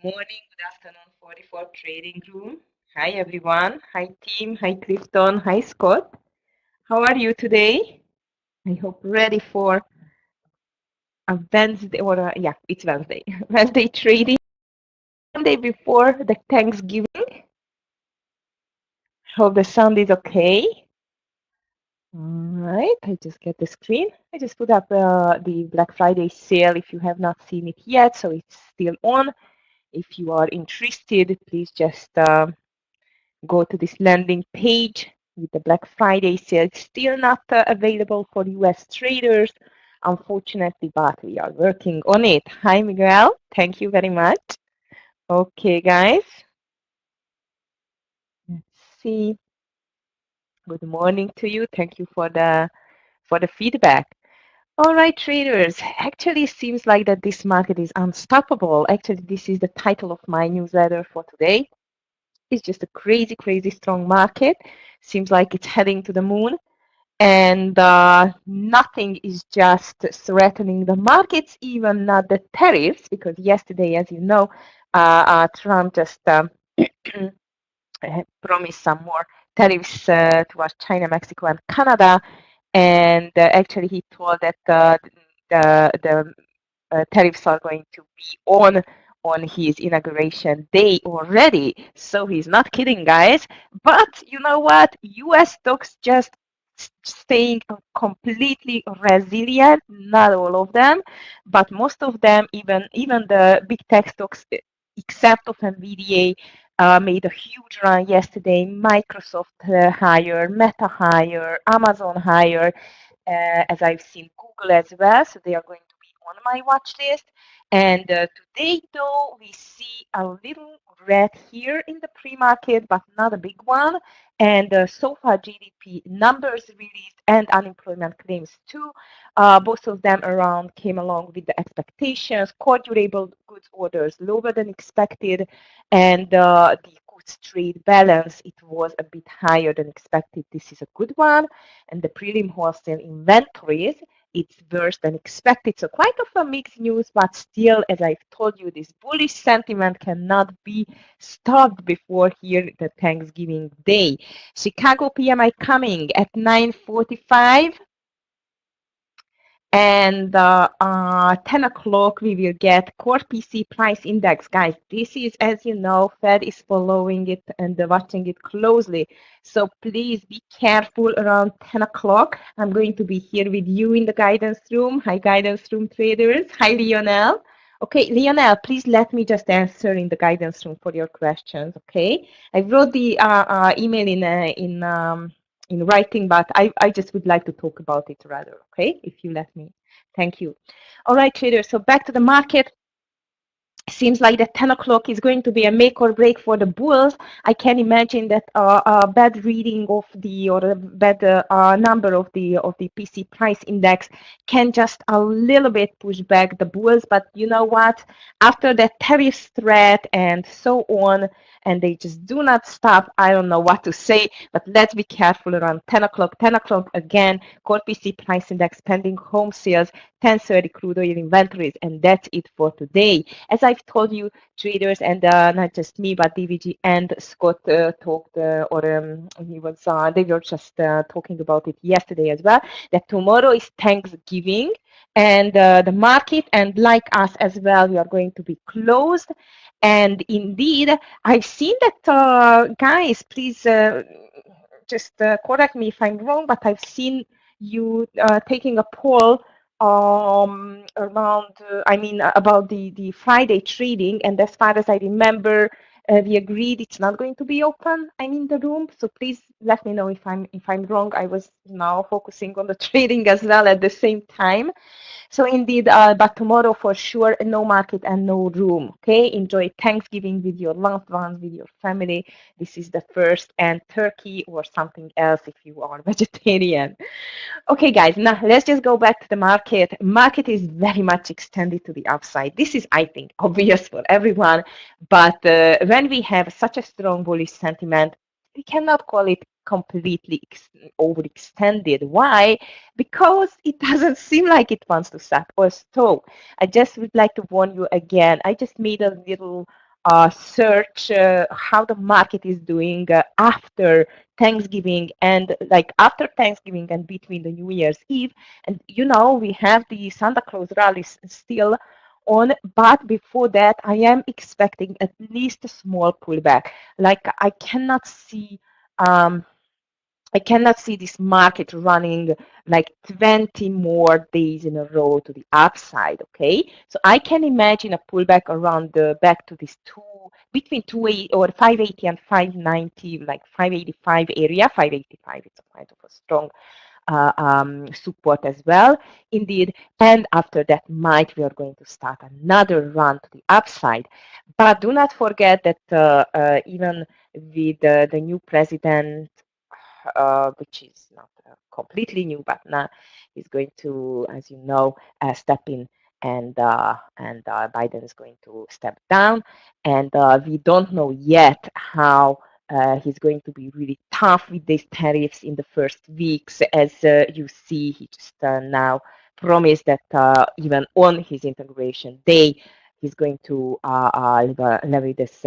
Morning, good afternoon, 44 Trading Room. Hi everyone. Hi team. Hi Clifton. Hi Scott. How are you today? I hope ready for a Wednesday yeah, it's Wednesday. Wednesday trading. Monday before the Thanksgiving. Hope the sound is okay. All right, I just get the screen. I just put up the Black Friday sale if you have not seen it yet, so it's still on. If you are interested, please just go to this landing page with the Black Friday sale. It's still not available for US traders, unfortunately, but we are working on it. Hi, Miguel. Thank you very much. Okay, guys. Let's see. Good morning to you. Thank you for the feedback. All right, traders. Actually, it seems like that this market is unstoppable. Actually, this is the title of my newsletter for today. It's just a crazy, crazy strong market. Seems like it's heading to the moon. And nothing is just threatening the markets, even not the tariffs, because yesterday, as you know, Trump just promised some more tariffs towards China, Mexico, and Canada. And actually, he told that the tariffs are going to be on his inauguration day already. So he's not kidding, guys. But you know what? US stocks just staying completely resilient. Not all of them, but most of them, even the big tech stocks, except of NVIDIA, made a huge run yesterday. Microsoft higher, Meta higher, Amazon higher, as I've seen Google as well. So they are going to be on my watch list. And today, though, we see a little red here in the pre-market, but not a big one. And so far, GDP numbers released and unemployment claims too. Both of them came along with the expectations. Core durable goods orders lower than expected, and the goods trade balance, it was a bit higher than expected. This is a good one. And the prelim wholesale inventories, it's worse than expected. So quite of a mixed news, but still, as I've told you, this bullish sentiment cannot be stopped before here the Thanksgiving Day. Chicago PMI coming at 9:45. And 10 o'clock, we will get core PC price index. Guys, this is, as you know, Fed is following it and watching it closely. So please be careful around 10 o'clock. I'm going to be here with you in the guidance room. Hi, guidance room traders. Hi, Lionel. Okay, Lionel, please let me just answer in the guidance room for your questions, okay? I wrote the email in writing, but I just would like to talk about it rather, okay? If you let me. Thank you. All right, traders, so back to the market. Seems like the 10 o'clock is going to be a make or break for the bulls. I can imagine that a bad reading of the or a bad number of the PC price index can just a little bit push back the bulls. But you know what? After that tariff threat and so on, and they just do not stop. I don't know what to say, but let's be careful around 10 o'clock. 10 o'clock again, core PC price index, pending home sales, 10:30 crude oil inventories, and that's it for today. As I've told you, traders, and not just me, but DVG and Scott talked, they were just talking about it yesterday as well, that tomorrow is Thanksgiving, and the market, and like us as well, we are going to be closed. And indeed, I've seen that, guys, please just correct me if I'm wrong, but I've seen you taking a poll around, about the Friday trading, and as far as I remember, we agreed it's not going to be open. I'm in the room, so please let me know if I'm wrong. I was now focusing on the trading as well at the same time. So indeed, but tomorrow for sure, no market and no room. Okay, enjoy Thanksgiving with your loved ones, with your family. This is the first, and turkey or something else if you are vegetarian. Okay, guys, now let's just go back to the market. Market is very much extended to the upside. This is, I think, obvious for everyone. But when we have such a strong bullish sentiment, we cannot call it completely overextended. Why? Because it doesn't seem like it wants to stop or stop. I just would like to warn you again. I just made a little search how the market is doing after Thanksgiving and like after Thanksgiving and between the New Year's Eve. And you know, we have the Santa Claus rallies still on, but before that, I am expecting at least a small pullback. Like um, I cannot see this market running like 20 more days in a row to the upside, okay? So I can imagine a pullback around the back to this between 280 or 580 and 590, like 585 area. 585 is a kind of a strong support as well, indeed. And after that, might we are going to start another run to the upside. But do not forget that even with the new president, which is not completely new, but now he's going to, as you know, step in, and Biden is going to step down, and we don't know yet how he's going to be really tough with these tariffs in the first weeks. As you see, he just now promised that even on his inauguration day, he's going to levy this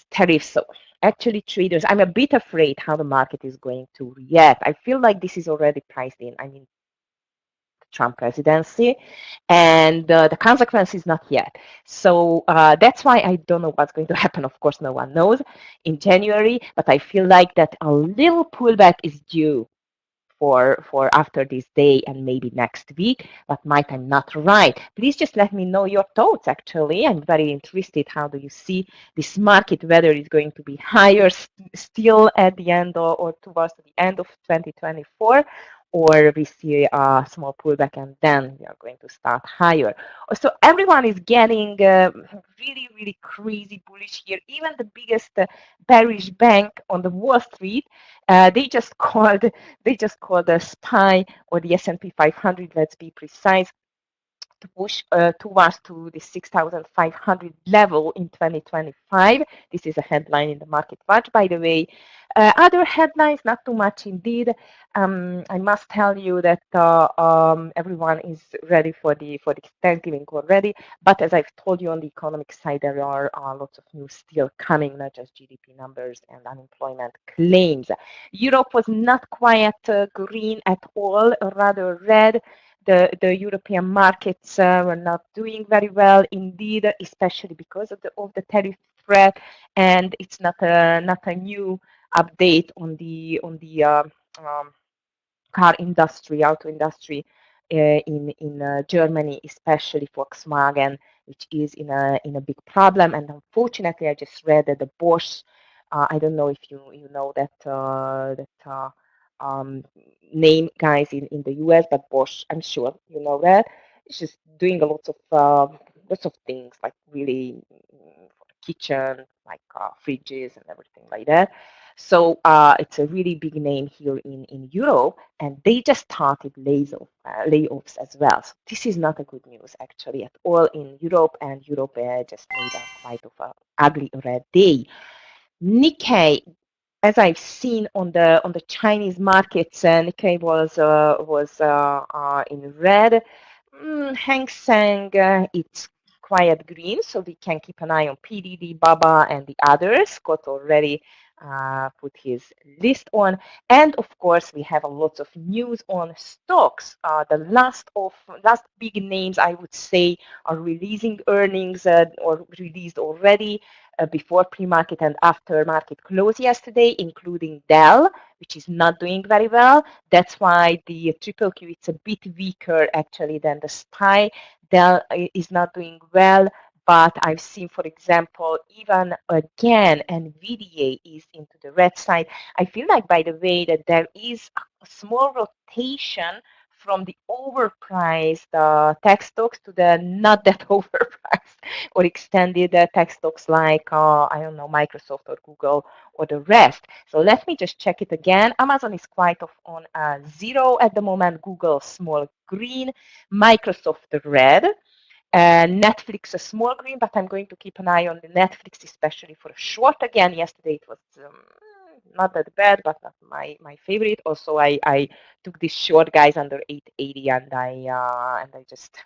tariff. So actually, traders, I'm a bit afraid how the market is going to react. I feel like this is already priced in. I mean, the Trump presidency, and the consequence is not yet. So that's why I don't know what's going to happen. Of course, no one knows in January, but I feel like that a little pullback is due for after this day and maybe next week, but might I'm not right. Please just let me know your thoughts. Actually, I'm very interested. How do you see this market, whether it's going to be higher still at the end or towards the end of 2024, or we see a small pullback and then we are going to start higher. So everyone is getting really, really crazy bullish here. Even the biggest bearish bank on the Wall Street, they just called the SPY or the S&P 500, let's be precise, to push towards to the 6,500 level in 2025. This is a headline in the Market Watch, by the way. Other headlines, not too much indeed. I must tell you that everyone is ready for the Thanksgiving already. But as I've told you on the economic side, there are lots of news still coming, not just GDP numbers and unemployment claims. Europe was not quite green at all, rather red. The European markets were not doing very well indeed, especially because of the tariff threat, and it's not a new update on the car industry, auto industry in Germany, especially Volkswagen, which is in a big problem. And unfortunately, I just read that the Bosch, I don't know if you know that um, name, guys, in the US, but Bosch, I'm sure you know that. It's just doing a lots of things, like really for the kitchen, like fridges and everything like that. So it's a really big name here in Europe, and they just started layoffs as well. So this is not a good news actually at all in Europe, and Europe just made a quite of a ugly red day. Nikkei, as I've seen on the Chinese markets, Nikkei was in red. Hang Seng, it's quiet green, so we can keep an eye on PDD, BABA, and the others. Scott already put his list on. And of course, we have a lot of news on stocks. The last big names, I would say, are releasing earnings or released already before pre-market and after market close yesterday, including Dell, which is not doing very well. That's why the triple Q it's a bit weaker actually than the SPY. Dell is not doing well, but I've seen, for example, even again, NVIDIA is into the red side. I feel like, by the way, that there is a small rotation from the overpriced tech stocks to the not that overpriced or extended tech stocks like, I don't know, Microsoft or Google or the rest. So let me just check it again. Amazon is quite off on zero at the moment, Google small green, Microsoft red. Netflix a small green, but I'm going to keep an eye on the Netflix, especially for a short again. Yesterday it was not that bad, but not my favorite. Also, I took this short, guys, under 880, and I just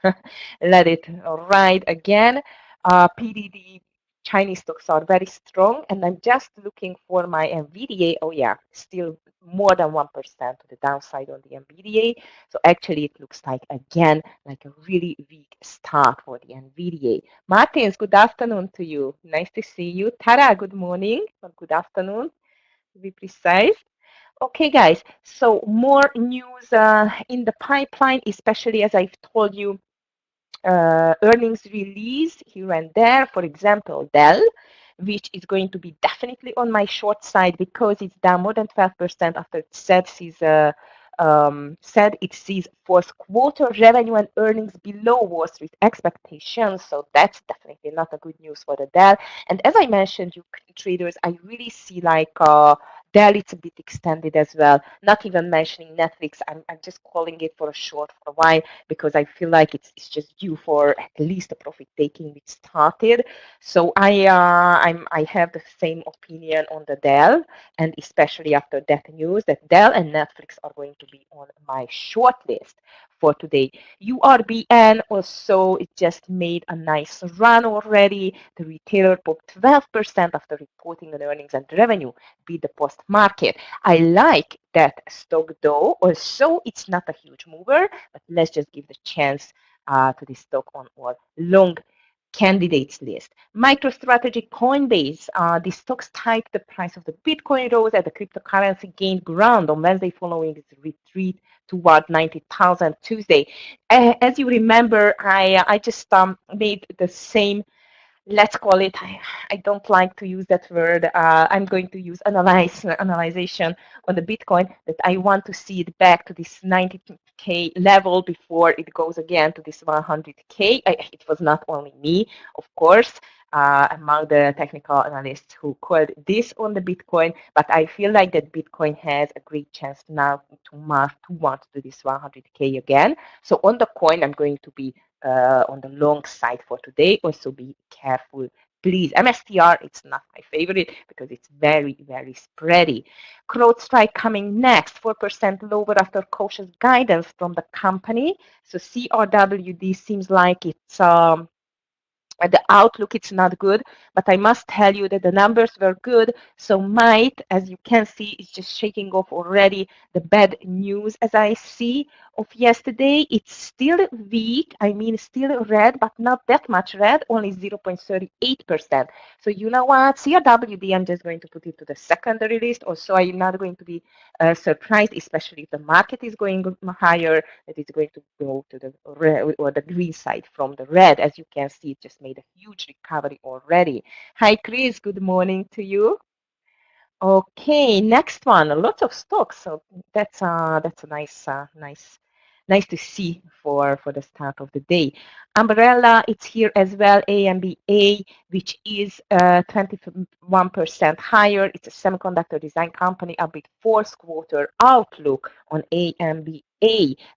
let it ride again. PDD Chinese stocks are very strong, and I'm just looking for my NVDA. Oh yeah, still more than 1% to the downside on the NVDA. So actually it looks like, again, like a really weak start for the NVDA. Martins, good afternoon to you. Nice to see you. Tara, good morning or good afternoon, to be precise. Okay, guys, so more news in the pipeline, especially as I've told you, earnings release here and there. For example, Dell, which is going to be definitely on my short side because it's down more than 12% after it said it sees fourth quarter revenue and earnings below Wall Street expectations. So that's definitely not a good news for the Dell. And as I mentioned, you traders, I really see like Dell, it's a bit extended as well. Not even mentioning Netflix. I'm just calling it for a short for a while because I feel like it's just due for at least a profit taking which started. So I have the same opinion on the Dell, and especially after that news that Dell and Netflix are going to be on my short list for today. URBN also, it just made a nice run already. The retailer popped 12% after reporting on earnings and revenue, beat the post market. I like that stock though. Also, it's not a huge mover, but let's just give the chance to this stock on our long candidates list. MicroStrategy, Coinbase, the stocks tied the price of the Bitcoin rose as the cryptocurrency gained ground on Wednesday following its retreat toward 90,000 Tuesday. As you remember, I just made the same, let's call it, I don't like to use that word. I'm going to use analyzation on the Bitcoin, that I want to see it back to this 90K level before it goes again to this 100K. It was not only me, of course, among the technical analysts who called this on the Bitcoin, but I feel like that Bitcoin has a great chance now to march towards to this 100K again. So on the coin, I'm going to be on the long side for today. Also be careful, please. MSTR, it's not my favorite because it's very, very spready. CrowdStrike coming next, 4% lower after cautious guidance from the company. So CRWD seems like it's the outlook, it's not good, but I must tell you that the numbers were good. So might, as you can see, is just shaking off already the bad news as I see of yesterday. It's still weak. I mean, still red, but not that much red, only 0.38%. So you know what? CRWD, I'm just going to put it to the secondary list. Also, I'm not going to be surprised, especially if the market is going higher, that it's going to go to the red or the green side from the red. As you can see, it just made a huge recovery already. Hi, Chris. Good morning to you. Okay, next one. Lots of stocks. So that's a nice to see for the start of the day. Umbrella, it's here as well. AMBA, which is 21% higher. It's a semiconductor design company. A bit fourth quarter outlook on AMBA.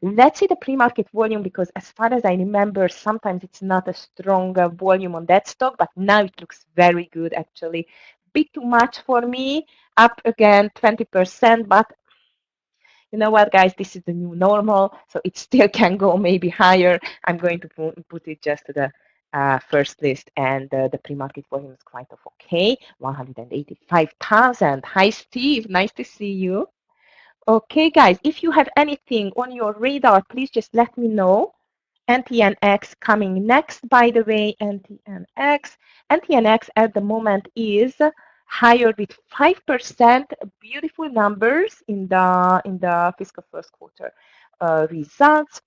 Let's see the pre-market volume, because as far as I remember, sometimes it's not a strong volume on that stock, but now it looks very good actually. Bit too much for me, up again 20%, but you know what, guys, this is the new normal, so it still can go maybe higher. I'm going to put it just to the first list, and the pre-market volume is quite of okay, 185,000. Hi, Steve, nice to see you. Okay, guys, if you have anything on your radar, please just let me know. NTNX coming next, by the way. NTNX at the moment is higher with 5%. Beautiful numbers in the fiscal first quarter results,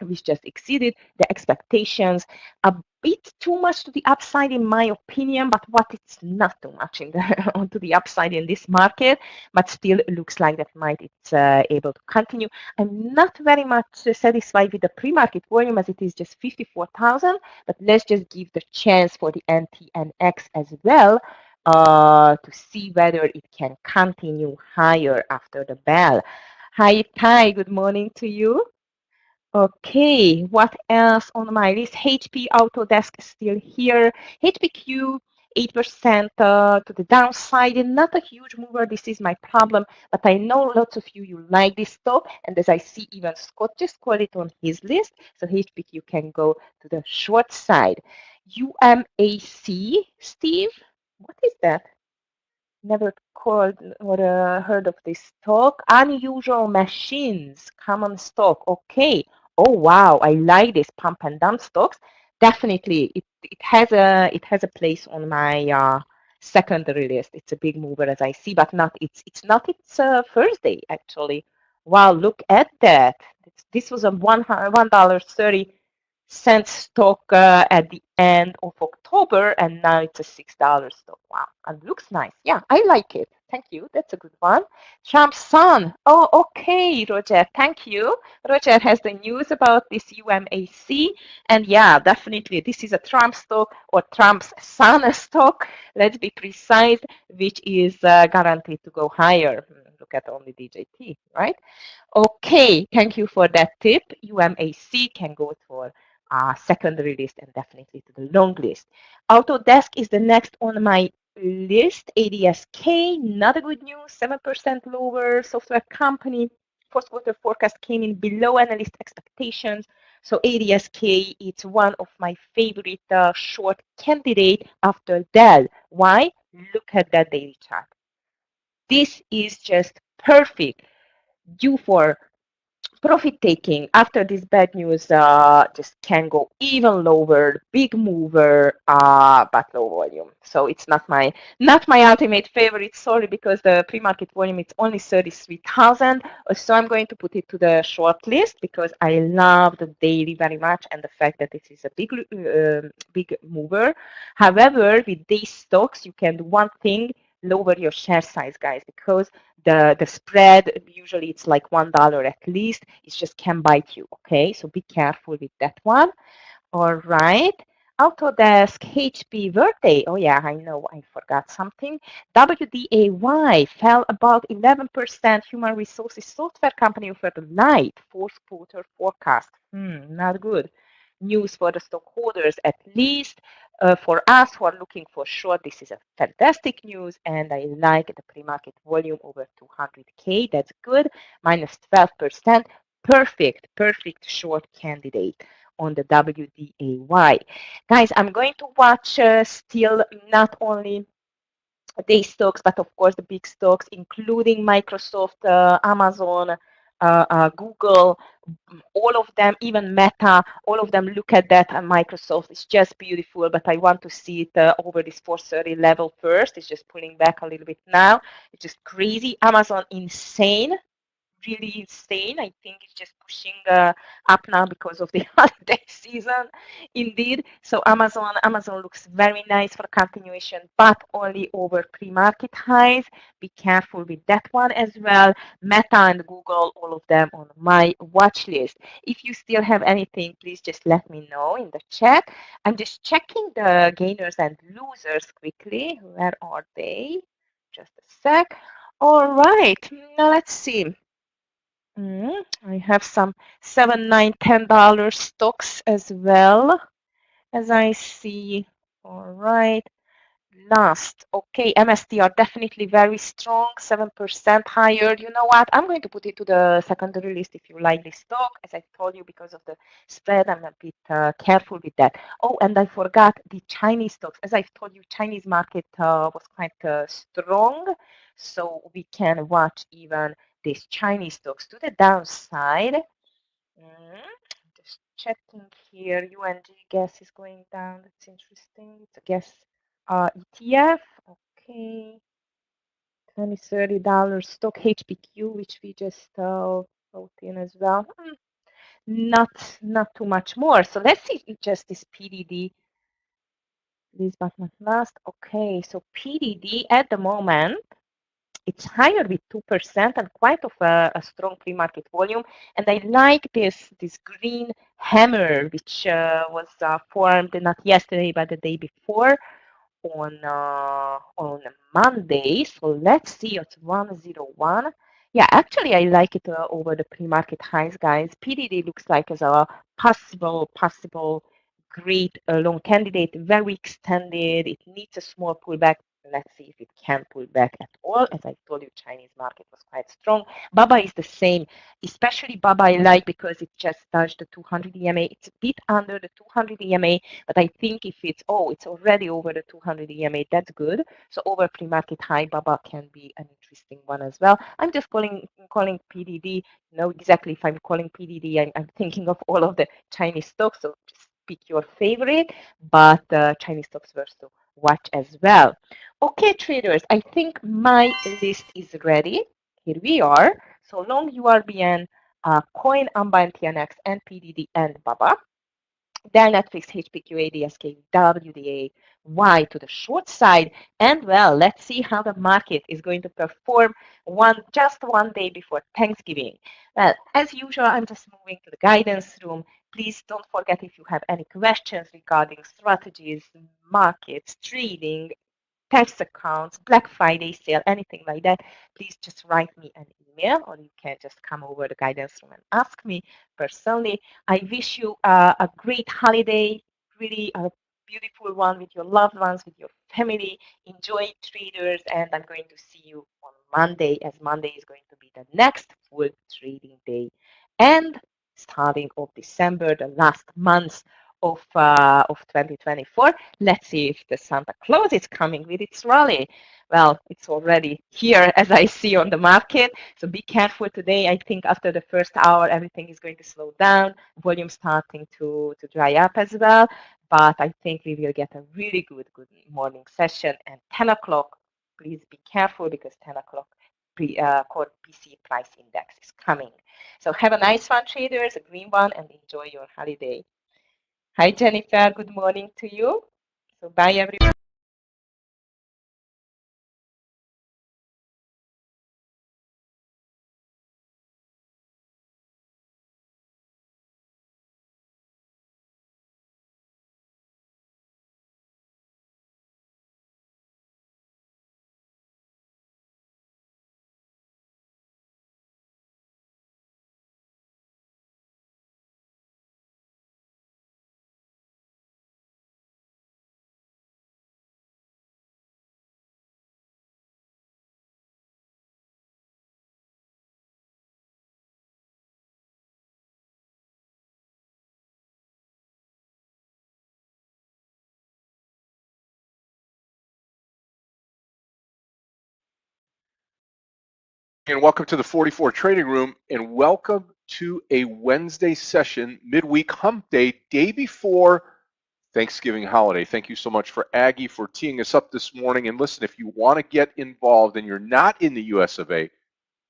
which just exceeded the expectations. A bit too much to the upside in my opinion, but what, it's not too much in the onto the upside in this market, but still looks like that might it's able to continue. I'm not very much satisfied with the pre-market volume as it is just 54,000, but let's just give the chance for the NTNX as well to see whether it can continue higher after the bell. Hi, Ty, good morning to you. Okay, what else on my list? HP Autodesk is still here. HPQ, 8% to the downside, and not a huge mover. This is my problem, but I know lots of you like this stock, and as I see, even Scott just called it on his list, so HPQ can go to the short side. UMAC, Steve? What is that? Never called or heard of this stock. Unusual machines, common stock. Okay. Oh wow, I like this pump and dump stocks. Definitely, it has a place on my secondary list. It's a big mover as I see, but not it's not its first day actually. Wow, look at that. This was a $1.30 stock at the end of October, and now it's a $6 stock. Wow, and looks nice. Yeah, I like it. Thank you. That's a good one. Trump's son. Oh, okay, Roger. Thank you. Roger has the news about this UMAC, and yeah, definitely this is a Trump stock or Trump's son stock. Let's be precise, which is guaranteed to go higher. Look at only DJT, right? Okay, thank you for that tip. UMAC can go for secondary list and definitely to the long list. Autodesk is the next on my list. ADSK, not a good news, 7% lower. Software company, first quarter forecast came in below analyst expectations. So ADSK is one of my favorite short candidate after Dell. Why? Look at that daily chart. This is just perfect. Due for profit taking after this bad news just can go even lower, big mover, but low volume. So it's not my ultimate favorite, sorry, because the pre-market volume is only 33,000. So I'm going to put it to the short list because I love the daily very much and the fact that this is a big mover. However, with these stocks you can do one thing: lower your share size, guys, because the spread usually it's like $1 at least. It just can bite you. Okay, so be careful with that one. All right. Autodesk, HP, Workday. Oh yeah, I know I forgot something. WDAY fell about 11%. Human resources software company offered a light fourth quarter forecast. Not good news for the stockholders, at least. For us who are looking for short, this is a fantastic news, and I like the pre-market volume over 200K. That's good. Minus 12%. Perfect short candidate on the WDAY. Guys, I'm going to watch still not only the stocks, but of course the big stocks, including Microsoft, Amazon, Google, all of them, even Meta, all of them. Look at that, and Microsoft is just beautiful, but I want to see it over this 430 level first. It's just pulling back a little bit now. It's just crazy. Amazon, insane, really insane. I think it's just pushing up now because of the holiday season, indeed. So Amazon looks very nice for continuation, but only over pre-market highs. Be careful with that one as well. Meta and Google, all of them on my watch list. If you still have anything, please just let me know in the chat. I'm just checking the gainers and losers quickly. Where are they? Just a sec. All right, now let's see. I have some $7, $9, $10 stocks as well, as I see. All right. Last. Okay, MST are definitely very strong, 7% higher. You know what? I'm going to put it to the secondary list if you like this stock. As I told you, because of the spread, I'm a bit careful with that. Oh, and I forgot the Chinese stocks. As I've told you, Chinese market was quite strong. So we can watch even these Chinese stocks to the downside. Just checking here. UNG gas is going down. That's interesting. It's a gas ETF. Okay. $20, $30 stock HPQ, which we just wrote in as well. Not too much more. So let's see just this PDD. This but not last. Okay, so PDD at the moment, it's higher with 2% and quite of a strong pre-market volume. And I like this green hammer, which was formed not yesterday, but the day before on Monday. So let's see, it's 101. Yeah, actually, I like it over the pre-market highs, guys. PDD looks like as a possible great long candidate, very extended. It needs a small pullback Let's see if it can pull back at all. As I told you, Chinese market was quite strong. Baba is the same, especially Baba I like because it just touched the 200 EMA. It's a bit under the 200 EMA, but I think if it's already over the 200 EMA, that's good. So over pre-market high, Baba can be an interesting one as well. I'm just calling PDD. Exactly if I'm calling PDD, I'm thinking of all of the Chinese stocks. So just pick your favorite, but Chinese stocks were to watch as well. Okay, traders, I think my list is ready. Here we are. So long URBN, Coin, Amba, and TNX, and PDD, and BABA. Dell, Netflix, HPQ, ADSK, WDA, Y to the short side. And well, let's see how the market is going to perform just one day before Thanksgiving. Well, as usual, I'm just moving to the guidance room. Please don't forget if you have any questions regarding strategies, markets, trading, tax accounts, Black Friday sale, anything like that, please just write me an email or you can just come over the guidance room and ask me personally. I wish you a great holiday, really a beautiful one with your loved ones, with your family. Enjoy traders, and I'm going to see you on Monday, as Monday is going to be the next full trading day. And starting of December, the last month of 2024. Let's see if the Santa Claus is coming with its rally. Well, it's already here, as I see on the market. So be careful today. I think after the first hour, everything is going to slow down. Volume starting to dry up as well. But I think we will get a really good morning session. And 10 o'clock, please be careful because 10 o'clock core PC price index is coming. So have a nice one, traders, a green one, and enjoy your holiday. Hi, Jennifer. Good morning to you. So bye, everyone. And welcome to the 44 Trading Room, and welcome to a Wednesday session, midweek hump day, day before Thanksgiving holiday. Thank you so much for Aggie for teeing us up this morning. And listen, if you want to get involved and you're not in the US of A, you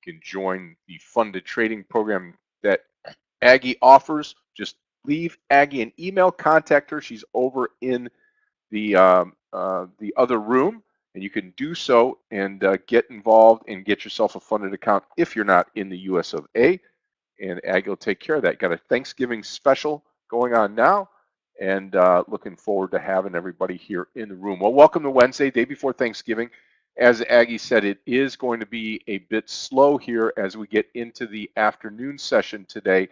can join the funded trading program that Aggie offers. Just leave Aggie an email, contact her. She's over in the other room, and you can do so and get involved and get yourself a funded account if you're not in the US of A. And Aggie will take care of that. Got a Thanksgiving special going on now, and looking forward to having everybody here in the room. Well, welcome to Wednesday, day before Thanksgiving. As Aggie said, it is going to be a bit slow here as we get into the afternoon session today.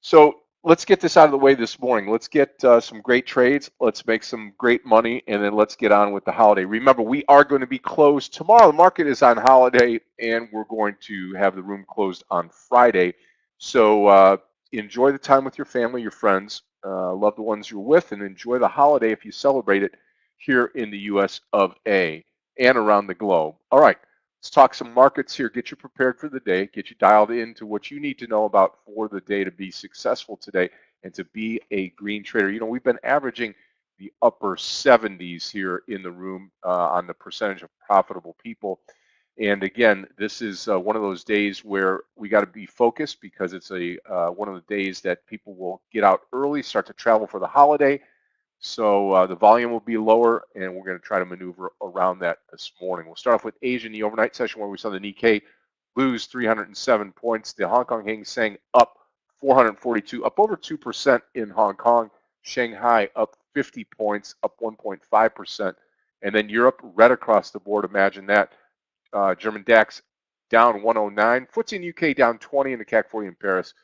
So let's get this out of the way this morning. Let's get some great trades. Let's make some great money, and then let's get on with the holiday. Remember, we are going to be closed tomorrow. The market is on holiday, and we're going to have the room closed on Friday. So enjoy the time with your family, your friends, love the ones you're with, and enjoy the holiday if you celebrate it here in the US of A and around the globe. All right. Let's talk some markets here, get you prepared for the day, get you dialed into what you need to know about for the day to be successful today and to be a green trader. You know, we've been averaging the upper 70s here in the room on the percentage of profitable people. And again, this is one of those days where we got to be focused because it's one of the days that people will get out early, start to travel for the holiday. So the volume will be lower, and we're going to try to maneuver around that this morning. We'll start off with Asia in the overnight session where we saw the Nikkei lose 307 points. The Hong Kong Hang Seng up 442, up over 2% in Hong Kong. Shanghai up 50 points, up 1.5%. And then Europe, red across the board. Imagine that. German DAX down 109. FTSE in the UK down 20, and the CAC 40 in Paris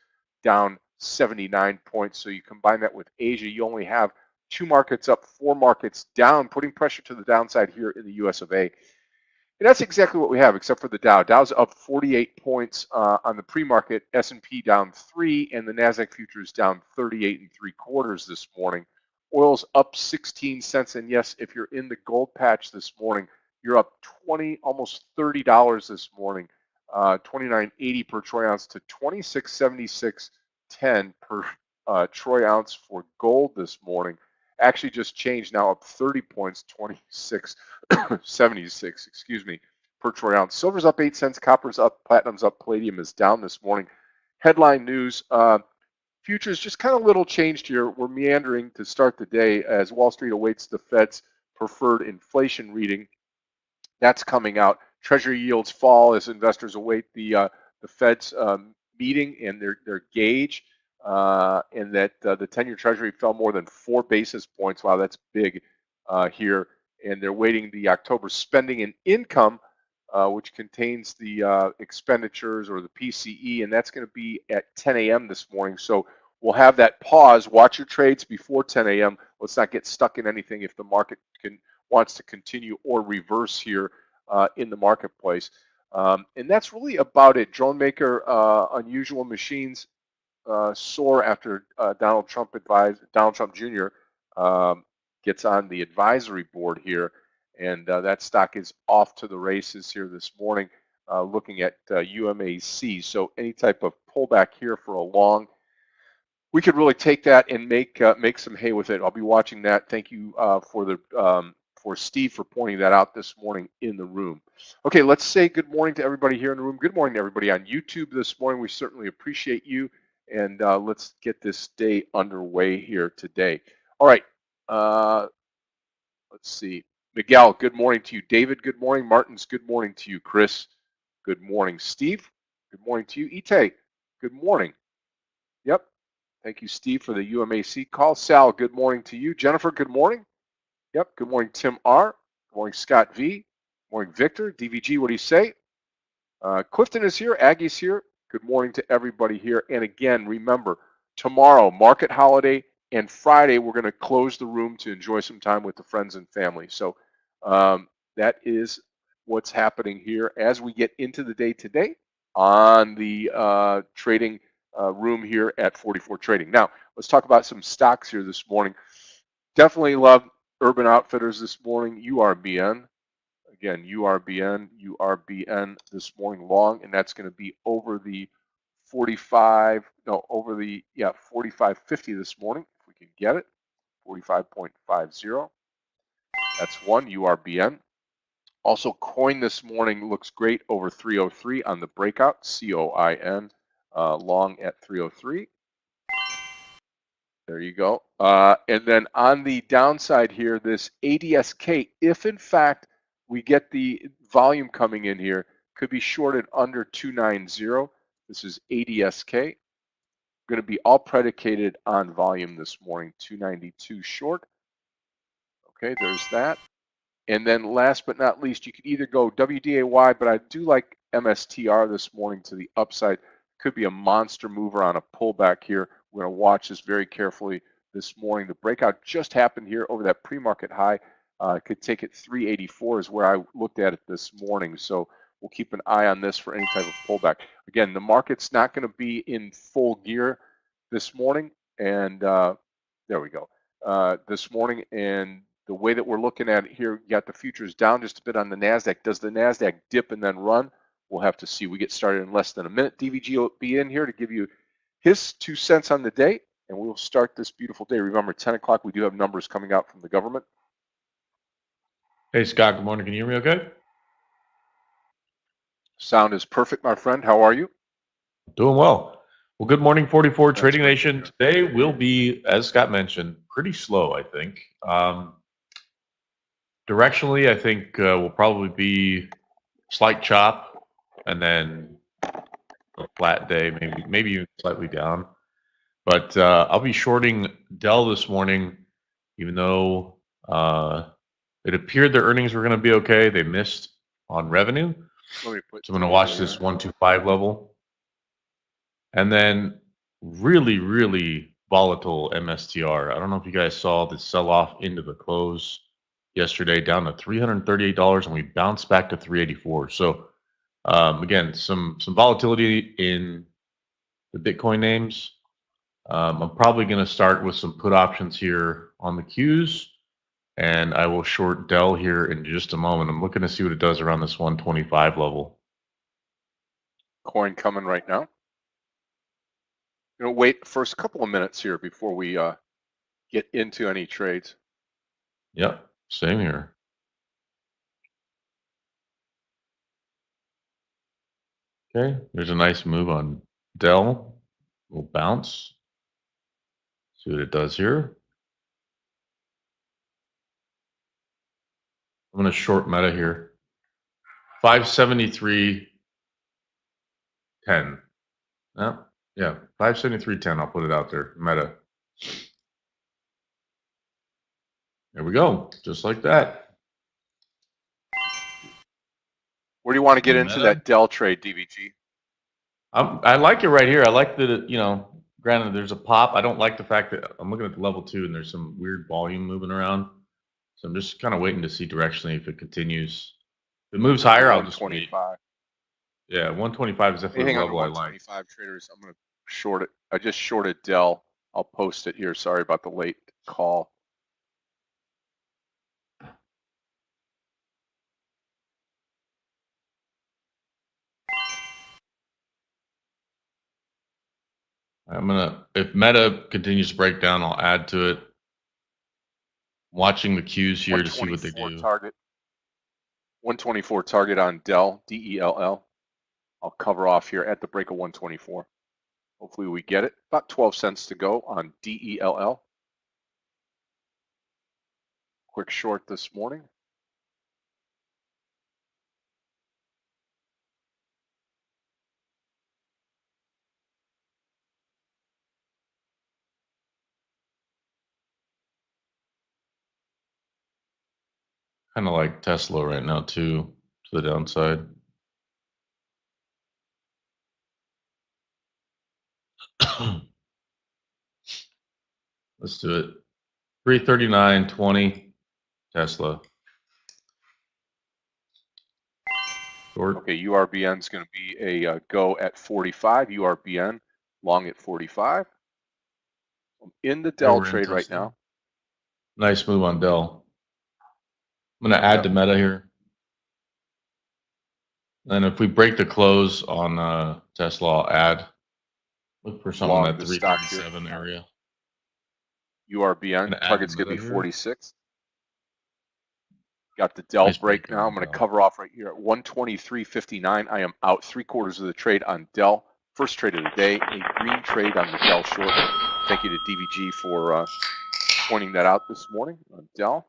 down 79 points. So you combine that with Asia, you only have 2 markets up, 4 markets down, putting pressure to the downside here in the US of A. And that's exactly what we have, except for the Dow. Dow's up 48 points on the pre-market, S&P down 3, and the NASDAQ futures down 38 and 3/4 this morning. Oil's up 16 cents, and yes, if you're in the gold patch this morning, you're up 20, almost $30 this morning, 29.80 per troy ounce to 26.76.10 per troy ounce for gold this morning. Actually just changed now, up 30 points, 26.76, excuse me, per troy ounce. Silver's up 8 cents, copper's up, platinum's up, palladium is down this morning. Headline news, futures just kind of little changed here. We're meandering to start the day as Wall Street awaits the Fed's preferred inflation reading. That's coming out. Treasury yields fall as investors await the Fed's meeting and their gauge, and that the 10-year Treasury fell more than 4 basis points. Wow, that's big here. And they're waiting the October spending and income, which contains the expenditures or the PCE, and that's going to be at 10 a.m. this morning. So we'll have that pause. Watch your trades before 10 a.m. Let's not get stuck in anything if the market wants to continue or reverse here in the marketplace. And that's really about it. Drone maker, unusual machines soar after Donald Trump Jr. Gets on the advisory board here, and that stock is off to the races here this morning, looking at UMAC. So any type of pullback here for a long, we could really take that and make some hay with it. I'll be watching that. Thank you for Steve for pointing that out this morning in the room. Okay, let's say good morning to everybody here in the room. Good morning to everybody on YouTube this morning. We certainly appreciate you, and let's get this day underway here today. All right, let's see. Miguel, good morning to you. David, good morning. Martins, good morning to you. Chris, good morning. Steve, good morning to you. Ite, good morning. Yep. Thank you, Steve, for the UMAC call. Sal, good morning to you. Jennifer, good morning. Yep. Good morning, Tim R. Good morning, Scott V. Good morning, Victor. DVG, what do you say? Clifton is here. Aggie's here. Good morning to everybody here. And again, remember, tomorrow, market holiday, and Friday, we're going to close the room to enjoy some time with the friends and family. So that is what's happening here as we get into the day today on the trading room here at 44 Trading. Now, let's talk about some stocks here this morning. Definitely love Urban Outfitters this morning. URBN. Again, URBN this morning long, and that's going to be over the 45.50 this morning, if we can get it, 45.50. That's one, URBN. Also, coin this morning looks great over 303 on the breakout, COIN, long at 303. There you go. And then on the downside here, this ADSK, if in fact we get the volume coming in here, could be shorted under 290. This is ADSK. Going to be all predicated on volume this morning, 292 short. Okay, there's that. And then last but not least, you could either go WDAY, but I do like MSTR this morning to the upside. Could be a monster mover on a pullback here. We're going to watch this very carefully this morning. The breakout just happened here over that pre-market high. Could take it 384 is where I looked at it this morning. So we'll keep an eye on this for any type of pullback. Again, the market's not going to be in full gear this morning. And there we go. This morning, and the way that we're looking at it here, you got the futures down just a bit on the NASDAQ. Does the NASDAQ dip and then run? We'll have to see. We get started in less than a minute. DVG will be in here to give you his 2 cents on the day, and we'll start this beautiful day. Remember, 10 o'clock, we do have numbers coming out from the government. Hey, Scott, good morning. Can you hear me okay? Sound is perfect, my friend. How are you? Doing well. Well, good morning, 44 Trading Nation. Today will be, as Scott mentioned, pretty slow, I think. Directionally, I think will probably be slight chop and then a flat day, maybe even slightly down. But I'll be shorting Dell this morning, even though it appeared their earnings were going to be okay. They missed on revenue. So I'm going to watch this 125 level. And then really volatile MSTR. I don't know if you guys saw the sell-off into the close yesterday, down to $338, and we bounced back to 384. So again, some volatility in the Bitcoin names. I'm probably going to start with some put options here on the Qs, and I will short Dell here in just a moment. I'm looking to see what it does around this 125 level. Coin coming right now. Wait first couple of minutes here before we get into any trades. Yep, same here. Okay, there's a nice move on Dell. We'll bounce. See what it does here. I'm going to short Meta here. 573.10. Yeah, 573.10. I'll put it out there. Meta. There we go. Just like that. Where do you want to get into that Dell trade, DVG? I like it right here. I like that, granted there's a pop. I don't like the fact that I'm looking at the level 2 and there's some weird volume moving around. So I'm just kind of waiting to see directionally if it continues. If it moves higher, I'll just wait. Yeah, 125 is definitely the level I like. 125 traders, I'm going to short it. I just shorted Dell. I'll post it here. Sorry about the late call. If Meta continues to break down, I'll add to it. Watching the Qs here to see what they do. Target. 124 target on Dell, DELL. I'll cover off here at the break of 124. Hopefully we get it. About 12 cents to go on DELL. Quick short this morning. Kind of like Tesla right now too, to the downside. Let's do it. 339.20 Tesla. Short. Okay, URBN is going to be a go at 45. URBN long at 45. I'm in the Dell trade right now. Nice move on Dell. I'm going to add to Meta here. And if we break the close on Tesla, I'll add. Look for something in that 337 area. URBN target's going to be 46. Got the Dell break now. I'm going to cover off right here at 123.59. I am out 3/4 of the trade on Dell. First trade of the day, a green trade on the Dell short. Thank you to DVG for pointing that out this morning on Dell.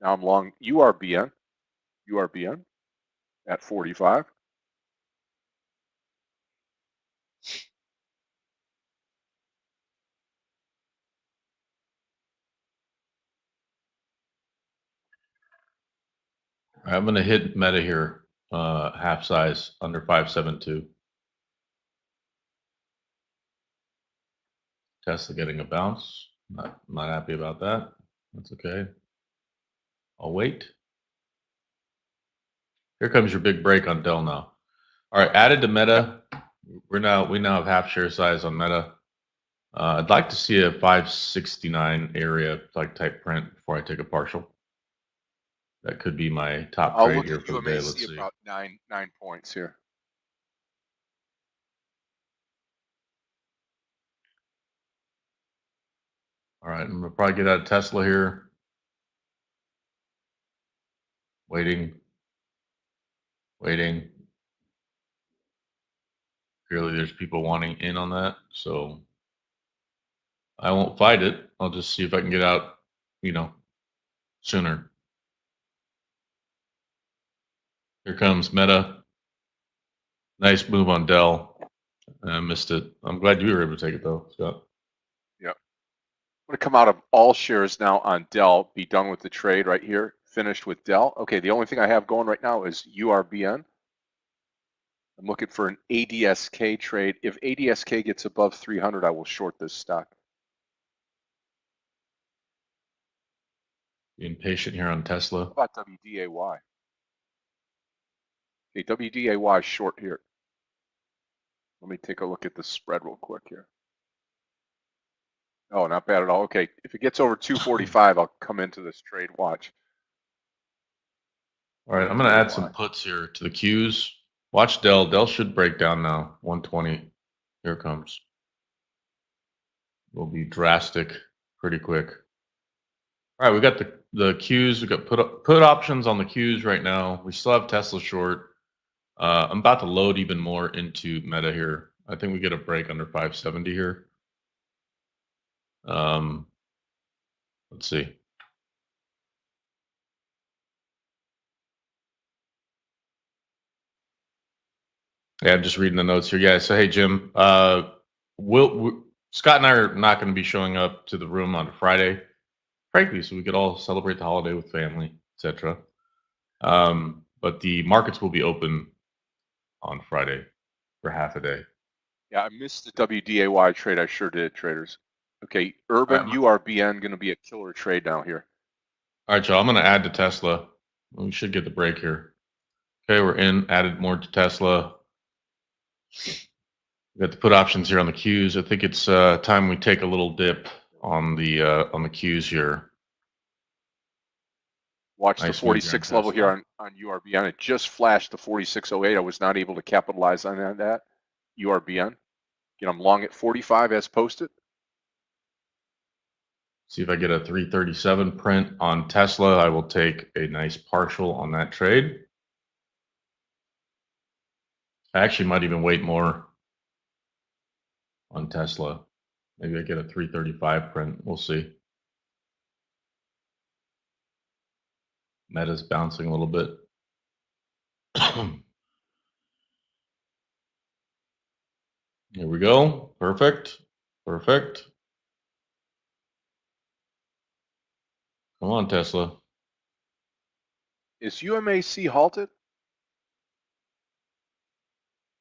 Now I'm long URBN at 45. I'm going to hit Meta here, half size, under 572. Tesla getting a bounce. Not happy about that. That's okay. I'll wait. Here comes your big break on Dell now. All right, added to Meta. We now have half share size on Meta. I'd like to see a 569 area like type print before I take a partial. That could be my top trade here for the day. Let's see. About 9 points here. All right, I'm gonna probably get out of Tesla here. Waiting. Clearly, there's people wanting in on that, so I won't fight it. I'll just see if I can get out, sooner. Here comes Meta. Nice move on Dell. I missed it. I'm glad you were able to take it though, Scott. Yep. I'm going to come out of all shares now on Dell. Be done with the trade right here. Finished with Dell. Okay, the only thing I have going right now is URBN. I'm looking for an ADSK trade. If ADSK gets above 300, I will short this stock. Being patient here on Tesla. How about WDAY? Okay, WDAY short here. Let me take a look at the spread real quick here. Oh, not bad at all. Okay, if it gets over 245, I'll come into this trade. Watch. All right, I'm going to add some puts here to the Qs. Watch Dell. Dell should break down now. 120. Here it comes. Will be drastic pretty quick. All right, we got the Qs. We got put options on the Qs right now. We still have Tesla short. I'm about to load even more into Meta here. I think we get a break under 570 here. Let's see. Yeah, I'm just reading the notes here. Yeah, so hey, Jim, Scott and I are not going to be showing up to the room on Friday, frankly, so we could all celebrate the holiday with family, etc. But the markets will be open on Friday for half a day. Yeah, I missed the WDAY trade. I sure did, traders. Okay, Urban URBN going to be a killer trade now here. All right, y'all, I'm going to add to Tesla. We should get the break here. Okay, we're in, added more to Tesla. We got the put options here on the Qs. I think it's time we take a little dip on the Qs here. Watch the 46 level here on URBN. It just flashed the 46.08. I was not able to capitalize on that. URBN. I'm long at 45 as posted. See if I get a 337 print on Tesla. I will take a nice partial on that trade. I actually might even wait more on Tesla. Maybe I get a 335 print. We'll see. Meta's bouncing a little bit. Here we go. Perfect. Perfect. Come on, Tesla. Is UMAC halted?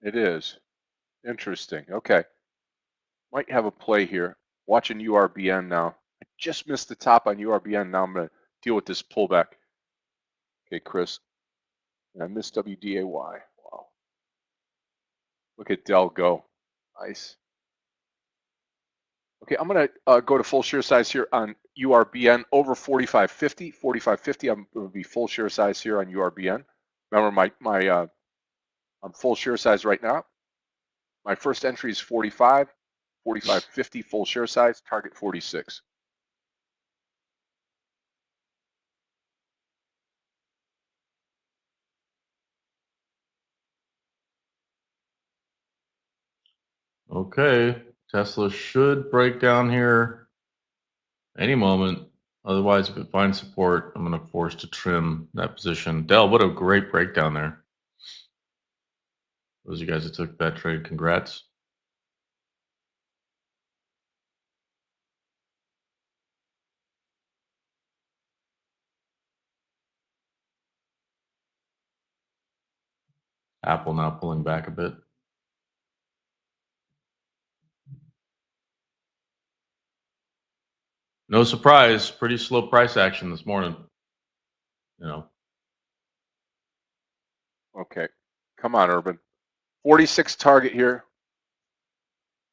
It is. Interesting. Okay. Might have a play here. Watching URBN now. I just missed the top on URBN. Now I'm going to deal with this pullback. Okay, Chris. And I missed WDAY. Wow. Look at Dell go. Nice. Okay, I'm going to go to full share size here on URBN over 45.50. 45.50, I'm going to be full share size here on URBN. Remember, I'm full share size right now. My first entry is 45, 45.50 full share size, target 46. Okay, Tesla should break down here any moment. Otherwise, if it finds support, I'm going to force to trim that position. Dell, what a great breakdown there. Those of you guys that took that trade, congrats. Apple now pulling back a bit. No surprise, pretty slow price action this morning. Okay, come on, Urban. 46 target here.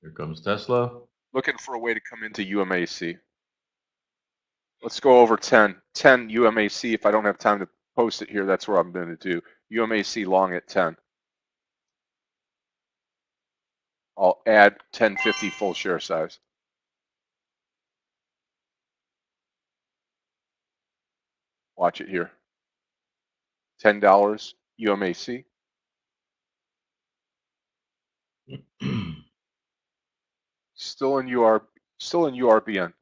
Here comes Tesla. Looking for a way to come into UMAC. Let's go over 10. 10 UMAC. If I don't have time to post it here, that's what I'm going to do. UMAC long at 10. I'll add 1050 full share size. Watch it here. $10 UMAC. Still in URBN.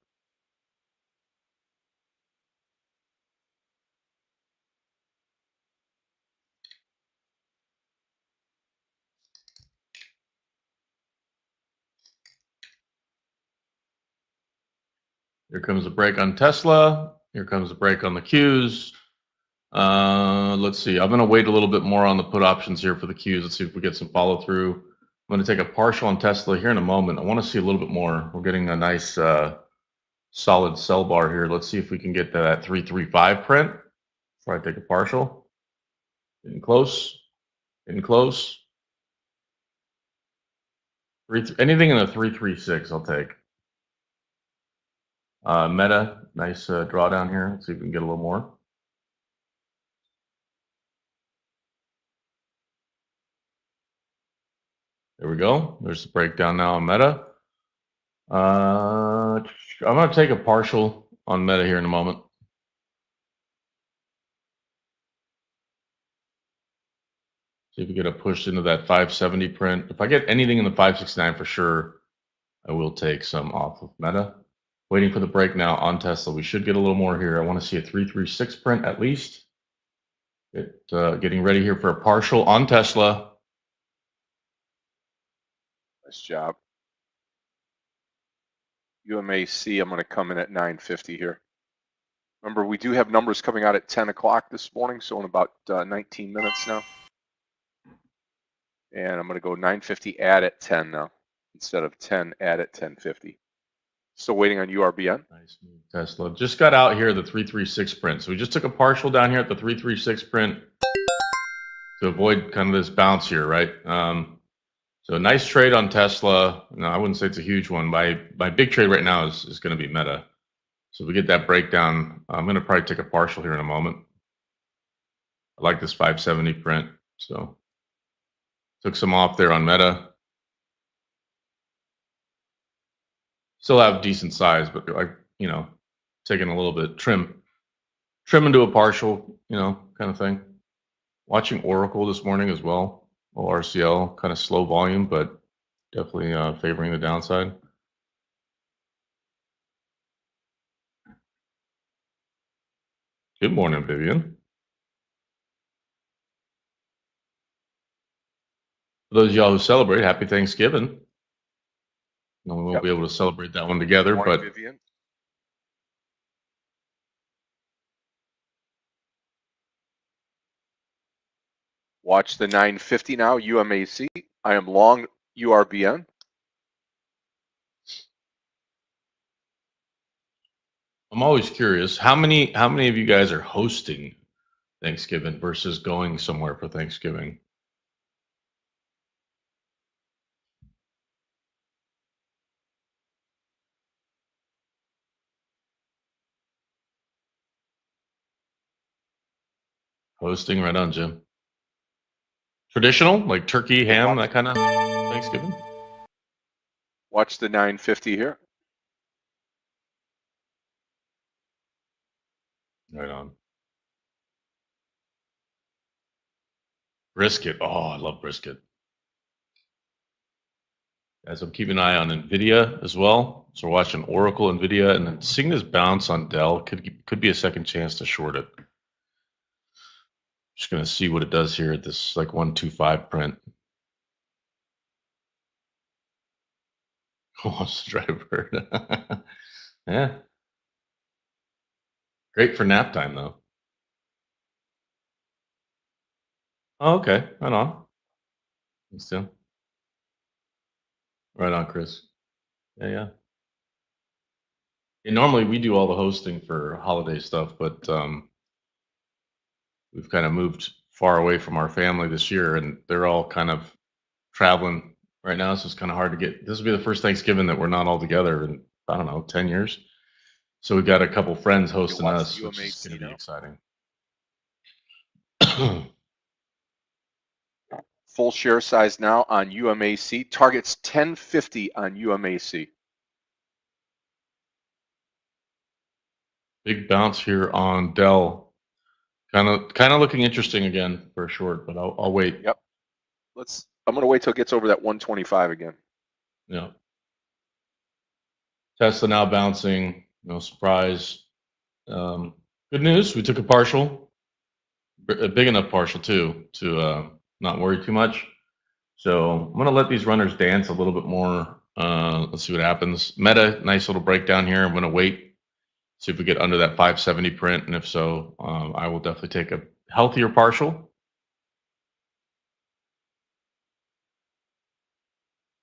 Here comes a break on Tesla. Here comes a break on the Qs. Let's see. I'm going to wait a little bit more on the put options here for the Qs. Let's see if we get some follow through. I'm going to take a partial on Tesla here in a moment. I want to see a little bit more. We're getting a nice solid sell bar here. Let's see if we can get to that 335 print before I take a partial. Getting close. Getting close. Anything in the 336 I'll take. Meta, nice drawdown here. Let's see if we can get a little more. There we go. There's the breakdown now on Meta. I'm going to take a partial on Meta here in a moment. See if we get a push into that 570 print. If I get anything in the 569 for sure, I will take some off of Meta. Waiting for the break now on Tesla. We should get a little more here. I want to see a 336 print at least. Getting ready here for a partial on Tesla. Nice job. UMAC, I'm going to come in at 950 here. Remember, we do have numbers coming out at 10 o'clock this morning, so in about 19 minutes now. And I'm going to go 950 add at 10 now, instead of 10 add at 1050. Still waiting on URBN. Nice move, Tesla. Just got out here the 336 print. So we just took a partial down here at the 336 print to avoid kind of this bounce here, right? So a nice trade on Tesla. No, I wouldn't say it's a huge one. My big trade right now is going to be Meta. So if we get that breakdown, I'm going to probably take a partial here in a moment. I like this 570 print. So took some off there on Meta. Still have decent size, but like, you know, taking a little bit trim into a partial, you know, kind of thing. Watching Oracle this morning as well. RCL, kind of slow volume, but definitely favoring the downside. Good morning, Vivian. For those of y'all who celebrate, happy Thanksgiving. No, we won't be able to celebrate that one together, Morning, but Vivian. Watch the 950 now, UMAC. I am long URBN. I'm always curious, how many of you guys are hosting Thanksgiving versus going somewhere for Thanksgiving? Hosting, right on, Jim. Traditional, like turkey, ham, that kind of Thanksgiving? Watch the 950 here. Right on. Brisket. Oh, I love brisket. Guys, I'm keeping an eye on NVIDIA as well. So we're watching Oracle, NVIDIA, and then seeing this bounce on Dell could be a second chance to short it. Just going to see what it does here at this like 125 print. Who wants to drive a bird? Yeah. Great for nap time, though. Oh, okay. Right on. Thanks, Tim. Right on, Chris. Yeah. And normally we do all the hosting for holiday stuff, but we've kind of moved far away from our family this year, and they're all kind of traveling right now. So it's kind of hard to get. This will be the first Thanksgiving that we're not all together in, I don't know, 10 years. So we've got a couple friends hosting us, which is going to be exciting. Full share size now on UMAC. Targets 1050 on UMAC. Big bounce here on Dell. Kind of looking interesting again for a short, but I'll wait. Yep. I'm going to wait till it gets over that 125 again. Yeah. Tesla now bouncing. No surprise. Good news. We took a partial, a big enough partial too, to not worry too much. So I'm going to let these runners dance a little bit more. Let's see what happens. Meta, nice little breakdown here. I'm going to wait, See if we get under that 570 print, and if so, I will definitely take a healthier partial.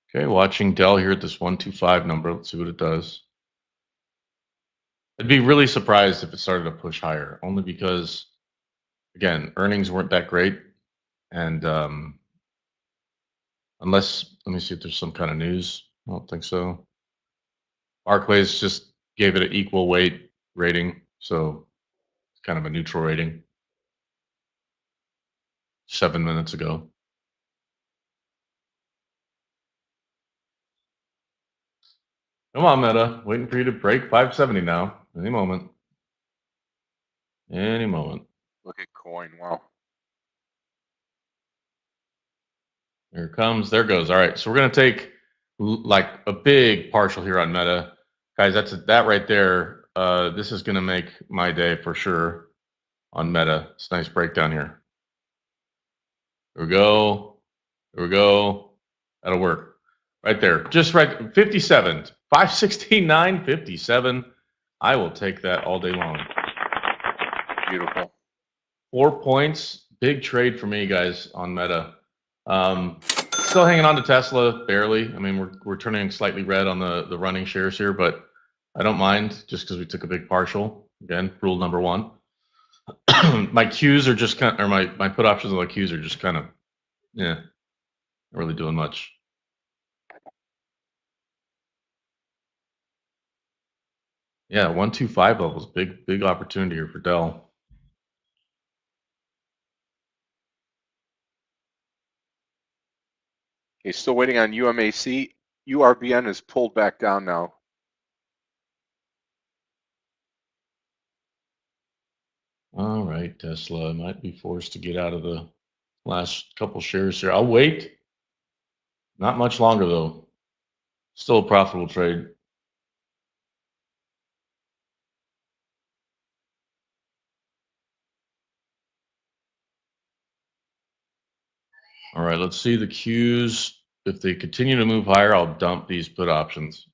Okay, watching Dell here at this 125 number. Let's see what it does. I'd be really surprised if it started to push higher, only because, again, earnings weren't that great, and unless, let me see if there's some kind of news. I don't think so. Barclays just gave it an equal weight rating, so it's kind of a neutral rating 7 minutes ago. Come on, Meta. Waiting for you to break 570 now. Any moment. Any moment. Look at coin. Wow. There it comes. There it goes. All right. So we're going to take like a big partial here on Meta. Guys, that right there. This is going to make my day for sure on Meta. It's a nice breakdown here. There we go. There we go. That'll work. Right there. Just right. 57. 516.9. 57. I will take that all day long. Beautiful. 4 points. Big trade for me, guys, on Meta. Still hanging on to Tesla, barely. I mean, we're turning slightly red on the running shares here, but I don't mind just because we took a big partial. Again, rule number one. My Qs are just kind of, or my put options on the Qs are just kind of, yeah, not really doing much. Yeah, 125 levels, big opportunity here for Dell. Okay, still waiting on UMAC. URBN is pulled back down now. All right, Tesla might be forced to get out of the last couple shares here. I'll wait. Not much longer though. Still a profitable trade. All right, let's see the Qs. If they continue to move higher, I'll dump these put options.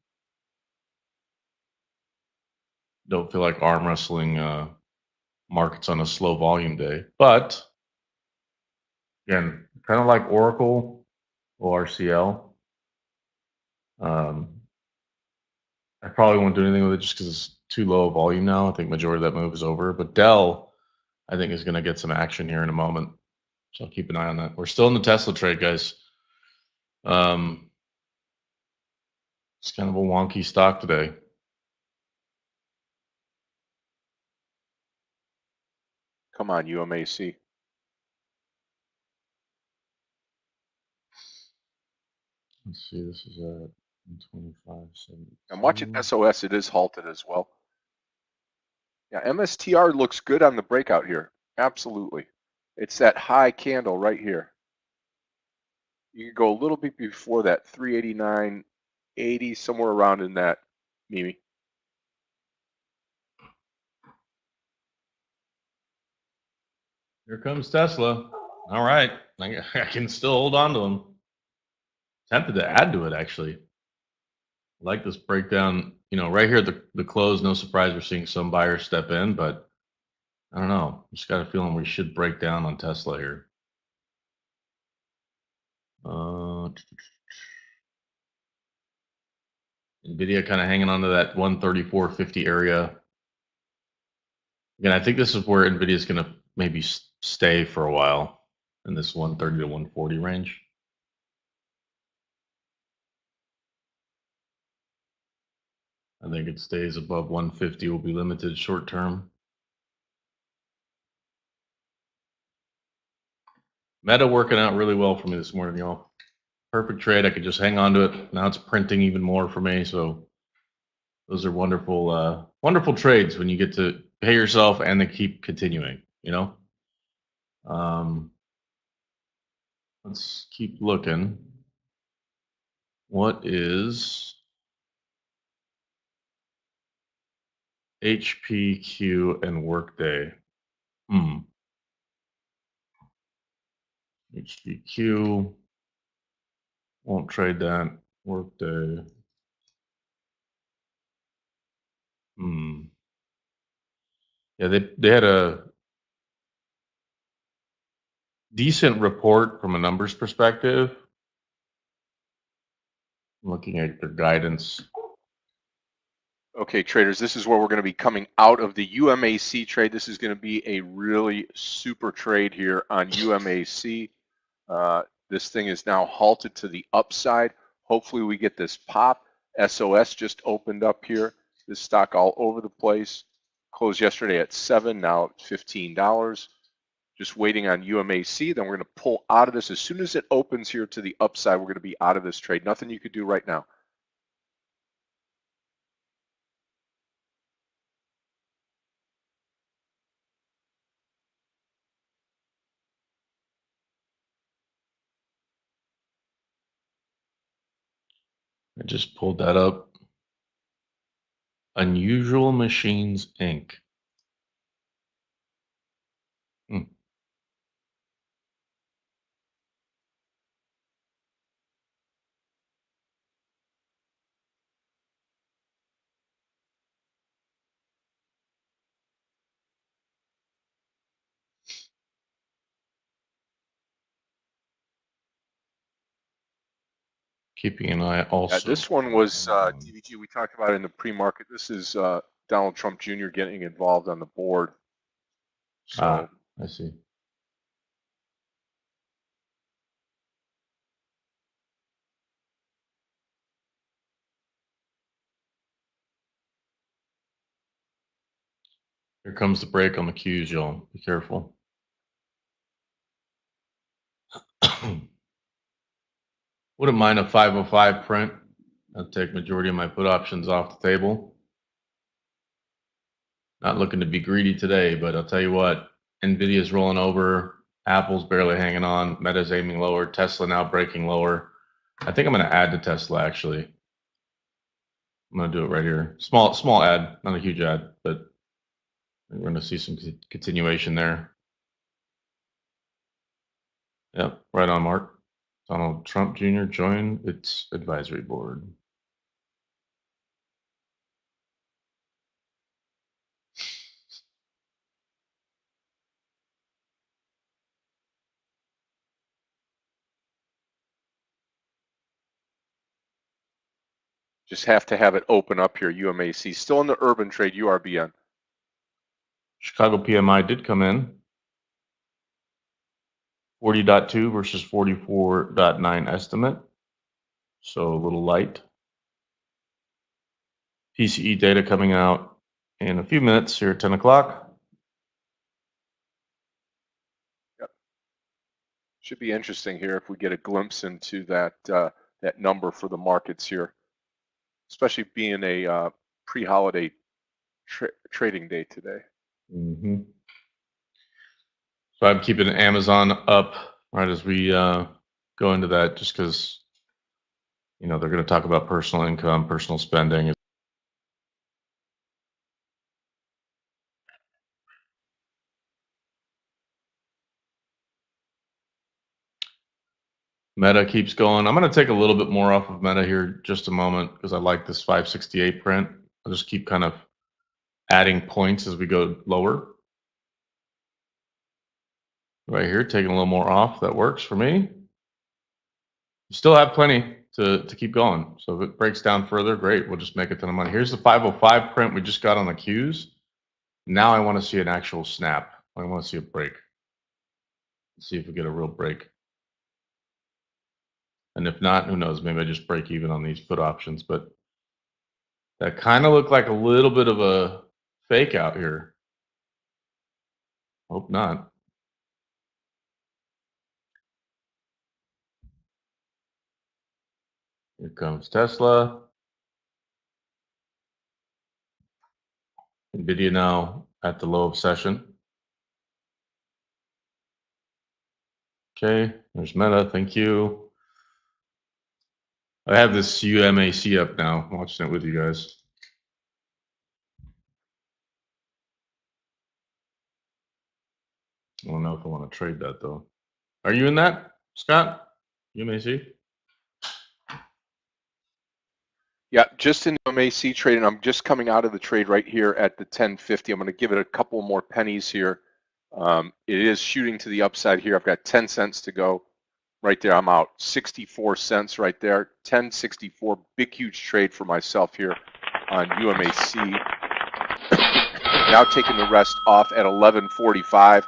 Don't feel like arm wrestling markets on a slow volume day. But again, kind of like Oracle or RCL. I probably won't do anything with it just because it's too low a volume now. I think majority of that move is over. But Dell, I think, is going to get some action here in a moment. So I'll keep an eye on that. We're still in the Tesla trade, guys. It's kind of a wonky stock today. Come on, UMAC. Let's see, this is at 125.72. I'm watching SOS. It is halted as well. Yeah, MSTR looks good on the breakout here. Absolutely. It's that high candle right here. You can go a little bit before that, 389.80, somewhere around in that, Mimi. Here comes Tesla. All right. I can still hold on to them. Tempted to add to it, actually. I like this breakdown. You know, right here at the close, no surprise we're seeing some buyers step in, but I don't know. Just got a feeling we should break down on Tesla here. NVIDIA kind of hanging on to that 134.50 area. Again, I think this is where NVIDIA is going to maybe stay for a while in this 130 to 140 range. I think it stays above 150 will be limited short term. Meta working out really well for me this morning, y'all. Perfect trade. I could just hang on to it. Now it's printing even more for me. So those are wonderful, wonderful trades when you get to pay yourself and then keep continuing, you know? Let's keep looking. What is HPQ and Workday? HPQ. Won't trade that. Workday. Yeah, they had a decent report from a numbers perspective. Looking at their guidance. Okay, traders, this is where we're going to be coming out of the UMAC trade. This is going to be a really super trade here on UMAC. This thing is now halted to the upside. Hopefully we get this pop. SOS just opened up here. This stock all over the place. Closed yesterday at $7, now it's $15. Just waiting on UMAC. Then we're going to pull out of this. As soon as it opens here to the upside, we're going to be out of this trade. Nothing you could do right now. I just pulled that up. Unusual Machines Inc. Hmm. Keeping an eye also. This one was DVG. We talked about it in the pre-market. This is Donald Trump Jr. getting involved on the board. So I see. Here comes the break on the cues, y'all. Be careful. Wouldn't mind a 505 print. I'll take majority of my put options off the table. Not looking to be greedy today, but I'll tell you what, Nvidia's rolling over, Apple's barely hanging on, Meta's aiming lower, Tesla now breaking lower. I think I'm going to add to Tesla actually. I'm going to do it right here. Small ad, not a huge ad, but we're going to see some continuation there. Yep, right on, Mark. Donald Trump Jr. joined its advisory board. just have to have it open up here. UMAC still in the urban trade. URBN. Chicago PMI did come in. 40.2 versus 44.9 estimate. So a little light. PCE data coming out in a few minutes here at 10 o'clock. Yep. Should be interesting here if we get a glimpse into that that number for the markets here, especially being a pre-holiday trading day today. Mm-hmm. So I'm keeping Amazon up right as we go into that, just because they're going to talk about personal income, personal spending. Meta keeps going. I'm going to take a little bit more off of Meta here just a moment because I like this 568 print. I'll just keep kind of adding points as we go lower. Right here, taking a little more off. That works for me. You still have plenty to keep going. So if it breaks down further, great. We'll just make a ton of money. Here's the 505 print we just got on the cues. Now I want to see an actual snap. I want to see a break. Let's see if we get a real break. And if not, who knows? Maybe I just break even on these put options. But that kind of looked like a little bit of a fake out here. Hope not. Here comes Tesla. Nvidia now at the low of session. Okay, there's Meta. Thank you. I have this UMAC up now. I'm watching it with you guys. I don't know if I want to trade that though. Are you in that, Scott? UMAC? Yeah, just in the MAC trade, and I'm just coming out of the trade right here at the 1050. I'm going to give it a couple more pennies here. It is shooting to the upside here. I've got 10 cents to go. Right there, I'm out 64 cents right there. 1064, big huge trade for myself here on UMAC. Now taking the rest off at 1145.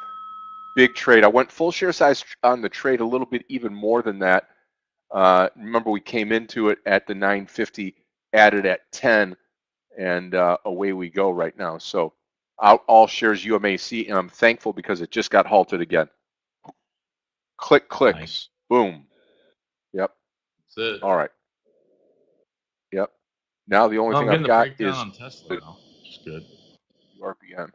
Big trade. I went full share size on the trade, a little bit even more than that. Remember, we came into it at the 950, added at 10, and away we go right now. So out all shares UMAC, and I'm thankful because it just got halted again. Click, click, Nice. boom. Yep. That's it. All right. Yep. Now the only Oh, I'm thing getting I've the got breakdown is on Tesla now, which is good. RPM.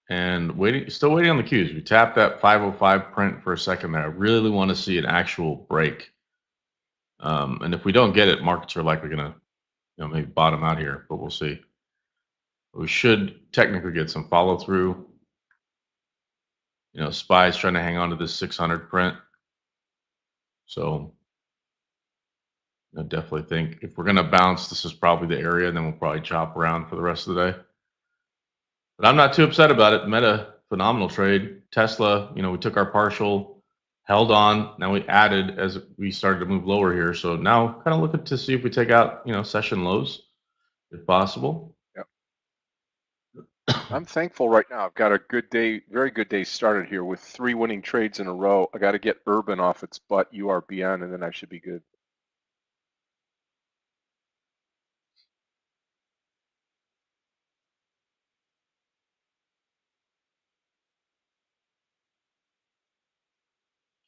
And still waiting on the cues. We tapped that 505 print for a second there. I really want to see an actual break. And if we don't get it, markets are likely going to, maybe bottom out here, but we'll see. We should technically get some follow through. SPY's trying to hang on to this 600 print. So I definitely think if we're going to bounce, this is probably the area, and then we'll probably chop around for the rest of the day. But I'm not too upset about it. Meta, phenomenal trade. Tesla, we took our partial, held on. Now we added as we started to move lower here. So now kind of looking to see if we take out, session lows if possible. Yep. I'm thankful right now. I've got a good day, very good day started here with 3 winning trades in a row. I got to get Urban off its butt, URBN, and then I should be good.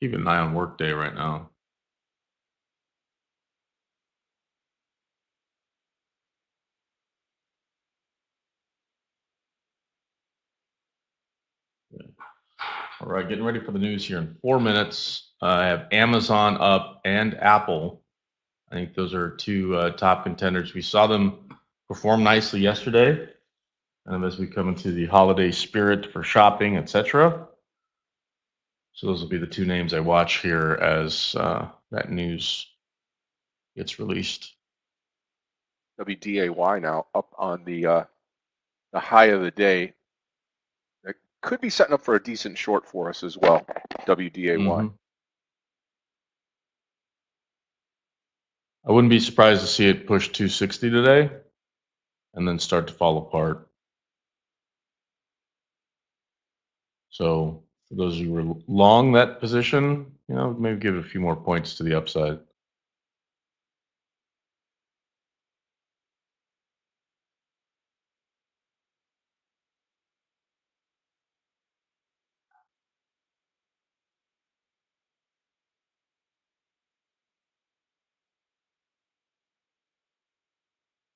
Keep an eye on workday right now. All right, getting ready for the news here in 4 minutes. I have Amazon up and Apple. I think those are two top contenders. We saw them perform nicely yesterday, as we come into the holiday spirit for shopping, etc. So those will be the two names I watch here as that news gets released. WDAY now up on the high of the day. It could be setting up for a decent short for us as well. WDAY. Mm-hmm. I wouldn't be surprised to see it push 260 today and then start to fall apart. So for those of you who are long that position, maybe give it a few more points to the upside.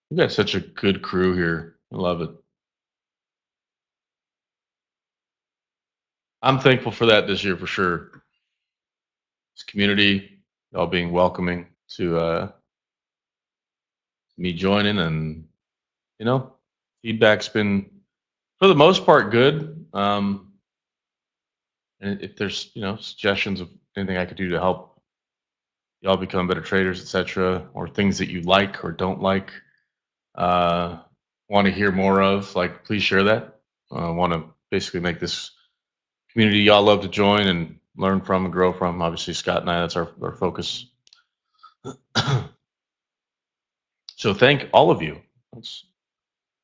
We got such a good crew here. I love it. I'm thankful for that this year for sure. This community, all being welcoming to me joining, and feedback's been for the most part good. And if there's suggestions of anything I could do to help y'all become better traders, etc., or things that you like or don't like, want to hear more of, please share that. I want to basically make this community y'all love to join and learn from and grow from. Obviously, Scott and I, that's our focus. So thank all of you. That's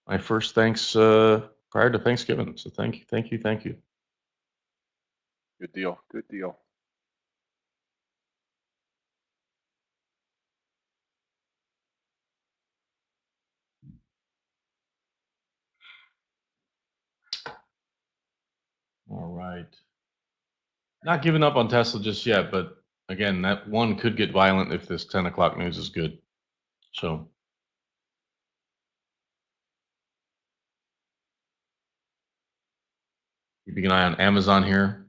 my first thanks prior to Thanksgiving. So thank you, thank you, thank you. Good deal. Good deal. All right. Not giving up on Tesla just yet, but again, that one could get violent if this 10 o'clock news is good. So keeping an eye on Amazon here.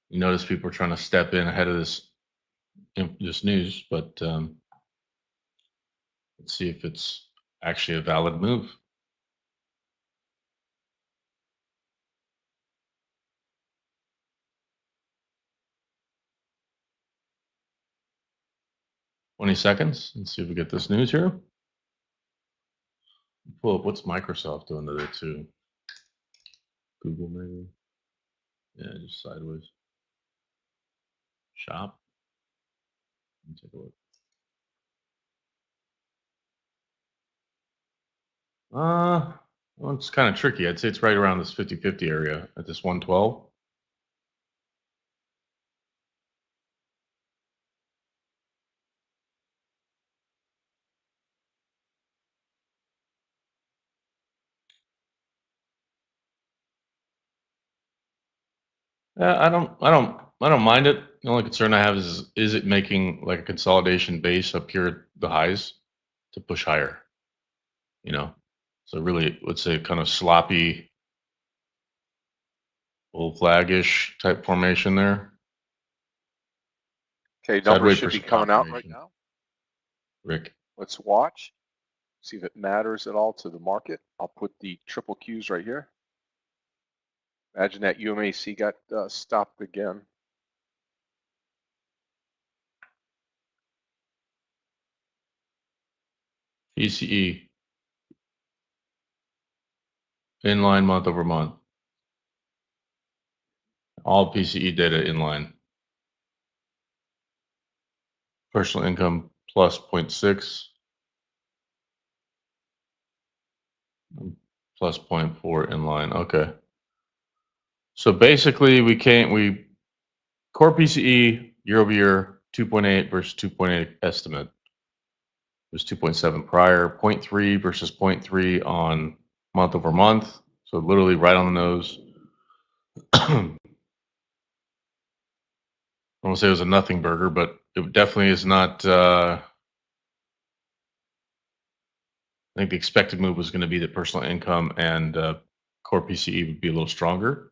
You notice people are trying to step in ahead of this news, but let's see if it's actually a valid move. 20 seconds. Let's see if we get this news here. Pull up what's Microsoft doing today too. Google maybe. Yeah, just sideways. Shop. Let me take a look. Well, it's kind of tricky. I'd say it's right around this 50-50 area at this 112. I don't mind it. The only concern I have is it making like a consolidation base up here at the highs to push higher, you know? So really, let's say kind of sloppy, bull flag-ish type formation there. Okay, So I'd numbers wait should for be some coming out right confirmation. now. Rick. Let's watch, see if it matters at all to the market. I'll put the triple Qs right here. Imagine that UMAC got stopped again. PCE inline month over month. All PCE data inline. Personal income plus 0.6. Plus 0.4 inline. Okay. So basically core PCE year over year 2.8 versus 2.8 estimate. It was 2.7 prior, 0.3 versus 0.3 on month over month. So literally right on the nose. I won't say it was a nothing burger, but it definitely is not. I think the expected move was going to be that personal income and core PCE would be a little stronger.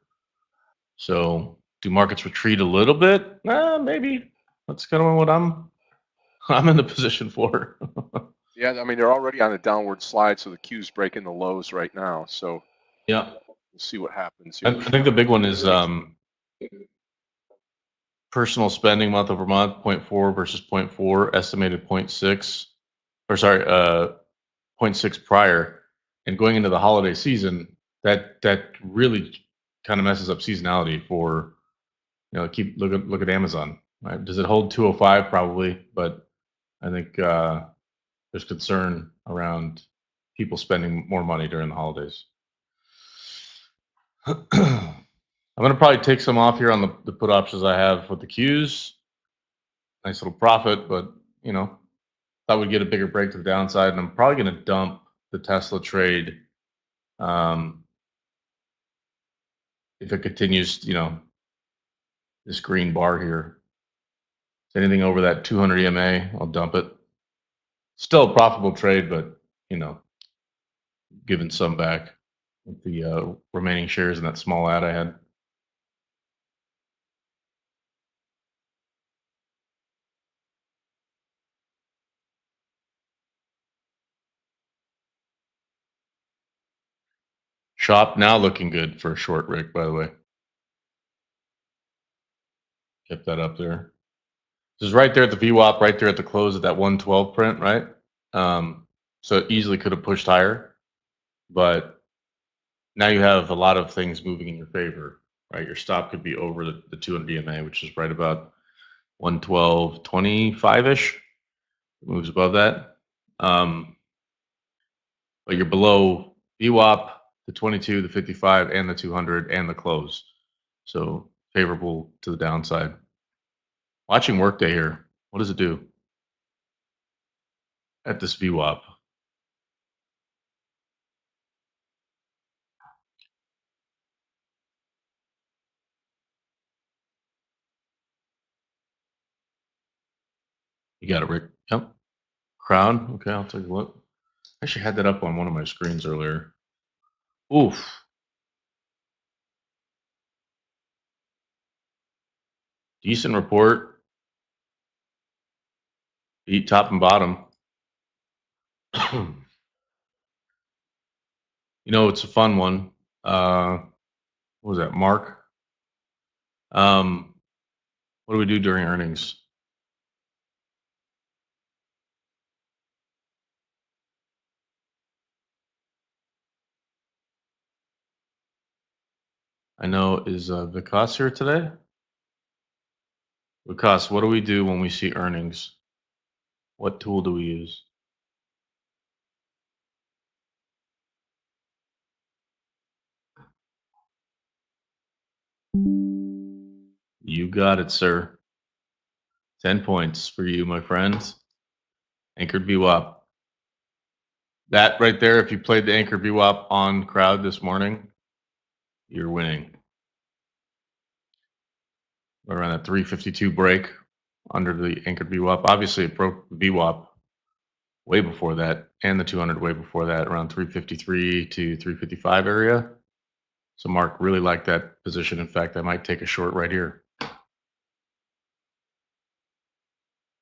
So do markets retreat a little bit? Maybe. That's kind of what I'm in the position for. Yeah, I mean, they're already on a downward slide, so the Q's breaking the lows right now. So Yeah. we'll see what happens I here. think the big one is personal spending month over month, 0.4 versus 0.4, estimated 0.6, or sorry, 0.6 prior. And going into the holiday season, that really kind of messes up seasonality for, look at Amazon. Right? Does it hold 205? Probably, but I think there's concern around people spending more money during the holidays. I'm going to probably take some off here on the put options I have with the Qs. Nice little profit, but thought we'd get a bigger break to the downside, and I'm probably going to dump the Tesla trade if it continues. This green bar here. Anything over that 200 EMA, I'll dump it. Still a profitable trade, but giving some back with the remaining shares in that small ad I had. Shop now looking good for a short, Rick, by the way. Kept that up there. This is right there at the VWAP, right there at the close of that 112 print, right? So it easily could have pushed higher, but now you have a lot of things moving in your favor, right? Your stop could be over the 200 EMA, which is right about 112.25-ish. Moves above that. But you're below VWAP, the 22, the 55, and the 200, and the close. So favorable to the downside. Watching workday here. What does it do at this VWAP? You got it, Rick. Yep. Crown. Okay, I'll take a look. I actually had that up on one of my screens earlier. Oof. Decent report. Beat top and bottom. It's a fun one. What was that, Mark? What do we do during earnings? I know, is Vikas here today? Vikas, what do we do when we see earnings? What tool do we use? You got it, sir. 10 points for you, my friends. Anchored VWAP. That right there, if you played the Anchored VWAP on crowd this morning, you're winning. We're around a 352 break under the Anchored VWAP. Obviously, it broke the VWAP way before that, and the 200 way before that, around 353 to 355 area. So Mark really liked that position. In fact, I might take a short right here.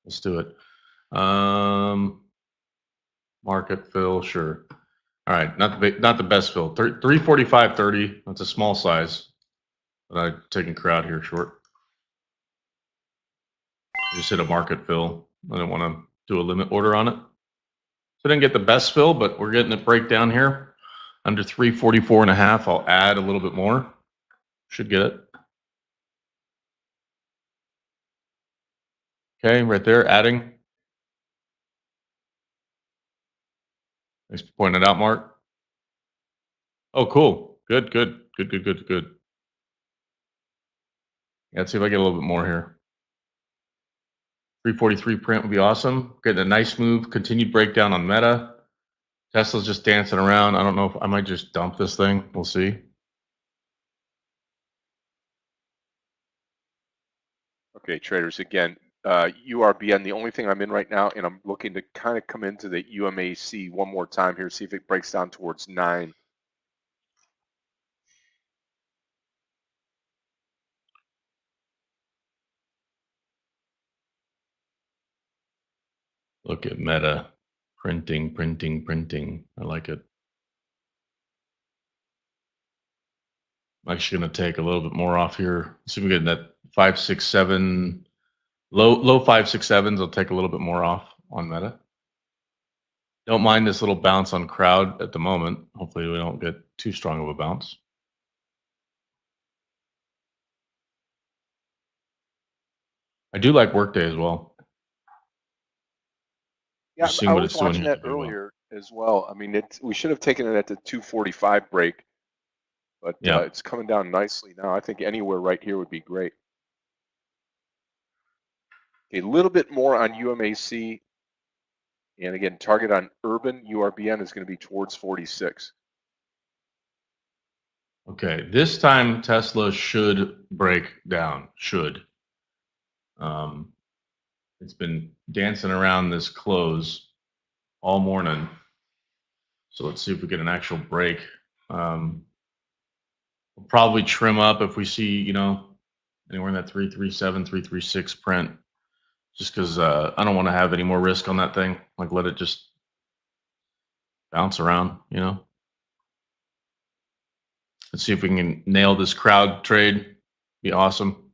Let's do it. Market fill, sure. All right, not the best fill. 345.30. That's a small size, but I'm taking crowd here short. Just hit a market fill. I don't want to do a limit order on it. So I didn't get the best fill, but we're getting it breakdown here. Under 344.5, I'll add a little bit more. Should get it. Okay, right there, adding. Thanks for pointing it out, Mark. Oh, cool. Good. Yeah, let's see if I get a little bit more here. 343 print would be awesome. Getting a nice move. Continued breakdown on Meta. Tesla's just dancing around. I don't know if I might just dump this thing. We'll see. Okay, traders, again, URBN, the only thing I'm in right now, and I'm looking to kind of come into the UMAC one more time here, see if it breaks down towards 9. Look at Meta. Printing. I like it. I'm actually going to take a little bit more off here. See if we get that 567, low 567s. I'll take a little bit more off on Meta. Don't mind this little bounce on crowd at the moment. Hopefully we don't get too strong of a bounce. I do like Workday as well. Yeah, Just seeing I what was it's doing watching here that earlier as well. I mean, we should have taken it at the 245 break, but Yeah. it's coming down nicely now. I think anywhere right here would be great. A little bit more on UMAC. And again, target on urban URBN is going to be towards 46. Okay, this time Tesla should break down. Should. It's been dancing around this close all morning. So let's see if we get an actual break. We'll probably trim up if we see, anywhere in that 337, 336 print, just because I don't want to have any more risk on that thing. Like, let it just bounce around, Let's see if we can nail this crowd trade. Be awesome.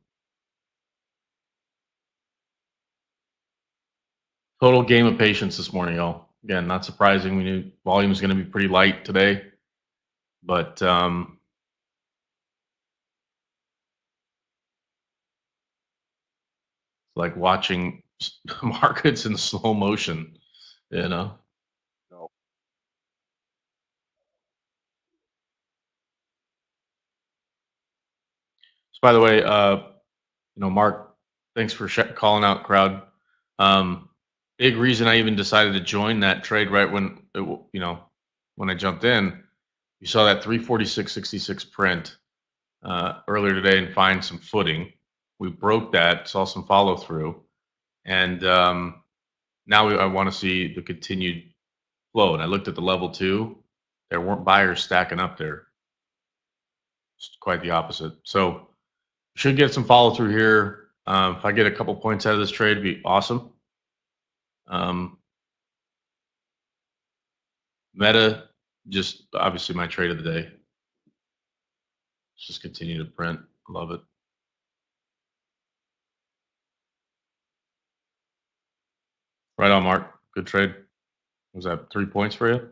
Total game of patience this morning, y'all. Again, not surprising. We knew volume is going to be pretty light today, but it's like watching markets in slow motion, No. So, by the way, Mark, thanks for calling out crowd. Big reason I even decided to join that trade right when when I jumped in. You saw that 346.66 print earlier today and find some footing. We broke that, saw some follow through, and now I want to see the continued flow. And I looked at the level 2. There weren't buyers stacking up there. It's quite the opposite. So should get some follow through here. If I get a couple points out of this trade, it'd be awesome. Meta, just obviously my trade of the day. Just continue to print. Love it. Right on, Mark. Good trade. Was that 3 points for you?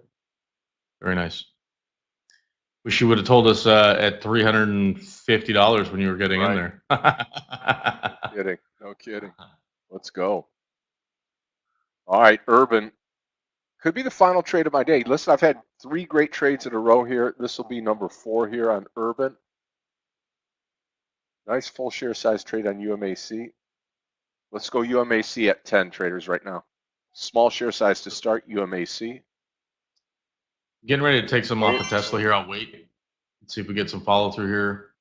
Very nice. Wish you would have told us at $350 when you were getting in Right. there. No kidding. No kidding. Let's go. All right, Urban. Could be the final trade of my day. Listen, I've had 3 great trades in a row here. This will be number 4 here on Urban. Nice full share size trade on UMAC. Let's go UMAC at 10 traders right now. Small share size to start UMAC. Getting ready to take some off of Tesla here. I'll wait. Let's see if we get some follow through here.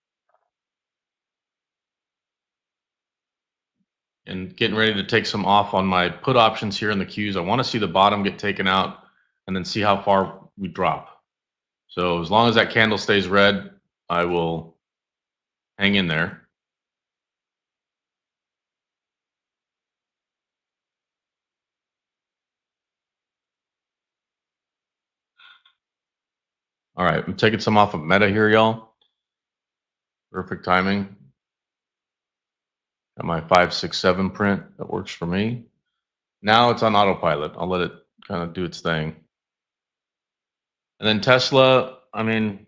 And getting ready to take some off on my put options here in the Qs. I want to see the bottom get taken out and then see how far we drop. So as long as that candle stays red, I will hang in there. All right, I'm taking some off of Meta here, y'all. Perfect timing. Got my 5, 6, 7 print. That works for me. Now it's on autopilot. I'll let it kind of do its thing. And then Tesla, I mean,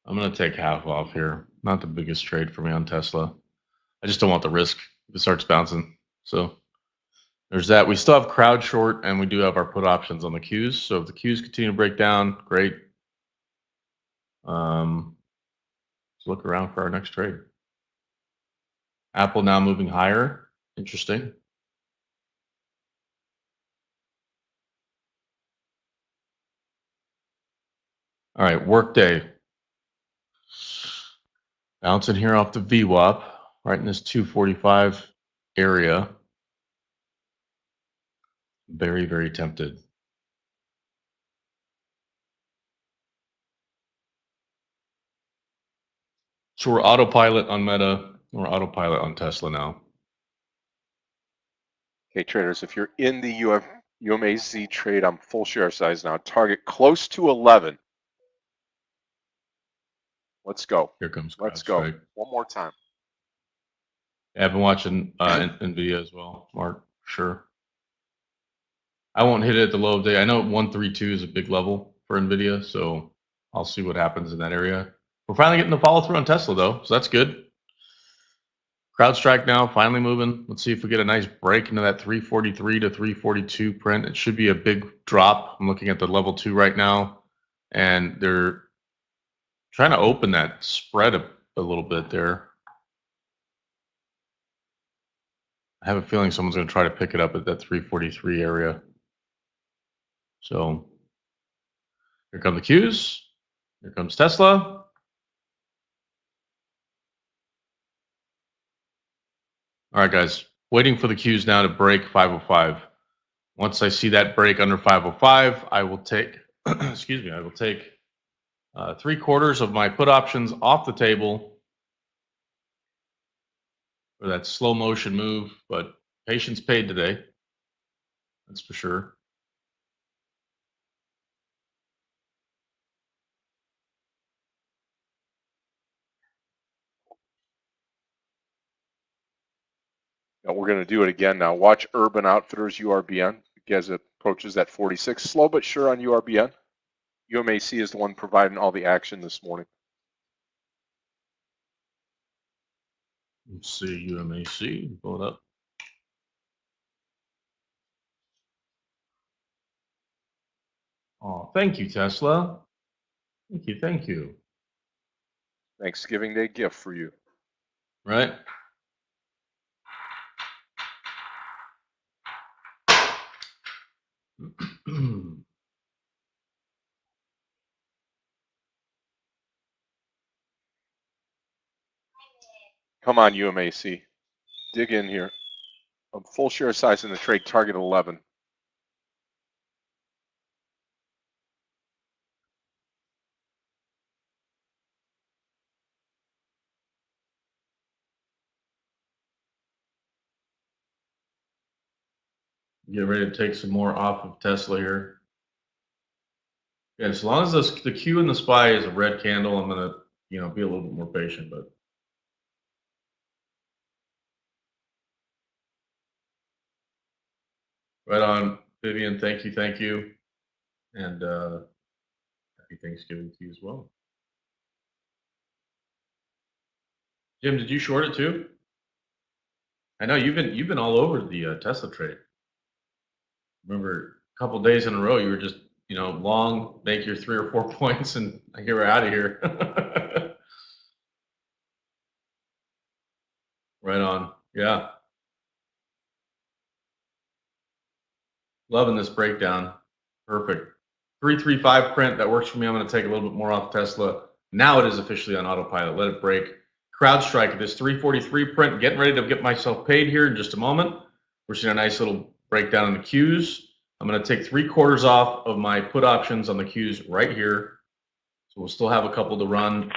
I'm going to take half off here. Not the biggest trade for me on Tesla. I just don't want the risk if it starts bouncing. So there's that. We still have crowd short, and we do have our put options on the Qs. So if the Qs continue to break down, great. Let's look around for our next trade. Apple now moving higher. Interesting. All right, workday. Bouncing here off the VWAP, right in this 245 area. Very, very tempted. So we're autopilot on Meta. We're autopilot on Tesla now. Okay, traders, if you're in the UMAC trade, I'm full share size now. Target close to 11. Let's go. Here comes Let's go. CrowdStrike. One more time. Yeah, I've been watching NVIDIA as well, Mark. Sure. I won't hit it at the low of day. I know 132 is a big level for NVIDIA, so I'll see what happens in that area. We're finally getting the follow through on Tesla, though, so that's good. CrowdStrike now finally moving. Let's see if we get a nice break into that 343 to 342 print. It should be a big drop. I'm looking at the level 2 right now, and they're trying to open that spread a little bit there. I have a feeling someone's going to try to pick it up at that 343 area. So here come the Qs. Here comes Tesla. All right, guys, waiting for the Qs now to break 505. Once I see that break under 505, I will take, excuse me, I will take 3/4 of my put options off the table for that slow motion move, but patience paid today. That's for sure. Now we're going to do it again now. Watch Urban Outfitters URBN as it approaches that 46. Slow but sure on URBN. UMAC is the one providing all the action this morning. Let's see, UMAC, pull it up. Oh, thank you, Tesla. Thank you, thank you. Thanksgiving Day gift for you. Right? Come on, UMAC. Dig in here. A full share size in the trade, target 11. Get ready to take some more off of Tesla here. Yeah, as long as the Q and the SPY is a red candle, I'm gonna, be a little bit more patient. But Right on, Vivian. Thank you, and happy Thanksgiving to you as well. Jim, did you short it too? I know you've been all over the Tesla trade. Remember, a couple days in a row, you were just long, make your 3 or 4 points, and get we're out of here. Right on. Yeah, loving this breakdown. Perfect. 335 print, that works for me. I'm going to take a little bit more off Tesla. Now it is officially on autopilot. Let it break. CrowdStrike at this 343 print. Getting ready to get myself paid here in just a moment. We're seeing a nice little breakdown in the Qs. I'm going to take 3/4 off of my put options on the Qs right here. So we'll still have a couple to run,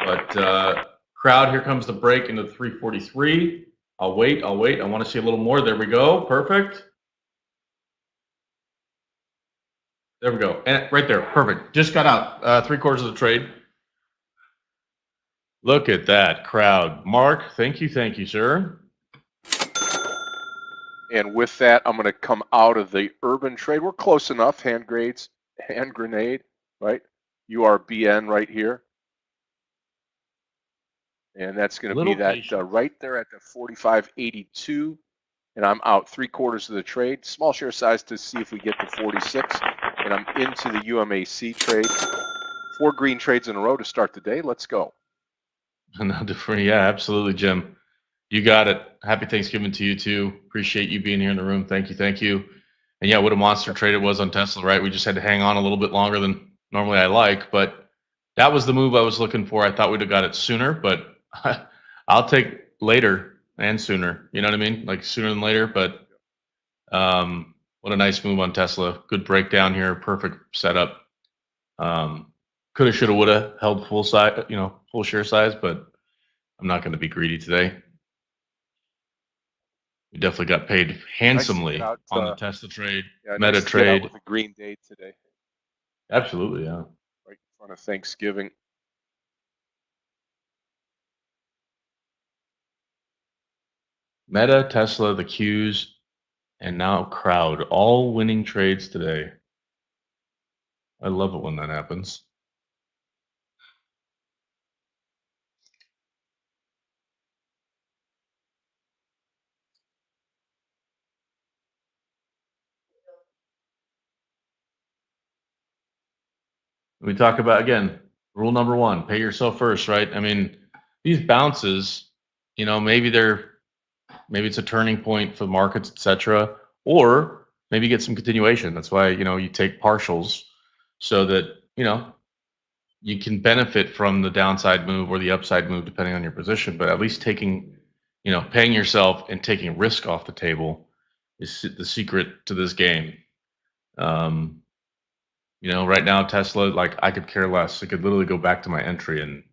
But crowd, here comes the break into 343. I'll wait. I want to see a little more. There we go. Perfect. There we go. And right there. Perfect. Just got out 3/4 of the trade. Look at that crowd. Mark, thank you, sir. And with that, I'm going to come out of the urban trade. We're close enough. Hand grenade, right? URBN right here. And that's going to be that right there at the 45.82. And I'm out 3/4 of the trade. Small share size to see if we get to 46. And I'm into the UMAC trade. 4 green trades in a row to start the day. Let's go. Yeah, absolutely, Jim. You got it. Happy Thanksgiving to you too. Appreciate you being here in the room. Thank you. And yeah, what a monster trade it was on Tesla, right? We just had to hang on a little bit longer than normally I like, but that was the move I was looking for. I thought we'd have got it sooner, but I'll take later and sooner. You know what I mean? Like sooner than later, but what a nice move on Tesla. Good breakdown here. Perfect setup. Coulda, shoulda, woulda held full size, full share size, but I'm not going to be greedy today. We definitely got paid handsomely on the Tesla trade, Meta trade. With a green day today. Absolutely, yeah. Right in front of Thanksgiving. Meta, Tesla, the Qs, and now Crowd, all winning trades today. I love it when that happens. We talk about, again, rule number 1, pay yourself first, right? I mean, these bounces, maybe it's a turning point for markets, etc., or maybe get some continuation. That's why, you take partials so that, you can benefit from the downside move or the upside move, depending on your position, but at least paying yourself and taking risk off the table is the secret to this game. Right now, Tesla, like I could care less. I could literally go back to my entry and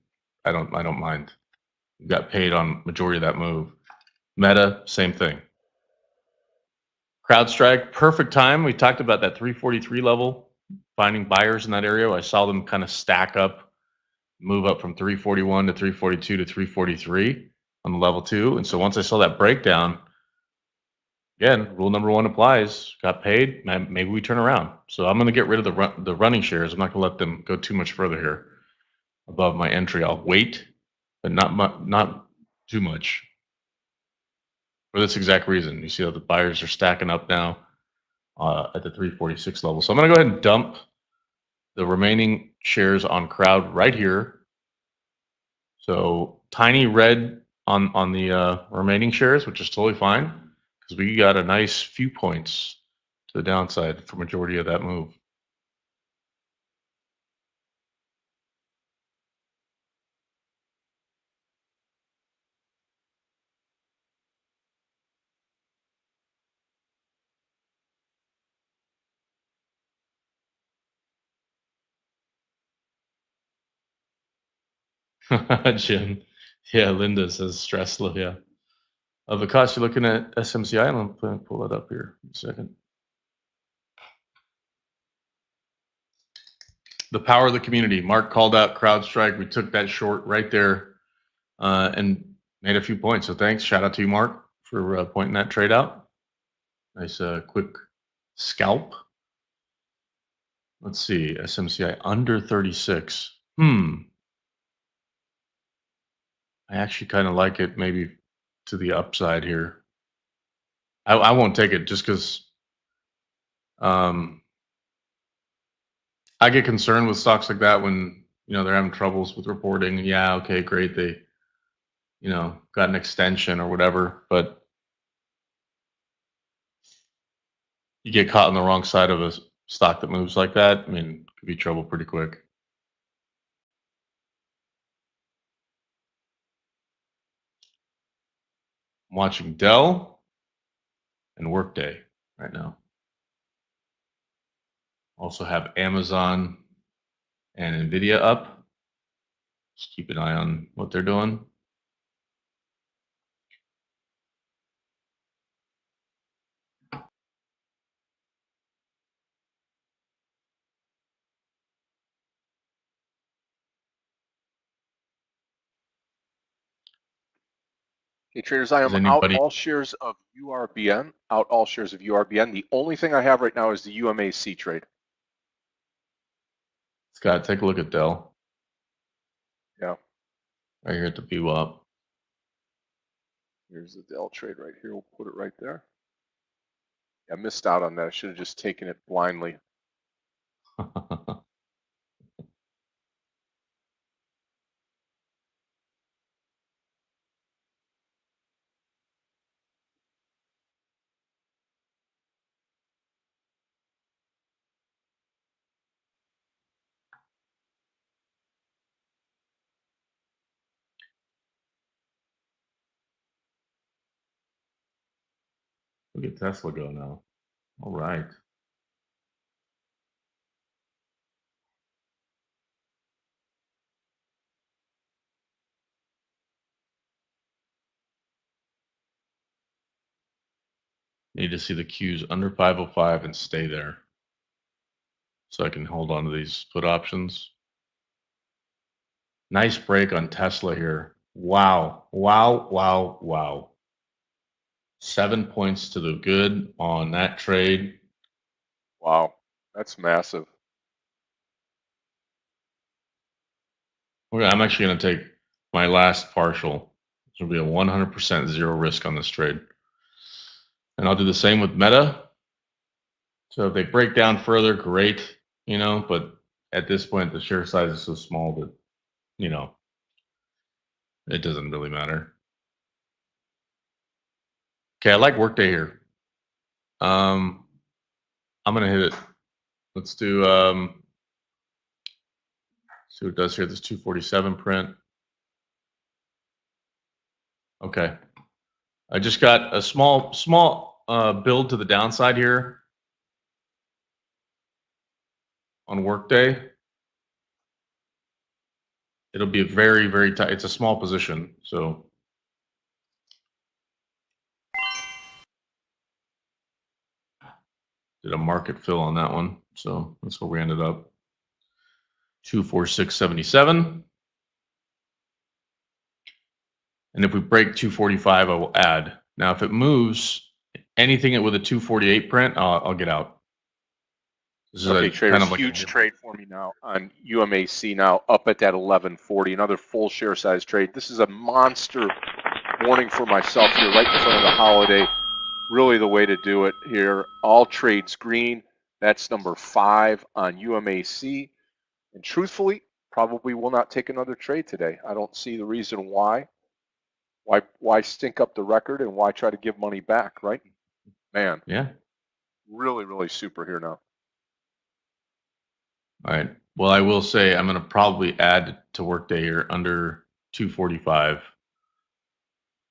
I don't mind. Got paid on majority of that move. Meta, same thing. CrowdStrike, perfect time. We talked about that 343 level, finding buyers in that area. I saw them kind of stack up, move up from 341 to 342 to 343 on the level 2. And so once I saw that breakdown, again, rule number 1 applies. Got paid, maybe we turn around. So I'm going to get rid of the running shares. I'm not going to let them go too much further here above my entry. I'll wait, but not too much. For this exact reason, you see how the buyers are stacking up now at the 346 level. So I'm going to go ahead and dump the remaining shares on Crowd right here. So tiny red on the remaining shares, which is totally fine because we got a nice few points to the downside for majority of that move. Jim, yeah, Linda says stress low, yeah. Vikas, you're looking at SMCI. I'm going to pull that up here in a second. The power of the community. Mark called out CrowdStrike. We took that short right there and made a few points. So thanks. Shout out to you, Mark, for pointing that trade out. Nice quick scalp. Let's see, SMCI under 36. I actually kind of like it maybe to the upside here. I won't take it just because I get concerned with stocks like that when they're having troubles with reporting. Yeah, okay, great, they got an extension or whatever, but you get caught on the wrong side of a stock that moves like that. I mean, it could be trouble pretty quick. I'm watching Dell and Workday right now. Also have Amazon and Nvidia up. Just keep an eye on what they're doing. Okay, traders, I am out all shares of URBN. Out all shares of URBN. The only thing I have right now is the UMAC trade. Scott, take a look at Dell. Yeah. Right here at the VWAP. Here's the Dell trade right here. We'll put it right there. I missed out on that. I should have just taken it blindly. Look at Tesla go now. All right. Need to see the Qs under 505 and stay there. So I can hold on to these put options. Nice break on Tesla here. Wow. Wow. Wow. Wow. 7 points to the good on that trade. Wow. That's massive. I'm actually going to take my last partial. It's going to be a 100% zero risk on this trade. And I'll do the same with Meta. So if they break down further, great, but at this point, the share size is so small that, it doesn't really matter. Okay, I like Workday here. I'm going to hit it. Let's do, see what it does here. This 247 print. Okay. I just got a small build to the downside here on Workday. It'll be a very, very tight. It's a small position, so did a market fill on that one. So that's where we ended up. 246.77. And if we break 245, I will add. Now, if it moves anything with a 248 print, I'll get out. This is Okay, traders, kind of like huge trade for me now on UMAC now up at that 1140. Another full share size trade. This is a monster morning for myself here right in front of the holiday. Really the way to do it here. All trades green. That's number 5 on UMAC. And truthfully, probably will not take another trade today. I don't see the reason why. Why stink up the record and why try to give money back, right? Man. Yeah. Really, really super here now. All right. Well, I will say I'm going to probably add to Workday here under 245.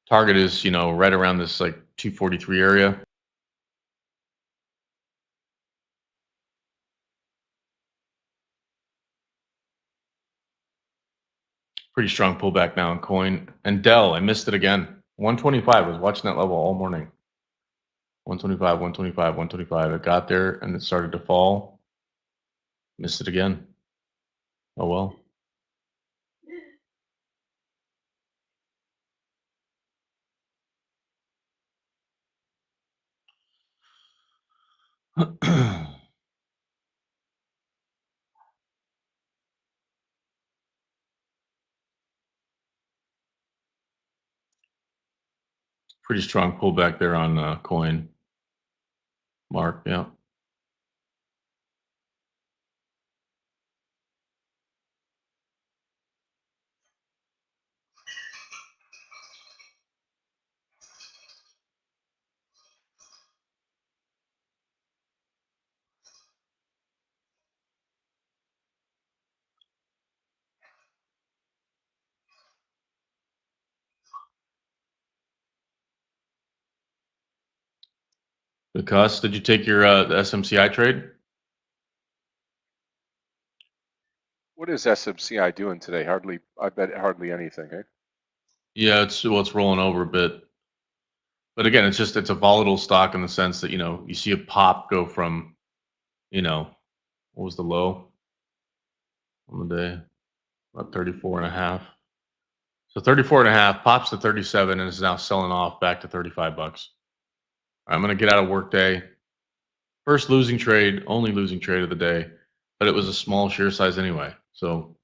Target is, right around this like 243 area. Pretty strong pullback now in coin. And Dell, I missed it again. 125. I was watching that level all morning. 125, 125, 125. It got there and it started to fall. Missed it again. Oh well. Pretty strong pullback there on coin, Mark. Yeah. Because did you take your the SMCI trade? What is SMCI doing today? Hardly, I bet hardly anything, eh? Yeah, it's rolling over a bit. But again, it's a volatile stock in the sense that, you see a pop go from, what was the low on the day? About 34 and a half. So 34 and a half pops to 37 and is now selling off back to 35 bucks. I'm going to get out of work day. First losing trade, only losing trade of the day, but it was a small share size anyway. So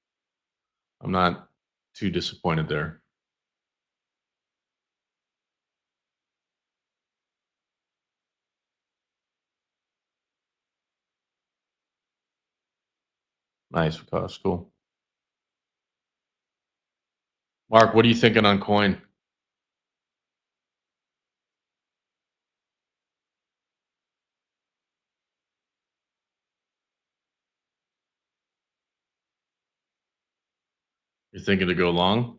I'm not too disappointed there. Nice, cost, cool. Mark, what are you thinking on coin? You're thinking to go long?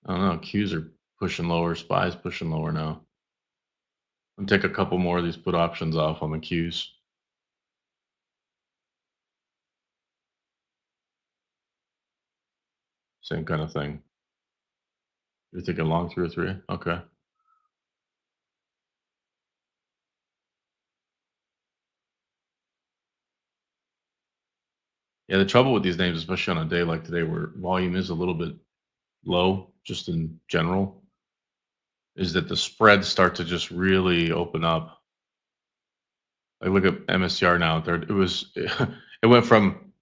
I don't know. Qs are pushing lower. SPY's pushing lower now. I'm gonna take a couple more of these put options off on the Qs. Same kind of thing. You're thinking long 2 or 3? Okay. Yeah, the trouble with these names, especially on a day like today where volume is a little bit low, just in general, is that the spreads start to just really open up. Like look at MSCR now. It went from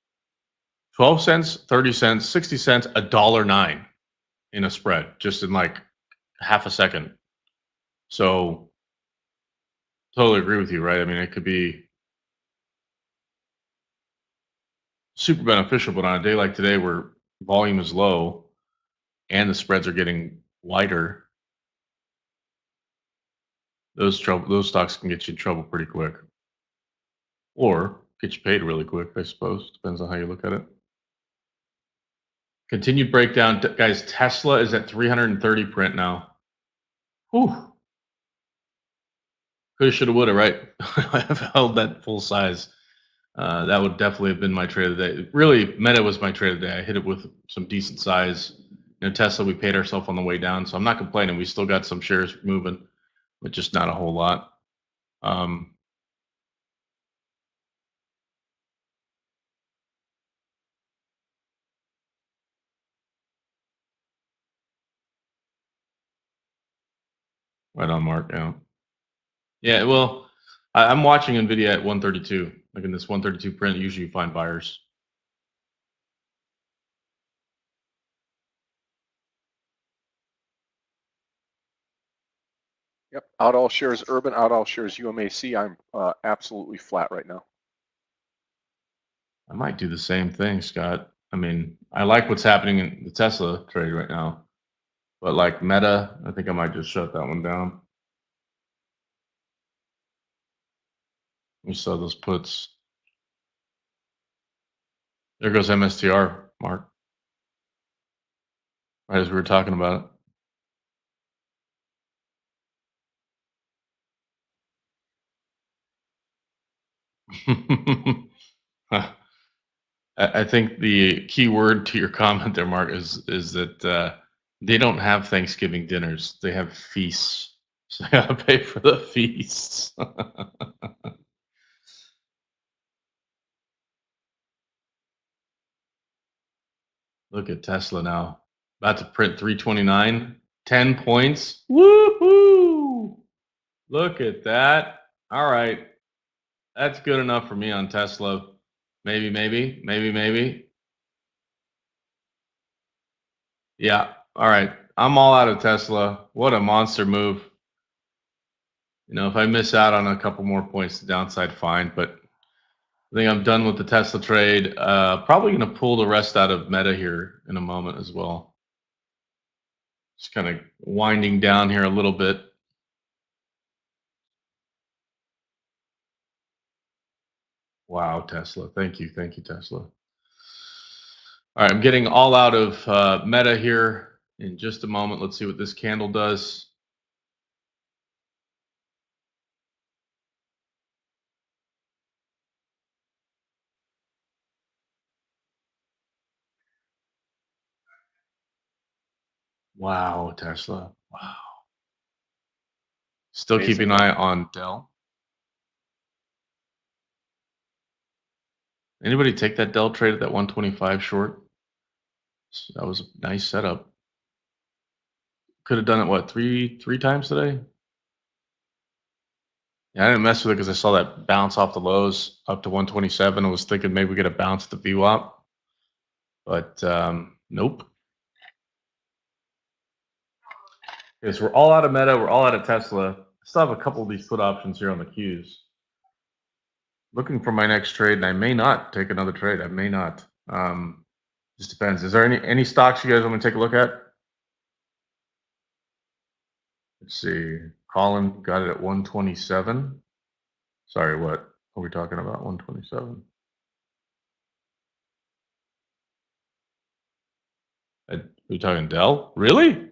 12 cents, 30 cents, 60 cents, $1.09 in a spread, just in like half a second. So totally agree with you, right? I mean, it could be super beneficial, but on a day like today where volume is low and the spreads are getting wider, those stocks can get you in trouble pretty quick, or get you paid really quick. I suppose depends on how you look at it. Continued breakdown, guys. Tesla is at 330 print now. Whew. Coulda, shoulda, woulda, right? I've held that full size. That would definitely have been my trade of the day. Really, Meta was my trade of the day. I hit it with some decent size. Tesla, we paid ourselves on the way down, so I'm not complaining. We still got some shares moving, but just not a whole lot. Right on, Mark. Yeah. Yeah. Well, I'm watching Nvidia at 132. Like in this 132 print, usually you find buyers. Yep. Out all shares Urban, out all shares UMAC. I'm absolutely flat right now. I might do the same thing, Scott. I mean, I like what's happening in the Tesla trade right now, but like Meta, I think I might just shut that one down. We saw those puts. There goes MSTR, Mark. Right as we were talking about it. I think the key word to your comment there, Mark, is that they don't have Thanksgiving dinners; they have feasts. So they gotta pay for the feasts. Look at Tesla now, about to print 329. 10 points. Woohoo! Look at that. All right. That's good enough for me on Tesla. Maybe. Yeah. All right. I'm all out of Tesla. What a monster move. You know, if I miss out on a couple more points to downside, fine. But I think I'm done with the Tesla trade. Probably going to pull the rest out of Meta here in a moment as well. Just kind of winding down here a little bit. Wow, Tesla. Thank you, Tesla. All right, I'm getting all out of Meta here in just a moment. Let's see what this candle does. Wow, Tesla. Wow. Still Amazing, keeping an eye on Dell. Anybody take that Dell trade at that 125 short? That was a nice setup. Could have done it, what, three times today? Yeah, I didn't mess with it because I saw that bounce off the lows up to 127. I was thinking maybe we get a bounce at the VWAP, but nope. Okay, so we're all out of Meta. We're all out of Tesla. I still have a couple of these put options here on the Qs. Looking for my next trade, and I may not take another trade. I may not. Just depends. Is there any stocks you guys want me to take a look at? Let's see. Colin got it at 127. Sorry, what are we talking about? 127. Are we talking Dell? Really?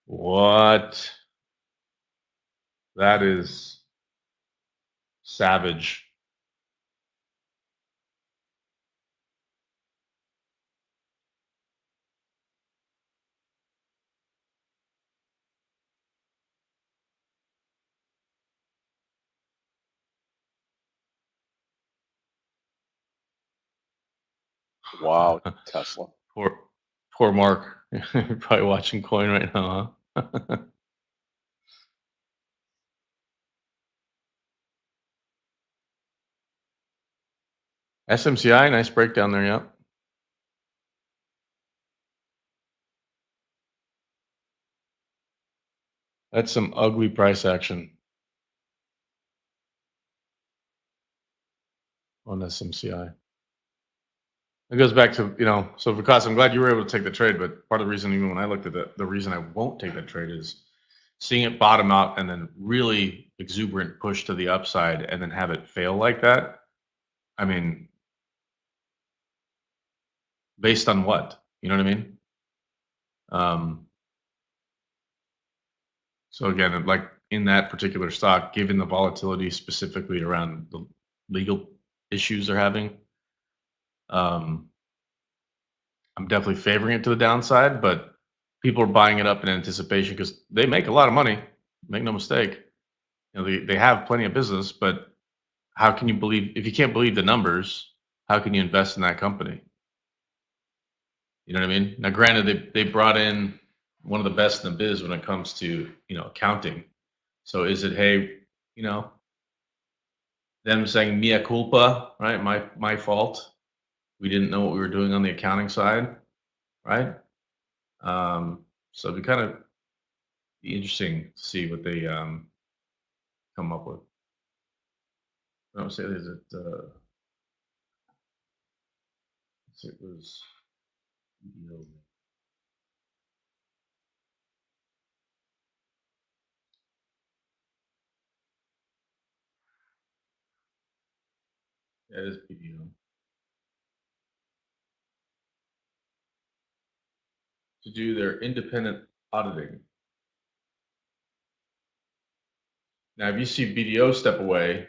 What? That is savage. Wow, Tesla. Poor Mark. You're probably watching coin right now, huh? SMCI, nice breakdown there, yep. That's some ugly price action on SMCI. It goes back to, so Vikas, I'm glad you were able to take the trade, but part of the reason, even when I looked at the reason I won't take that trade is seeing it bottom out and then really exuberant push to the upside and then have it fail like that. I mean, based on what? You know what I mean? So again, like in that particular stock, given the volatility specifically around the legal issues they're having, I'm definitely favoring it to the downside, but people are buying it up in anticipation because they make a lot of money. Make no mistake. They have plenty of business, but how can you believe if you can't believe the numbers? How can you invest in that company? You know what I mean? Now, granted, they brought in one of the best in the biz when it comes to accounting. So is it, hey, them saying mea culpa, right? My fault. We didn't know what we were doing on the accounting side, right? So it'd be kind of interesting to see what they come up with. I don't say is it. It was. That is PDO. To do their independent auditing. Now, if you see BDO step away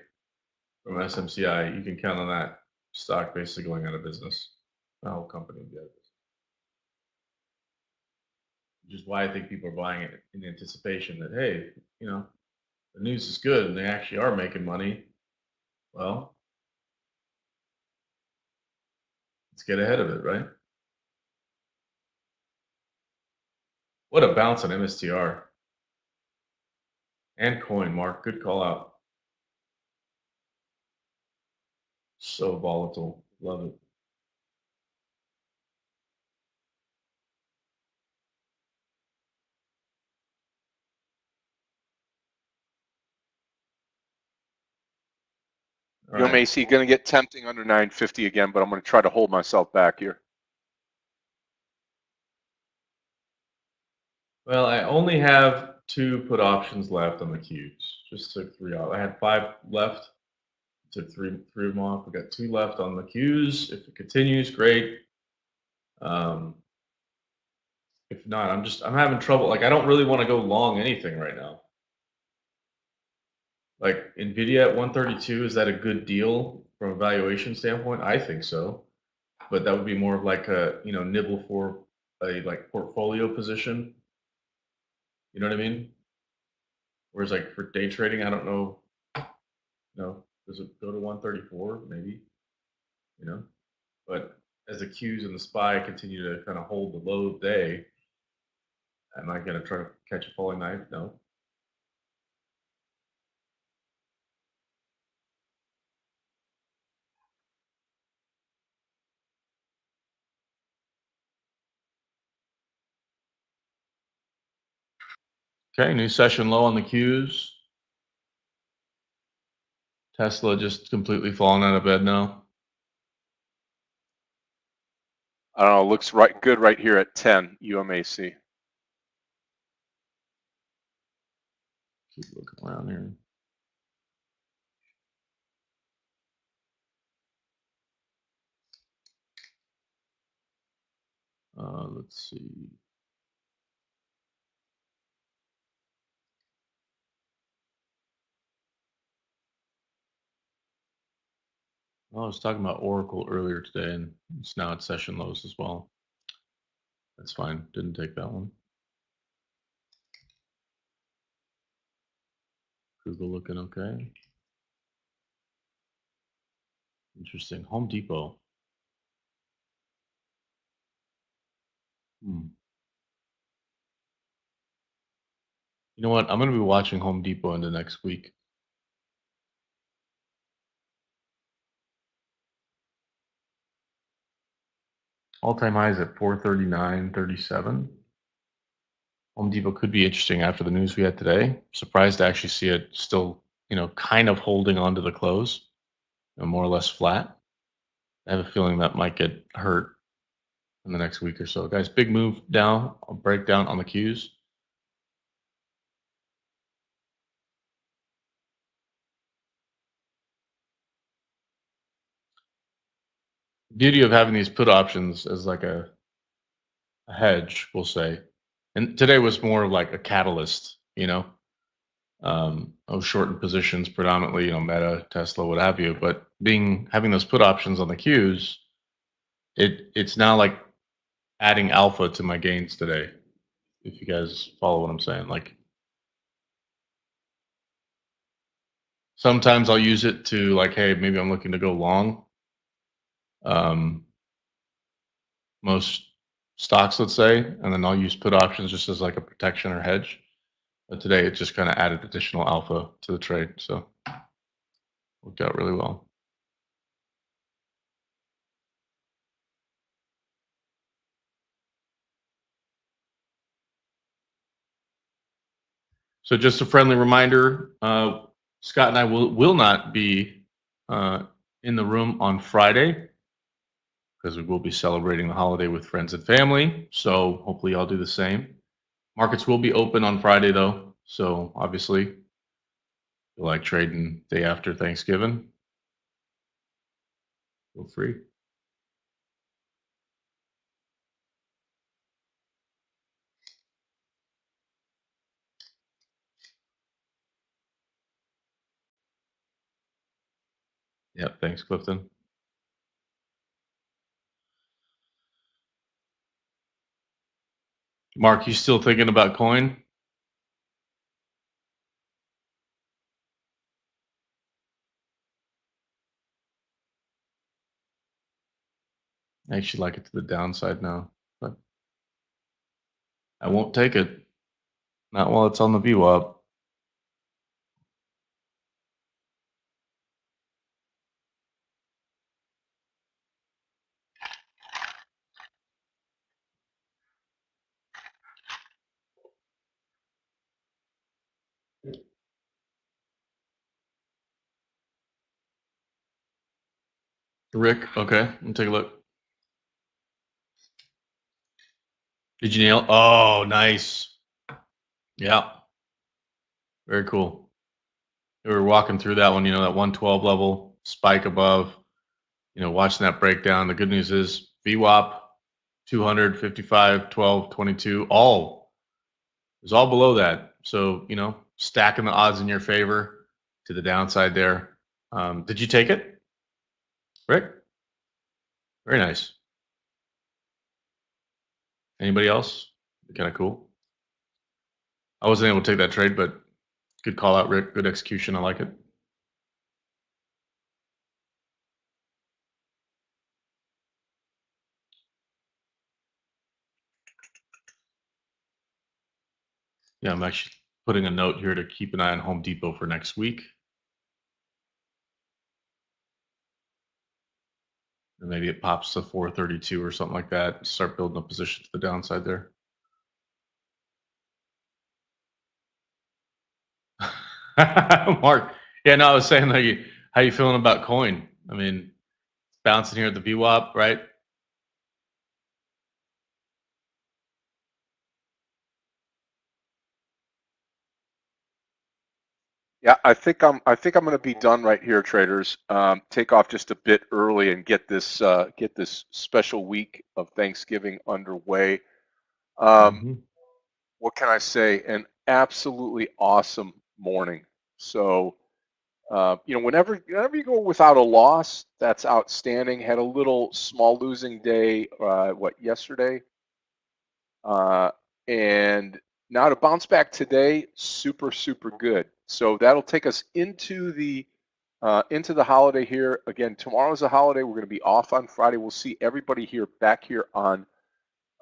from SMCI, you can count on that stock basically going out of business. The whole company will be out of business. Which is why I think people are buying it in anticipation that, hey, the news is good and they actually are making money. Well, let's get ahead of it, right? What a bounce on MSTR and coin, Mark. Good call out. So volatile. Love it. All right. UMAC going to get tempting under 950 again, but I'm going to try to hold myself back here. Well, I only have 2 put options left on the Qs. Just took 3 off. I had 5 left. Took three of them off. We got 2 left on the Qs. If it continues, great. If not, I'm having trouble. Like, I don't really want to go long anything right now. Like Nvidia at 132, is that a good deal from a valuation standpoint? I think so, but that would be more of like a nibble for a like portfolio position. You know what I mean? Whereas like for day trading, I don't know. No, does it go to 134? Maybe. You know, but as the Qs and the SPY continue to kind of hold the low day, am I going to try to catch a falling knife? No. Okay, new session low on the Qs. Tesla just completely falling out of bed now. I don't know. Looks right good right here at 10 UMAC. Keep looking around here. Let's see. I was talking about Oracle earlier today, and it's now at session lows as well. That's fine. Didn't take that one. Google looking okay. Interesting. Home Depot. You know what? I'm going to be watching Home Depot into next week. All-time highs at 439.37. Home Depot could be interesting after the news we had today. Surprised to actually see it still, kind of holding on to the close, more or less flat. I have a feeling that might get hurt in the next week or so. Guys, big move down, a breakdown on the Qs. Beauty of having these put options as like a hedge, we'll say. And today was more like a catalyst, I was shortened positions predominantly, Meta, Tesla, what have you. But having those put options on the Qs, it's now like adding alpha to my gains today. If you guys follow what I'm saying, like sometimes I'll use it to like, hey, maybe I'm looking to go long. Most stocks, let's say, and then I'll use put options just as like a protection or hedge. But today it just kind of added additional alpha to the trade, so worked out really well. So just a friendly reminder, Scott and I will not be in the room on Friday because we will be celebrating the holiday with friends and family. So hopefully y'all do the same. Markets will be open on Friday though. So obviously, if you like trading day after Thanksgiving, feel free. Yeah, thanks, Clifton. Mark, you still thinking about coin? I actually like it to the downside now, but I won't take it. Not while it's on the VWAP. Rick, okay, let me take a look. Did you nail? Oh, nice. Yeah, very cool. We were walking through that one, that 112 level spike above, watching that breakdown. The good news is VWAP 200, 55, 12, 22, all is all below that. So, stacking the odds in your favor to the downside there. Did you take it, Rick? Very nice. Anybody else? Kind of cool. I wasn't able to take that trade, but good call out, Rick. Good execution. I like it. Yeah, I'm actually putting a note here to keep an eye on Home Depot for next week. And maybe it pops to 432 or something like that. Start building a position to the downside there. Mark, yeah, no, I was saying how you feeling about coin? I mean, it's bouncing here at the VWAP, right? Yeah, I think I'm going to be done right here, traders. Take off just a bit early and get this special week of Thanksgiving underway. What can I say? An absolutely awesome morning. So, whenever you go without a loss, that's outstanding. Had a little small losing day, yesterday, and now to bounce back today, super super good. So that'll take us into the holiday here. Again, tomorrow's a holiday. We're going to be off on Friday. We'll see everybody back here on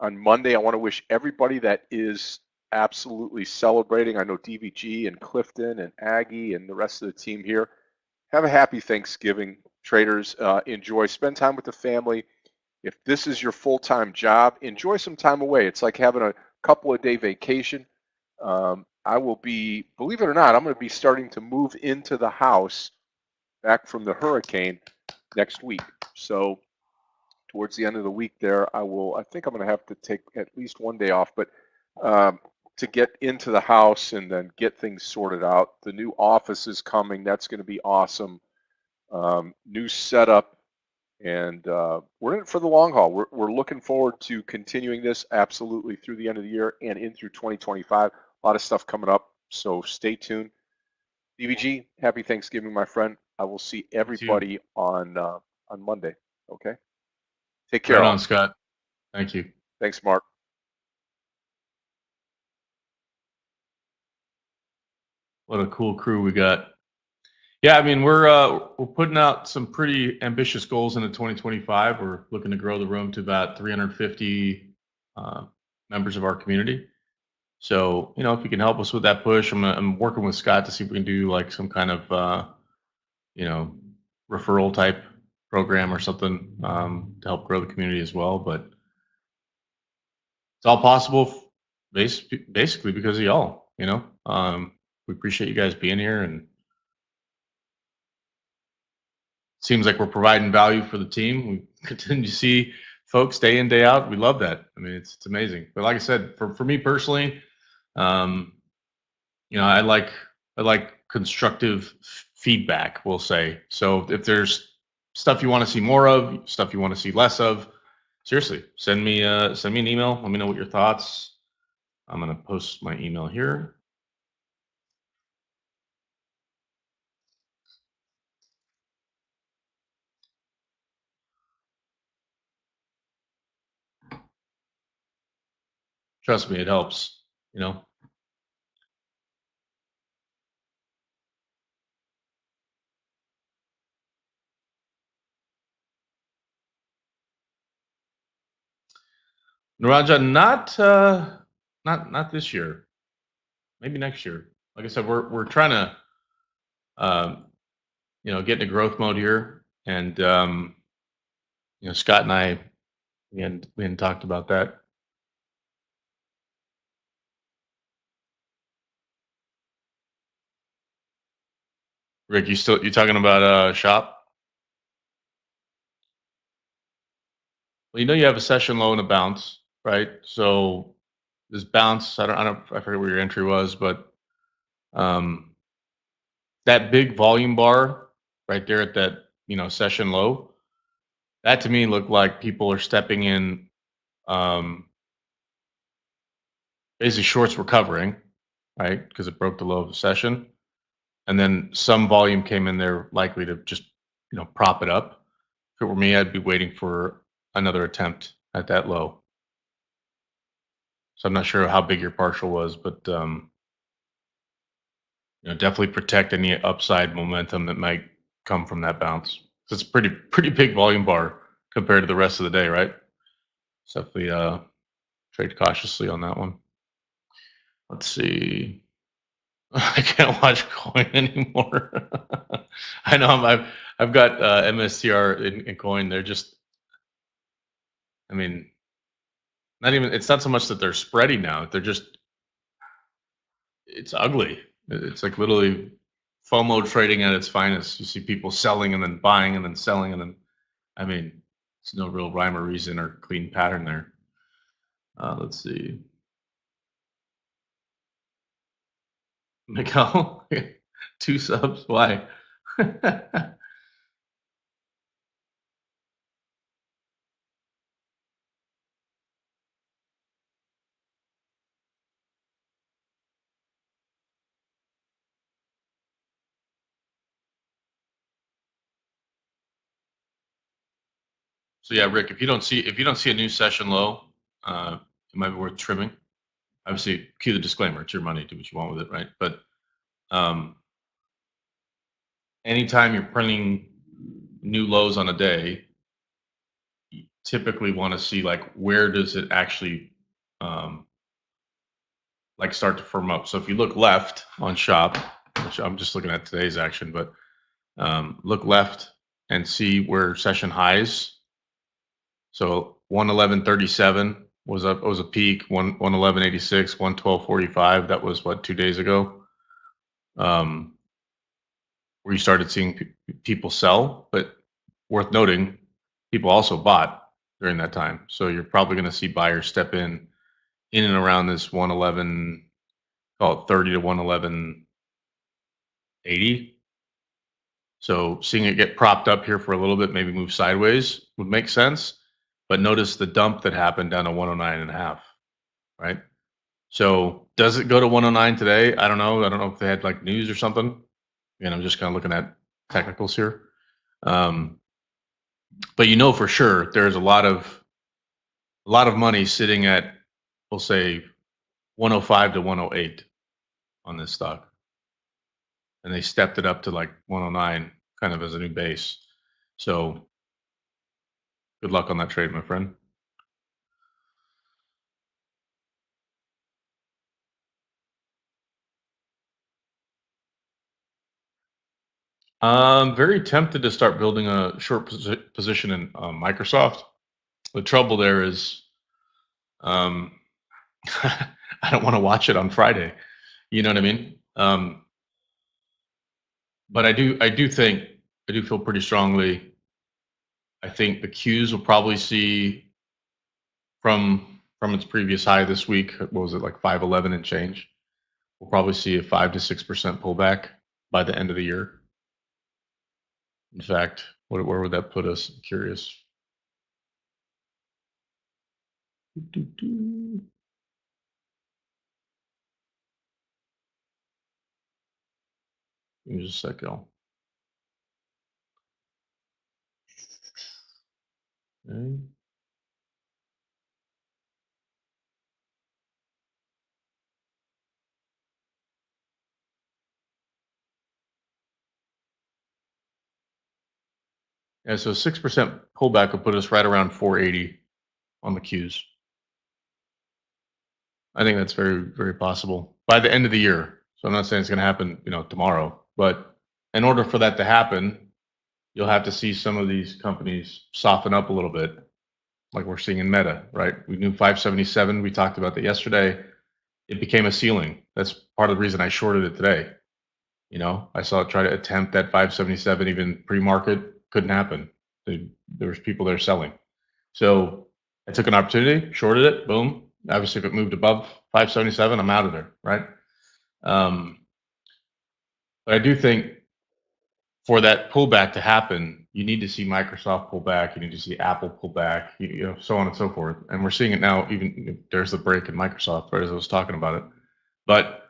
Monday. I want to wish everybody that is absolutely celebrating. I know DVG and Clifton and Aggie and the rest of the team here. Have a happy Thanksgiving, traders. Enjoy. Spend time with the family. If this is your full-time job, enjoy some time away. It's like having a couple of day vacation. I will be, believe it or not, I'm going to be starting to move into the house back from the hurricane next week. So towards the end of the week there, I think I'm going to have to take at least one day off, but to get into the house and then get things sorted out. The new office is coming. That's going to be awesome. New setup. And we're in it for the long haul. We're looking forward to continuing this absolutely through the end of the year and in through 2025. A lot of stuff coming up, so stay tuned. DVG, happy Thanksgiving, my friend. I will see everybody on Monday. Okay. Take care. Right all. on, Scott. Thank you. Thanks, Mark. What a cool crew we got. Yeah, I mean we're putting out some pretty ambitious goals into 2025. We're looking to grow the room to about 350 members of our community. So if you can help us with that push, I'm working with Scott to see if we can do like some kind of referral type program or something to help grow the community as well. But it's all possible, basically because of y'all. We appreciate you guys being here, and seems like we're providing value for the team. We continue to see folks day in, day out. We love that. I mean, it's amazing. But like I said, for me personally, um, I like constructive feedback. We'll say so. If there's stuff you want to see more of, stuff you want to see less of, seriously, send me an email. Let me know what your thoughts. I'm gonna post my email here. Trust me, it helps. Naraja, not not this year. Maybe next year. Like I said, we're trying to get into growth mode here, and Scott and I we hadn't talked about that. Rick, you talking about shop? Well, you have a session low and a bounce, right? So this bounce, I forget where your entry was, but um, that big volume bar right there at that session low, that to me looked like people are stepping in. Um, Basically, shorts were covering, right, because it broke the low of the session, and then some volume came in there, likely to just prop it up. If it were me, I'd be waiting for another attempt at that low. So I'm not sure how big your partial was, but definitely protect any upside momentum that might come from that bounce. So it's a pretty big volume bar compared to the rest of the day, right? So definitely trade cautiously on that one. Let's see. I can't watch coin anymore. I know I've got MSTR in coin. They're just, I mean, not even. It's not so much that they're spreading now. They're just, it's ugly. It's like literally FOMO trading at its finest. You see people selling and then buying and then selling and then, I mean, it's no real rhyme or reason or clean pattern there. Let's see. Miguel, 2 subs. Why? So yeah, Rick, if you don't see a new session low, it might be worth trimming. Obviously, cue the disclaimer. It's your money. Do what you want with it, right? But um, anytime you're printing new lows on a day, you typically want to see like where does it actually um, like start to firm up. So if you look left on shop, which I'm just looking at today's action, but look left and see where session highs. So 111.37 was up. It was a peak. 111.86, 112.45. That was what, 2 days ago. Where you started seeing people sell, but worth noting, people also bought during that time. So you're probably going to see buyers step in and around this 111, call it 30 to 111.80. So seeing it get propped up here for a little bit, maybe move sideways would make sense. But notice the dump that happened down to 109.5, right? So does it go to 109 today? I don't know. I don't know if they had like news or something. And I'm just kind of looking at technicals here. Um, but for sure there's a lot of money sitting at, we'll say, 105 to 108 on this stock, and they stepped it up to like 109 kind of as a new base. So good luck on that trade, my friend. I'm very tempted to start building a short position in Microsoft. The trouble there is, um, I don't want to watch it on Friday. You know what I mean? But I do feel pretty strongly. I think the Qs will probably see from its previous high this week. What was it, like 511 and change? We'll probably see a 5 to 6% pullback by the end of the year. In fact, where would that put us? I'm curious. Give me just a sec, y'all. Okay. Yeah, so 6% pullback will put us right around 480 on the Qs. I think that's very, very possible by the end of the year. So I'm not saying it's going to happen, tomorrow, but in order for that to happen, you'll have to see some of these companies soften up a little bit, like we're seeing in Meta, right? We knew 577. We talked about that yesterday. It became a ceiling. That's part of the reason I shorted it today. I saw it try to attempt that 577 even pre-market. Couldn't happen. There was people there selling. So I took an opportunity, shorted it, boom. Obviously, if it moved above 577, I'm out of there, right? Um, but I do think for that pullback to happen, you need to see Microsoft pull back, you need to see Apple pull back, so on and so forth. And we're seeing it now. Even there's the break in Microsoft, right, as I was talking about it. But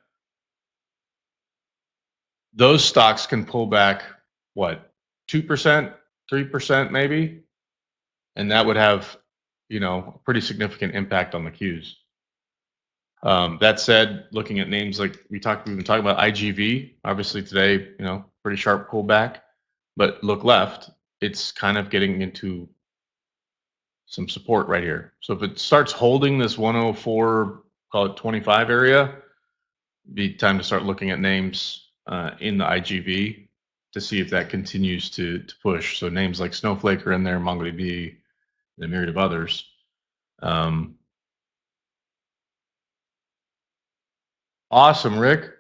those stocks can pull back what 2%, 3% maybe, and that would have a pretty significant impact on the Qs. That said, looking at names like we've been talking about IGV, obviously today, pretty sharp pullback, but look left, it's kind of getting into some support right here. So if it starts holding this 104, call it 25 area, be time to start looking at names in the IGV to see if that continues to push. So names like Snowflake are in there, MongoDB, and a myriad of others. Awesome, Rick.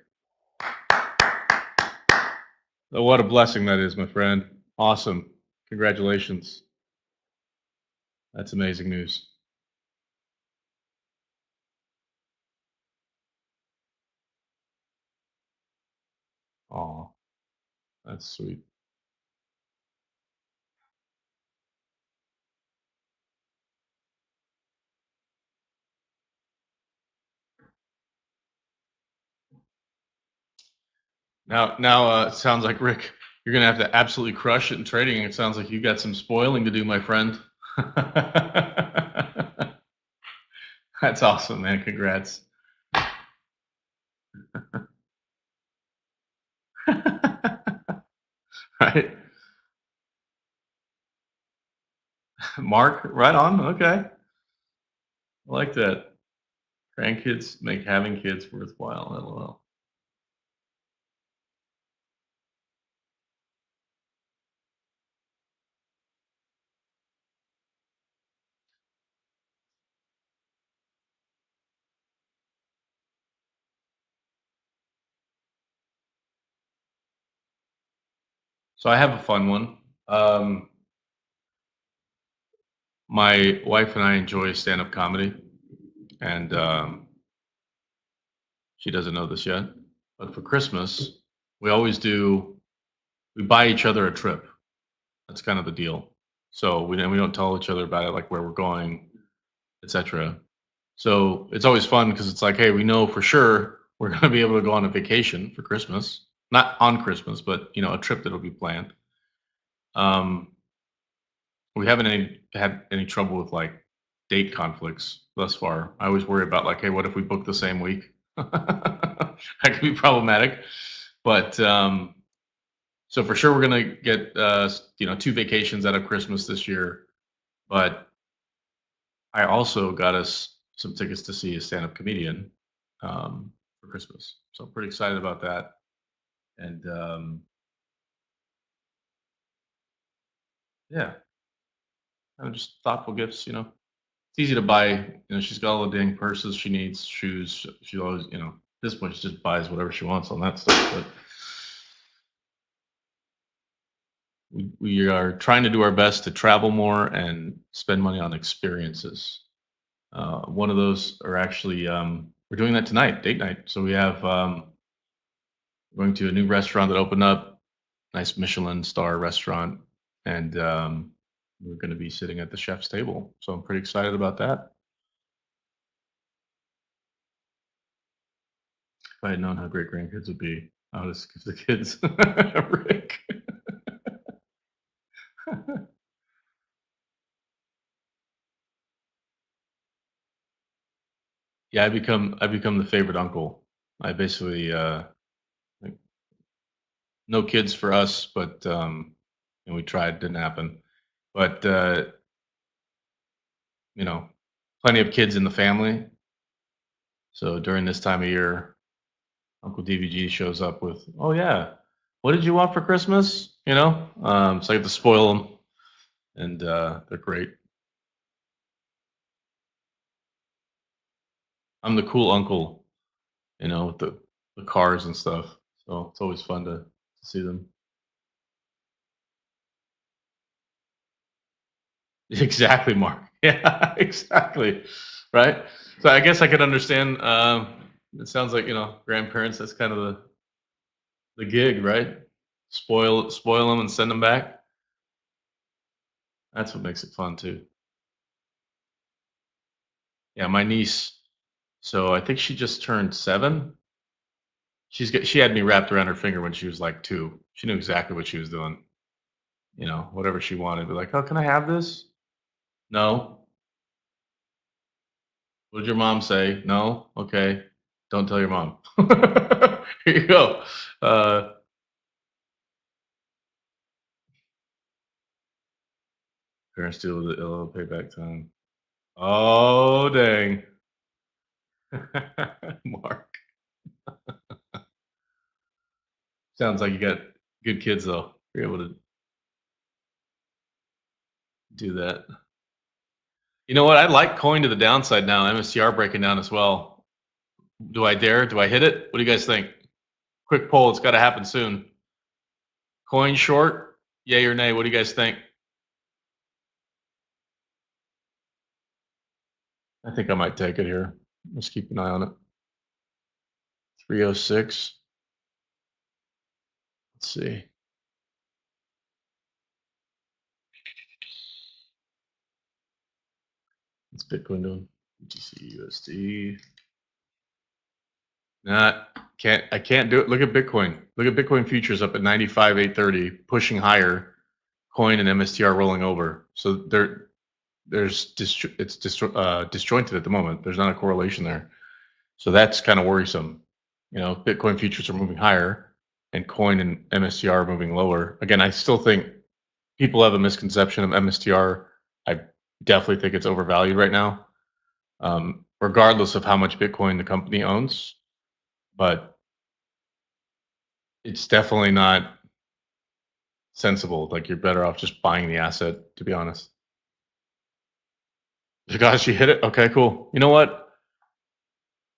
Oh, what a blessing that is, my friend. Awesome. Congratulations. That's amazing news. Oh, that's sweet. Now, it sounds like Rick, you're gonna have to absolutely crush it in trading. It sounds like you got some spoiling to do, my friend. That's awesome, man. Congrats. Right, Mark. Right on. Okay, I like that. Grandkids make having kids worthwhile. LOL. So I have a fun one. My wife and I enjoy stand-up comedy, and she doesn't know this yet. But for Christmas, we always do. We buy each other a trip. That's kind of the deal. So we don't tell each other about it, like where we're going, etc. So it's always fun because it's like, hey, we know for sure we're going to be able to go on a vacation for Christmas, not on Christmas, but a trip that'll be planned. Um, we haven't had any trouble with like date conflicts thus far. I always worry about like, hey, what if we book the same week? That could be problematic. But so for sure, we're gonna get 2 vacations out of Christmas this year. But I also got us some tickets to see a stand-up comedian for Christmas. So I'm pretty excited about that. And yeah, just thoughtful gifts. It's easy to buy. She's got all the dang purses she needs, shoes. She always, at this point, she just buys whatever she wants on that stuff. But we are trying to do our best to travel more and spend money on experiences. One of those are actually we're doing that tonight, date night. So we have going to a new restaurant that opened up, nice Michelin star restaurant, and we're going to be sitting at the chef's table. So I'm pretty excited about that. If I had known how great grandkids would be, I would have skipped the kids. Rick. Yeah, I become the favorite uncle. I basically like, no kids for us, but and we tried, didn't happen. But you know, plenty of kids in the family. So during this time of year, Uncle DVG shows up with, oh yeah, what did you want for Christmas? You know, so I get to spoil them, and they're great. I'm the cool uncle, you know, with the cars and stuff. So it's always fun to see them. Exactly, Mark. Yeah, exactly. Right. So I guess I could understand. It sounds like, you know, grandparents. That's kind of the gig, right? Spoil them and send them back. That's what makes it fun too. Yeah, my niece. So I think she just turned 7. She had me wrapped around her finger when she was like 2. She knew exactly what she was doing. You know, whatever she wanted. Be like, oh, can I have this? No. What did your mom say? No. Okay. Don't tell your mom. Here you go. Uh, Parents deal with the ill payback time. Oh dang, Mark. Sounds like you got good kids though. You're able to do that. You know what? I like coin to the downside now. MSTR breaking down as well. Do I dare? Do I hit it? What do you guys think? Quick poll. It's got to happen soon. Coin short? Yay or nay? What do you guys think? I think I might take it here. Let's keep an eye on it. 306. Let's see. What's Bitcoin doing? BTC USD. Nah, I can't do it. Look at Bitcoin. Look at Bitcoin futures up at 95,830, pushing higher. Coin and MSTR rolling over. So it's disjointed at the moment. There's not a correlation there. So that's kind of worrisome. You know, Bitcoin futures are moving higher, and coin and MSTR are moving lower. Again, I still think people have a misconception of MSTR. I definitely think it's overvalued right now, regardless of how much Bitcoin the company owns. But it's definitely not sensible. Like, you're better off just buying the asset, to be honest. Gosh, you hit it. Okay, cool. You know what?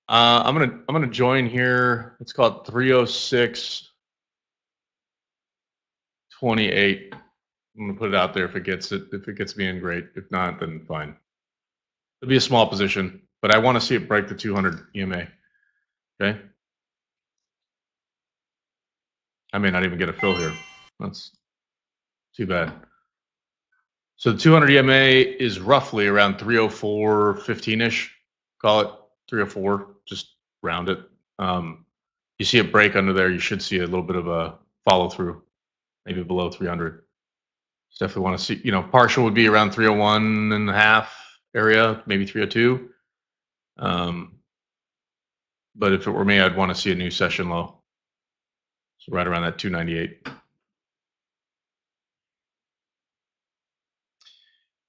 I'm gonna join here. Let's call it 306.28. I'm gonna put it out there if it gets it. If it gets me in, great. If not, then fine. It'll be a small position, but I want to see it break the 200 EMA. Okay. I may not even get a fill here. That's too bad. So the 200 EMA is roughly around 304.15-ish. Call it 304. Just round it. You see it break under there, you should see a little bit of a follow through, maybe below 300. Definitely want to see, you know, partial would be around 301 and a half area, maybe 302. But if it were me, I'd want to see a new session low. So right around that 298.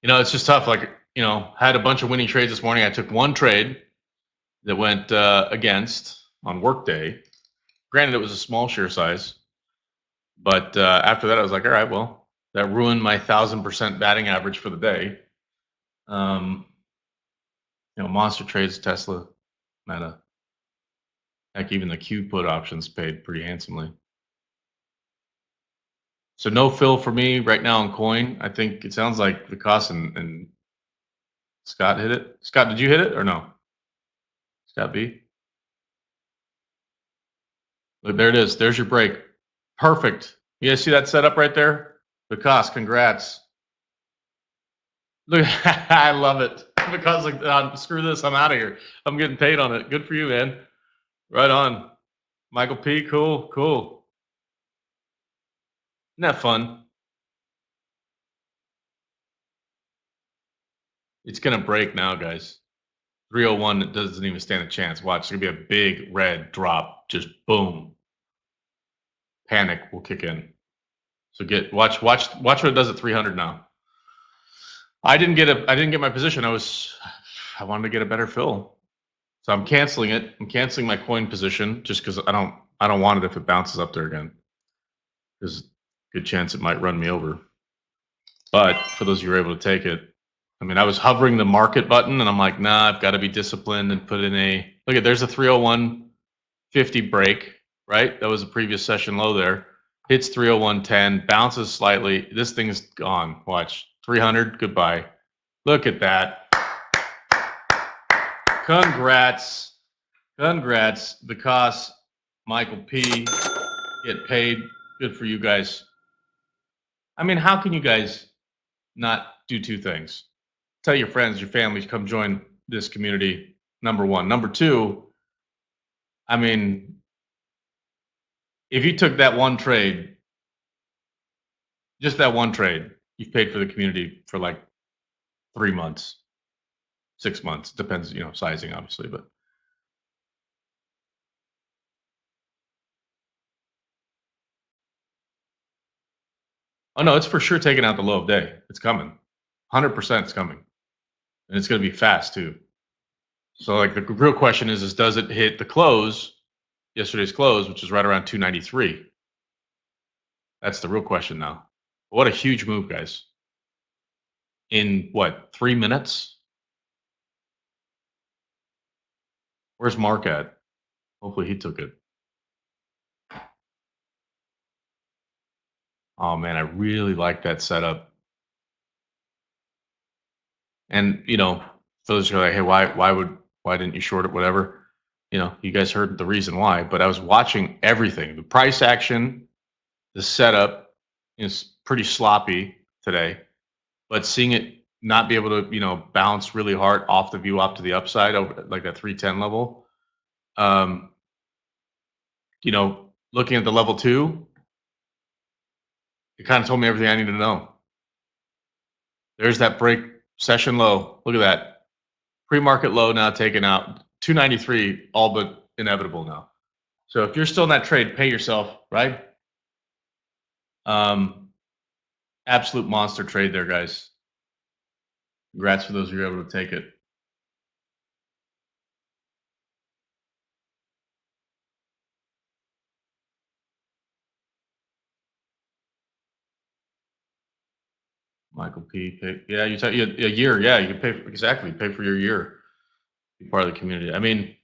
You know, it's just tough. Like, you know, had a bunch of winning trades this morning. I took one trade that went against on workday. Granted, it was a small share size. But after that, I was like, all right, well, that ruined my 1,000% batting average for the day. You know, monster trades, Tesla, Meta. Heck, even the Q put options paid pretty handsomely. So no fill for me right now on coin. I think it sounds like Vikas and Scott hit it. Scott, did you hit it or no? Scott B? Look, there it is. There's your break. Perfect. You guys see that setup right there? Vikas, congrats. Look, I love it. Because like, screw this, I'm out of here. I'm getting paid on it. Good for you, man. Right on. Michael P, cool, cool. Isn't that fun? It's gonna break now, guys. 301 doesn't even stand a chance. Watch, it's gonna be a big red drop. Just boom. Panic will kick in. So watch what it does at 300 now. I didn't get my position. I wanted to get a better fill. So I'm canceling it. I'm canceling my coin position just because I don't want it if it bounces up there again. There's a good chance it might run me over. But for those of you who are able to take it, I mean, I was hovering the market button and I'm like, nah, I've got to be disciplined and put in a look at there's a 301.50 break, right? That was a previous session low there. Hits 301.10, bounces slightly. This thing's gone. Watch 300. Goodbye. Look at that. Congrats. Congrats. Because Michael P. Get paid. Good for you guys. I mean, how can you guys not do two things? Tell your friends, your families, come join this community. Number one. Number two, I mean, if you took that one trade, just that one trade, you've paid for the community for like 3 months, 6 months. Depends, sizing obviously, but oh no, it's for sure taking out the low of day. It's coming. 100% it's coming. And it's going to be fast too. So like the real question is does it hit the close, yesterday's close, which is right around 293? That's the real question now. What a huge move, guys. In what, 3 minutes? Where's Mark at? Hopefully he took it. Oh man, I really like that setup. And for those who are like, hey, why didn't you short it? Whatever. You guys heard the reason why, but I was watching everything. The price action, the setup is pretty sloppy today, but seeing it not be able to, bounce really hard off the view up to the upside over like that 310 level. Looking at the level 2, it kind of told me everything I needed to know. There's that break session low. Look at that. Pre-market low now taken out. 293, all but inevitable now. So if you're still in that trade, pay yourself, right? Absolute monster trade there, guys. Congrats for those who are able to take it. Michael P. Yeah, you take a year. Yeah, you can pay exactly. Pay for your year. Be part of the community. I mean,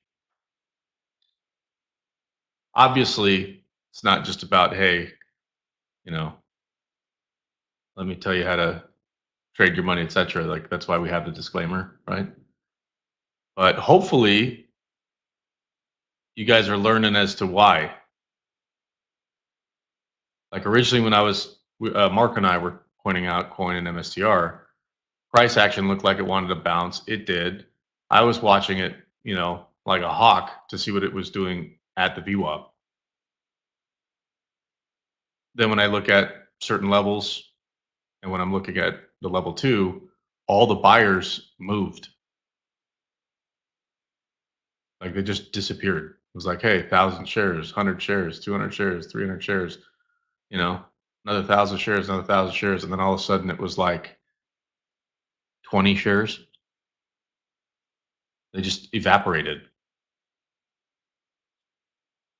obviously, it's not just about hey, let me tell you how to trade your money, etc. Like that's why we have the disclaimer, right? But hopefully, you guys are learning as to why. Like originally, when I was Mark and I were pointing out coin and MSTR, price action looked like it wanted to bounce. It did. I was watching it, like a hawk to see what it was doing at the VWAP. Then when I look at certain levels and when I'm looking at the level 2, all the buyers moved. Like they just disappeared. It was like, hey, 1,000 shares, 100 shares, 200 shares, 300 shares, another 1,000 shares, another 1,000 shares. And then all of a sudden it was like 20 shares. They just evaporated.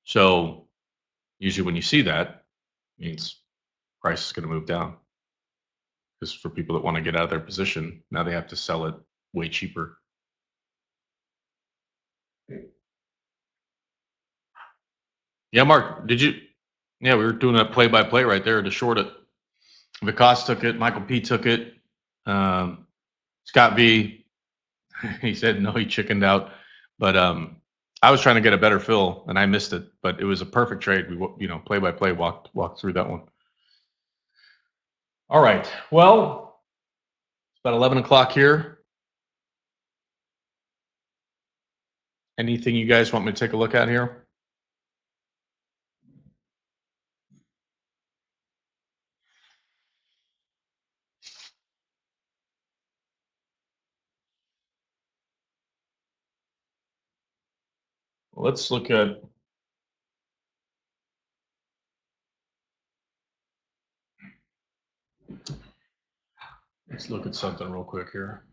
So usually when you see that, it means price is going to move down. Because for people that want to get out of their position, now they have to sell it way cheaper. Yeah, Mark, did you? Yeah, we were doing a play-by-play right there to short it. Vikas took it. Michael P took it. Scott V, he said no, he chickened out. But I was trying to get a better fill, and I missed it. But it was a perfect trade. We, play-by-play walked through that one. All right. Well, it's about 11 o'clock here. Anything you guys want me to take a look at here? Let's look at something real quick here.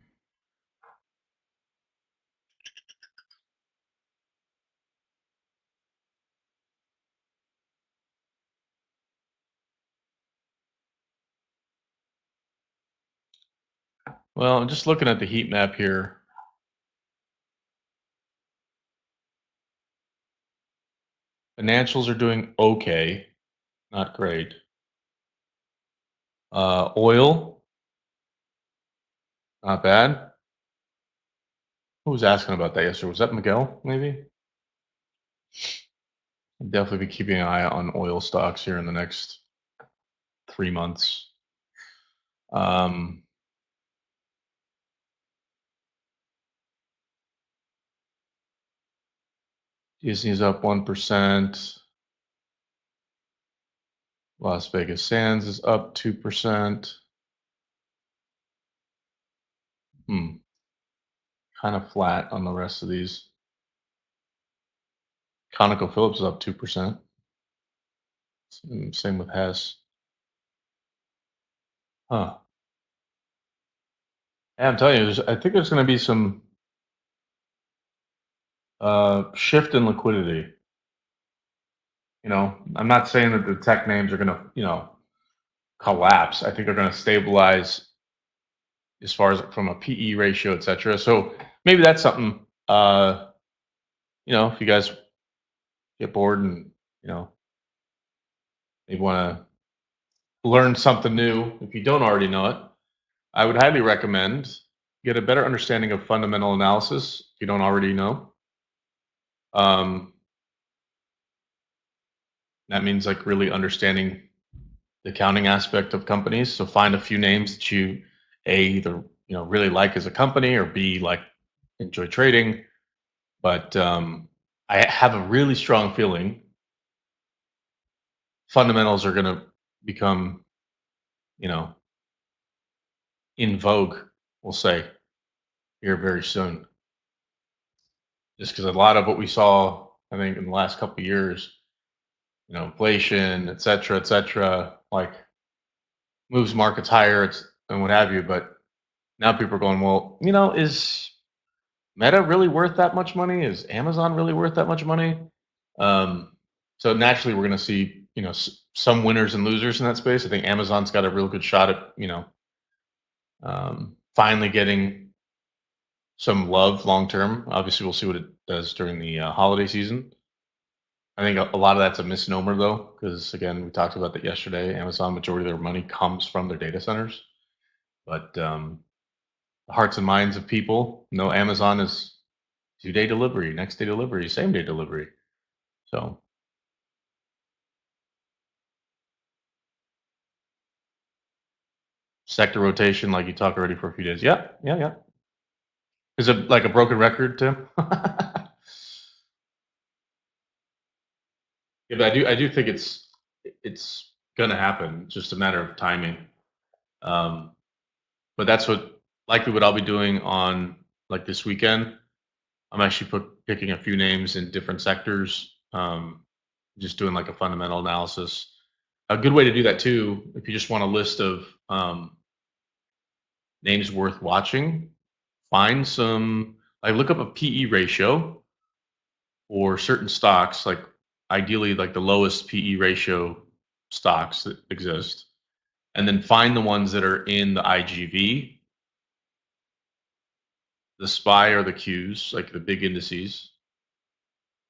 Well, I'm just looking at the heat map here. Financials are doing okay, not great. Oil, not bad. Who was asking about that yesterday? Was that Miguel, maybe? I'll definitely be keeping an eye on oil stocks here in the next 3 months. Disney's up 1%. Las Vegas Sands is up 2%. Kind of flat on the rest of these. ConocoPhillips is up 2%. Same with Hess. Huh. Yeah, I'm telling you, I think there's going to be some shift in liquidity. I'm not saying that the tech names are going to, collapse. I think they're going to stabilize as far as from a PE ratio, et cetera. So maybe that's something, if you guys get bored and, maybe want to learn something new, if you don't already know it, I would highly recommend get a better understanding of fundamental analysis if you don't already know. That means like really understanding the accounting aspect of companies. So find a few names that you either really like as a company, or B, like enjoy trading. But I have a really strong feeling fundamentals are going to become in vogue, we'll say, here very soon. Just because a lot of what we saw, I think, in the last couple of years, inflation, et cetera, like moves markets higher and what have you. But now people are going, well, is Meta really worth that much money? Is Amazon really worth that much money? So naturally, we're going to see, some winners and losers in that space. I think Amazon's got a real good shot at, finally getting some love long term. Obviously, we'll see what it does during the holiday season. I think a lot of that's a misnomer, though, because again, we talked about that yesterday. Amazon, majority of their money comes from their data centers, but the hearts and minds of people know Amazon is 2-day delivery, next day delivery, same day delivery. So sector rotation, like you talked already for a few days. Yeah. Is it like a broken record, Tim? Yeah, but I do think it's gonna happen. It's just a matter of timing. But that's likely what I'll be doing on like this weekend. I'm actually picking a few names in different sectors. Just doing like a fundamental analysis. A good way to do that too, if you just want a list of names worth watching, find some. I look up a PE ratio for certain stocks, like ideally like the lowest PE ratio stocks that exist, and then find the ones that are in the IGV, the SPY or the Qs, like the big indices.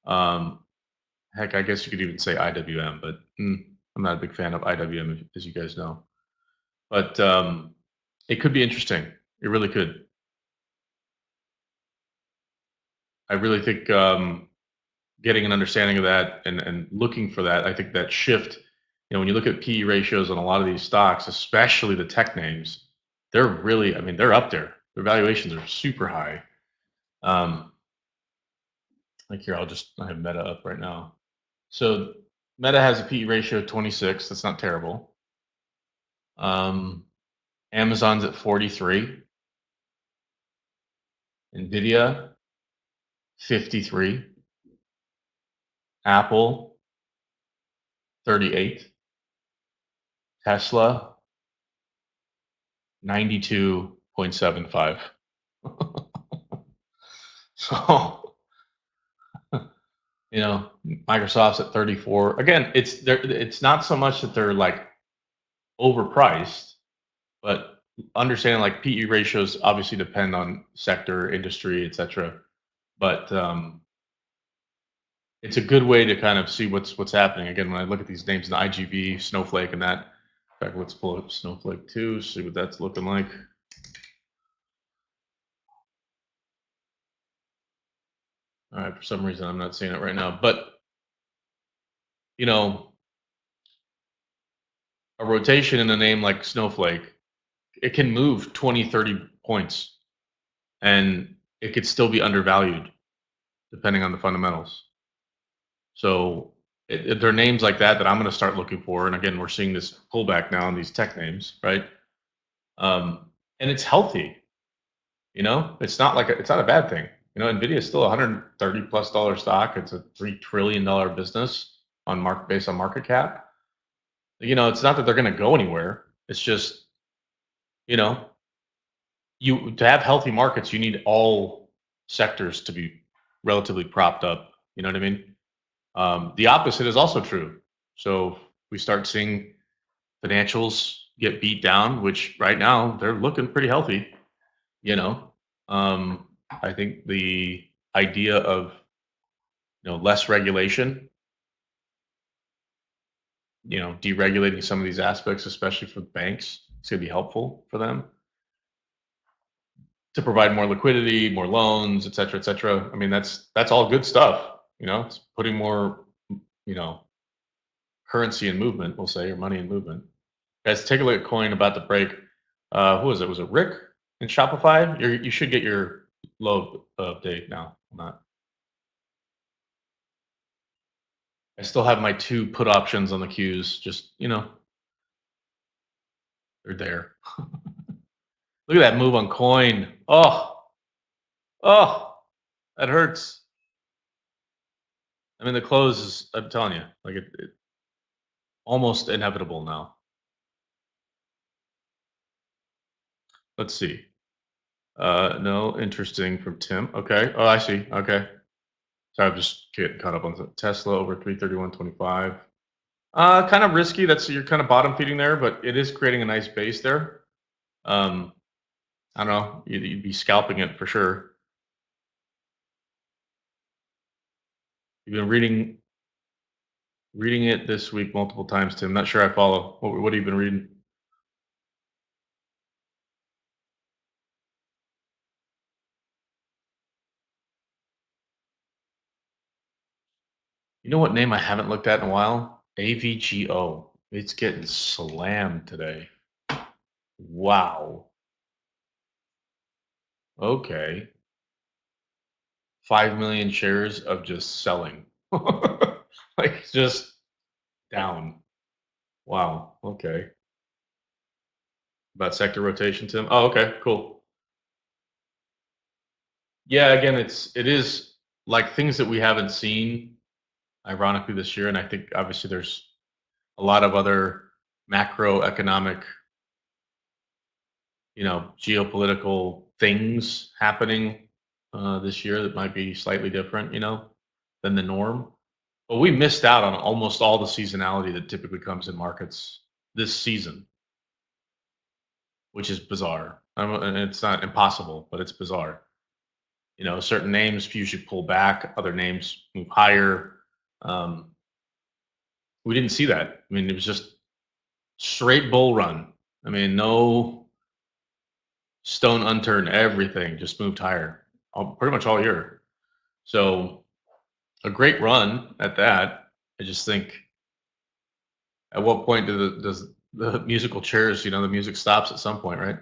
Heck, I guess you could even say IWM, but I'm not a big fan of IWM, as you guys know. But it could be interesting. It really could. I really think getting an understanding of that and looking for that, I think that shift, when you look at PE ratios on a lot of these stocks, especially the tech names, they're really, they're up there. Their valuations are super high. Like here, I have Meta up right now. So Meta has a PE ratio of 26. That's not terrible. Amazon's at 43. Nvidia, 53. Apple, 38. Tesla, 92.75. So, Microsoft's at 34. Again, it's not so much that they're like overpriced, but understanding like PE ratios obviously depend on sector, industry, etc. But it's a good way to kind of see what's happening. Again, when I look at these names in the IGV, Snowflake, and that. In fact, let's pull up Snowflake too, see what that's looking like. All right, for some reason I'm not seeing it right now, but you know, a rotation in a name like Snowflake, it can move 20, 30 points, and it could still be undervalued depending on the fundamentals. So there are names like that that I'm going to start looking for. And again, we're seeing this pullback now in these tech names, right? And it's healthy. It's not it's not a bad thing. Nvidia is still $130+ stock. It's a $3 trillion business based on market cap. It's not that they're going to go anywhere. It's just, you know, to have healthy markets, you need all sectors to be relatively propped up. You know what I mean? The opposite is also true. So we start seeing financials get beat down, which right now they're looking pretty healthy. I think the idea of less regulation, deregulating some of these aspects, especially for banks, it's going to be helpful for them to provide more liquidity, more loans, et cetera, et cetera. I mean, that's all good stuff. It's putting more, you know, currency in movement, we'll say, or money in movement. Guys, take a look at coin about to break. Who was it? Was it Rick in Shopify? You should get your low update now. Not. I still have my 2 put options on the queues. Just they're there. Look at that move on coin. Oh, that hurts. I mean, the close is. I'm telling you, like it almost inevitable now. Let's see. No, interesting from Tim. Okay. Oh, I see. Okay. So I'm just getting caught up on Tesla over 331.25. Kind of risky. You're kind of bottom feeding there, but it is creating a nice base there. I don't know. You'd be scalping it for sure. You've been reading it this week multiple times, Tim. Not sure I follow. What have you been reading? You know what name I haven't looked at in a while? AVGO. It's getting slammed today. Wow. Okay. 5 million shares of just selling. Like just down. Wow. Okay. About sector rotation, Tim? Oh, okay, cool. Yeah, again, it is like things that we haven't seen, ironically, this year, and I think obviously there's a lot of other macroeconomic, geopolitical things happening this year that might be slightly different, than the norm. But we missed out on almost all the seasonality that typically comes in markets this season, which is bizarre. And it's not impossible, but it's bizarre. Certain names usually pull back, other names move higher. We didn't see that. I mean, it was just straight bull run. I mean, no stone unturned. Everything just moved higher, pretty much all year. So a great run at that. I just think, at what point does the musical chairs? The music stops at some point, right?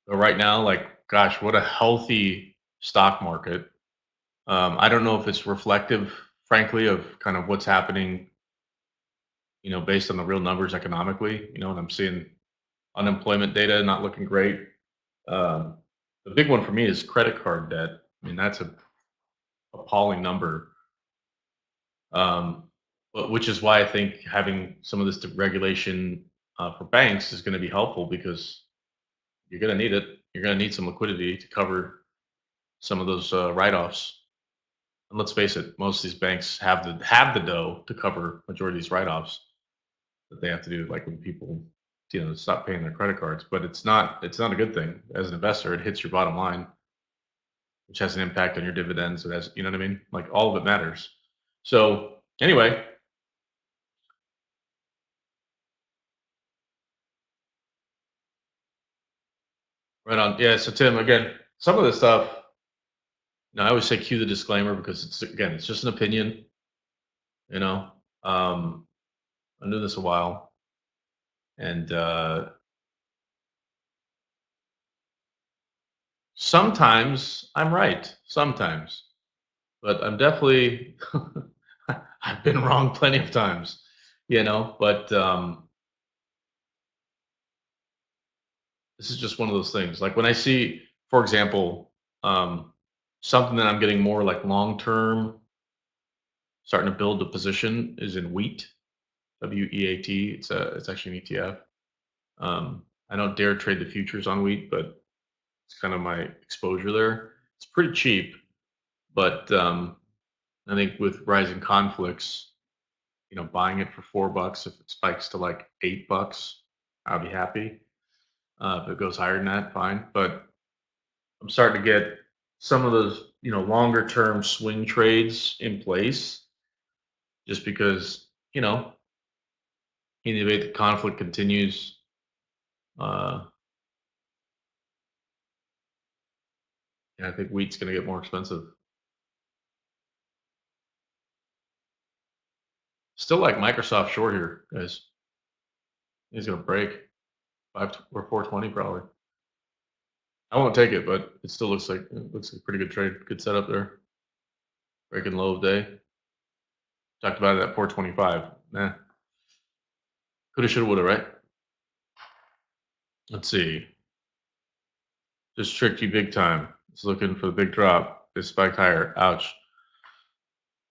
But right now, like, gosh, what a healthy stock market. I don't know if it's reflective, frankly, of kind of what's happening, based on the real numbers economically, and I'm seeing unemployment data not looking great. The big one for me is credit card debt. I mean, that's a appalling number. Which is why I think having some of this regulation for banks is going to be helpful, because you're going to need it. You're going to need some liquidity to cover some of those write-offs. And let's face it, most of these banks have the dough to cover majority of these write-offs. that they have to do, like when people, stop paying their credit cards. But it's not a good thing. As an investor, it hits your bottom line, which has an impact on your dividends. It has, you know what I mean? Like all of it matters. So anyway, right on. Yeah. So Tim, again, some of this stuff, I always say cue the disclaimer because it's just an opinion. You know, um, I knew this a while, and sometimes I'm right. Sometimes, but I'm definitely I've been wrong plenty of times. But this is just one of those things. Like when I see, for example, something that I'm getting more like long term, starting to build a position is in wheat, WEAT. It's actually an ETF. I don't dare trade the futures on wheat, but it's kind of my exposure there. It's pretty cheap, but I think with rising conflicts, buying it for $4, if it spikes to like $8, I'll be happy. If it goes higher than that, fine. But I'm starting to get some of those, longer term swing trades in place just because, in the event the conflict continues, uh, I think wheat's going to get more expensive. Still like Microsoft short here, guys. He's going to break 5 or 420 probably. I won't take it, but it still looks like a pretty good trade. Good setup there. Breaking low of day. Talked about it at 425. Nah. Coulda, shoulda, woulda, right? Let's see. Just tricked you big time. It's looking for the big drop. It spiked higher. Ouch.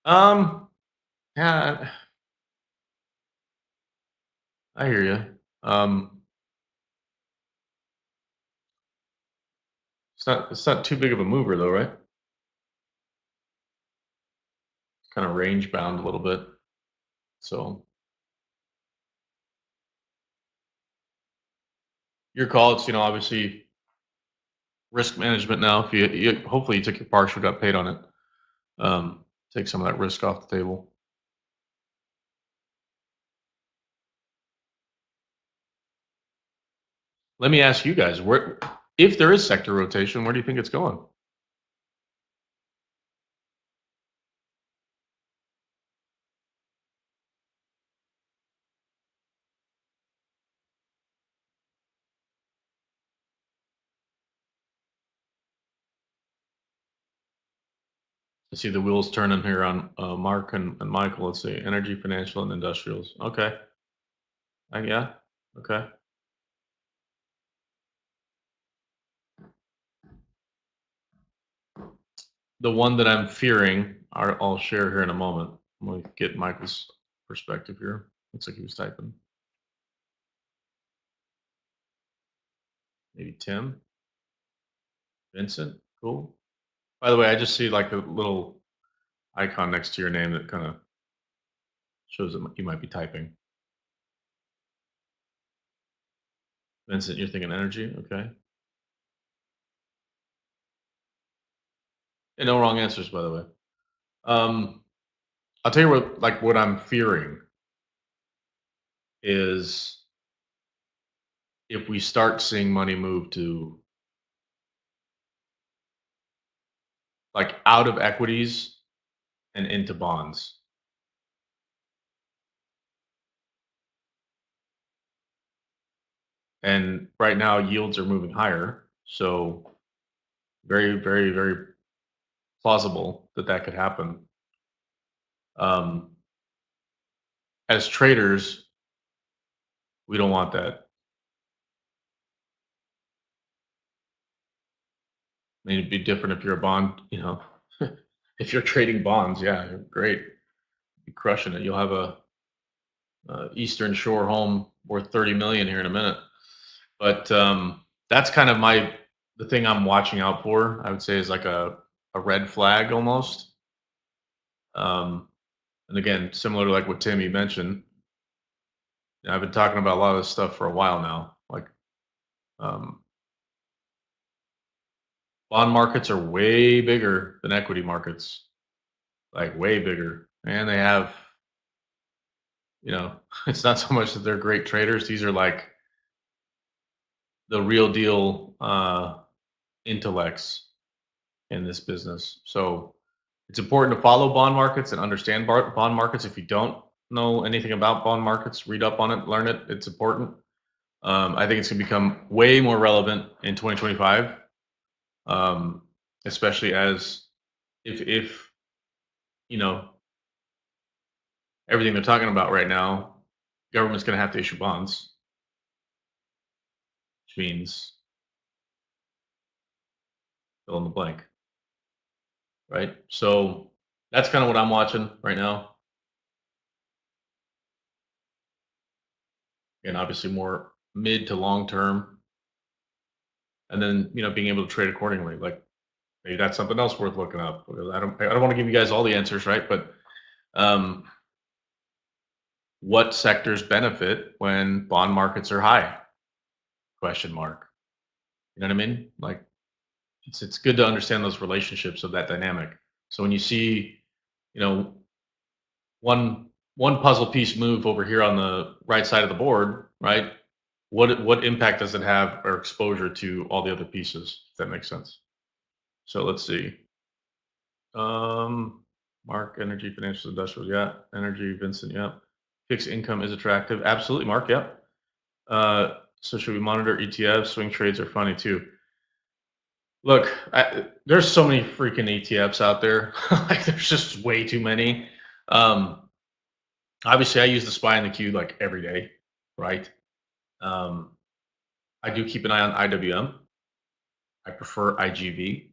Yeah, I hear you. It's not too big of a mover though, right? Kind of range bound a little bit. So your call. It's obviously risk management now. If you hopefully you took your partial, got paid on it. Take some of that risk off the table. Let me ask you guys, if there is sector rotation, where do you think it's going? I see the wheels turning here on Mark and Michael. Let's see, energy, financial, and industrials. Okay. Yeah. Okay. The one that I'm fearing, I'll share here in a moment. I'm going to get Michael's perspective here. Looks like he was typing. Maybe Tim, Vincent. Cool. By the way, I just see like a little icon next to your name that kind of shows that you might be typing. Vincent, you're thinking energy. Okay. And no wrong answers, by the way. I'll tell you what I'm fearing is if we start seeing money move to like out of equities and into bonds. And right now yields are moving higher. So very, very, very plausible that could happen. As traders, we don't want that. I mean, it'd be different if you're a bond, if you're trading bonds, yeah, you're great. You're crushing it. You'll have a Eastern Shore home worth 30 million here in a minute. But that's kind of the thing I'm watching out for. I would say is like a red flag almost. And again, similar to like what Tim you mentioned, I've been talking about a lot of this stuff for a while now. Like, bond markets are way bigger than equity markets, like way bigger. And they have, it's not so much that they're great traders. These are like the real deal intellects in this business. So it's important to follow bond markets and understand bond markets. If you don't know anything about bond markets, read up on it, learn it. It's important. I think it's going to become way more relevant in 2025, especially as if everything they're talking about right now, government's going to have to issue bonds, which means fill in the blank, right? So that's kind of what I'm watching right now. And obviously more mid to long term, and then being able to trade accordingly. Like maybe that's something else worth looking up. I don't want to give you guys all the answers, right? But what sectors benefit when bond markets are high? Question mark. You know what I mean? Like it's good to understand those relationships of that dynamic. So when you see, you know, one puzzle piece move over here on the right side of the board, right? What impact does it have or exposure to all the other pieces? If that makes sense. So let's see. Mark, energy, financial, industrials, yeah. Energy, Vincent, yeah. Fixed income is attractive. Absolutely, Mark, yeah. So should we monitor ETFs? Swing trades are funny too. Look, there's so many freaking ETFs out there. Like there's just way too many. Obviously, I use the SPY and the Q like every day, right? I do keep an eye on IWM. I prefer IGV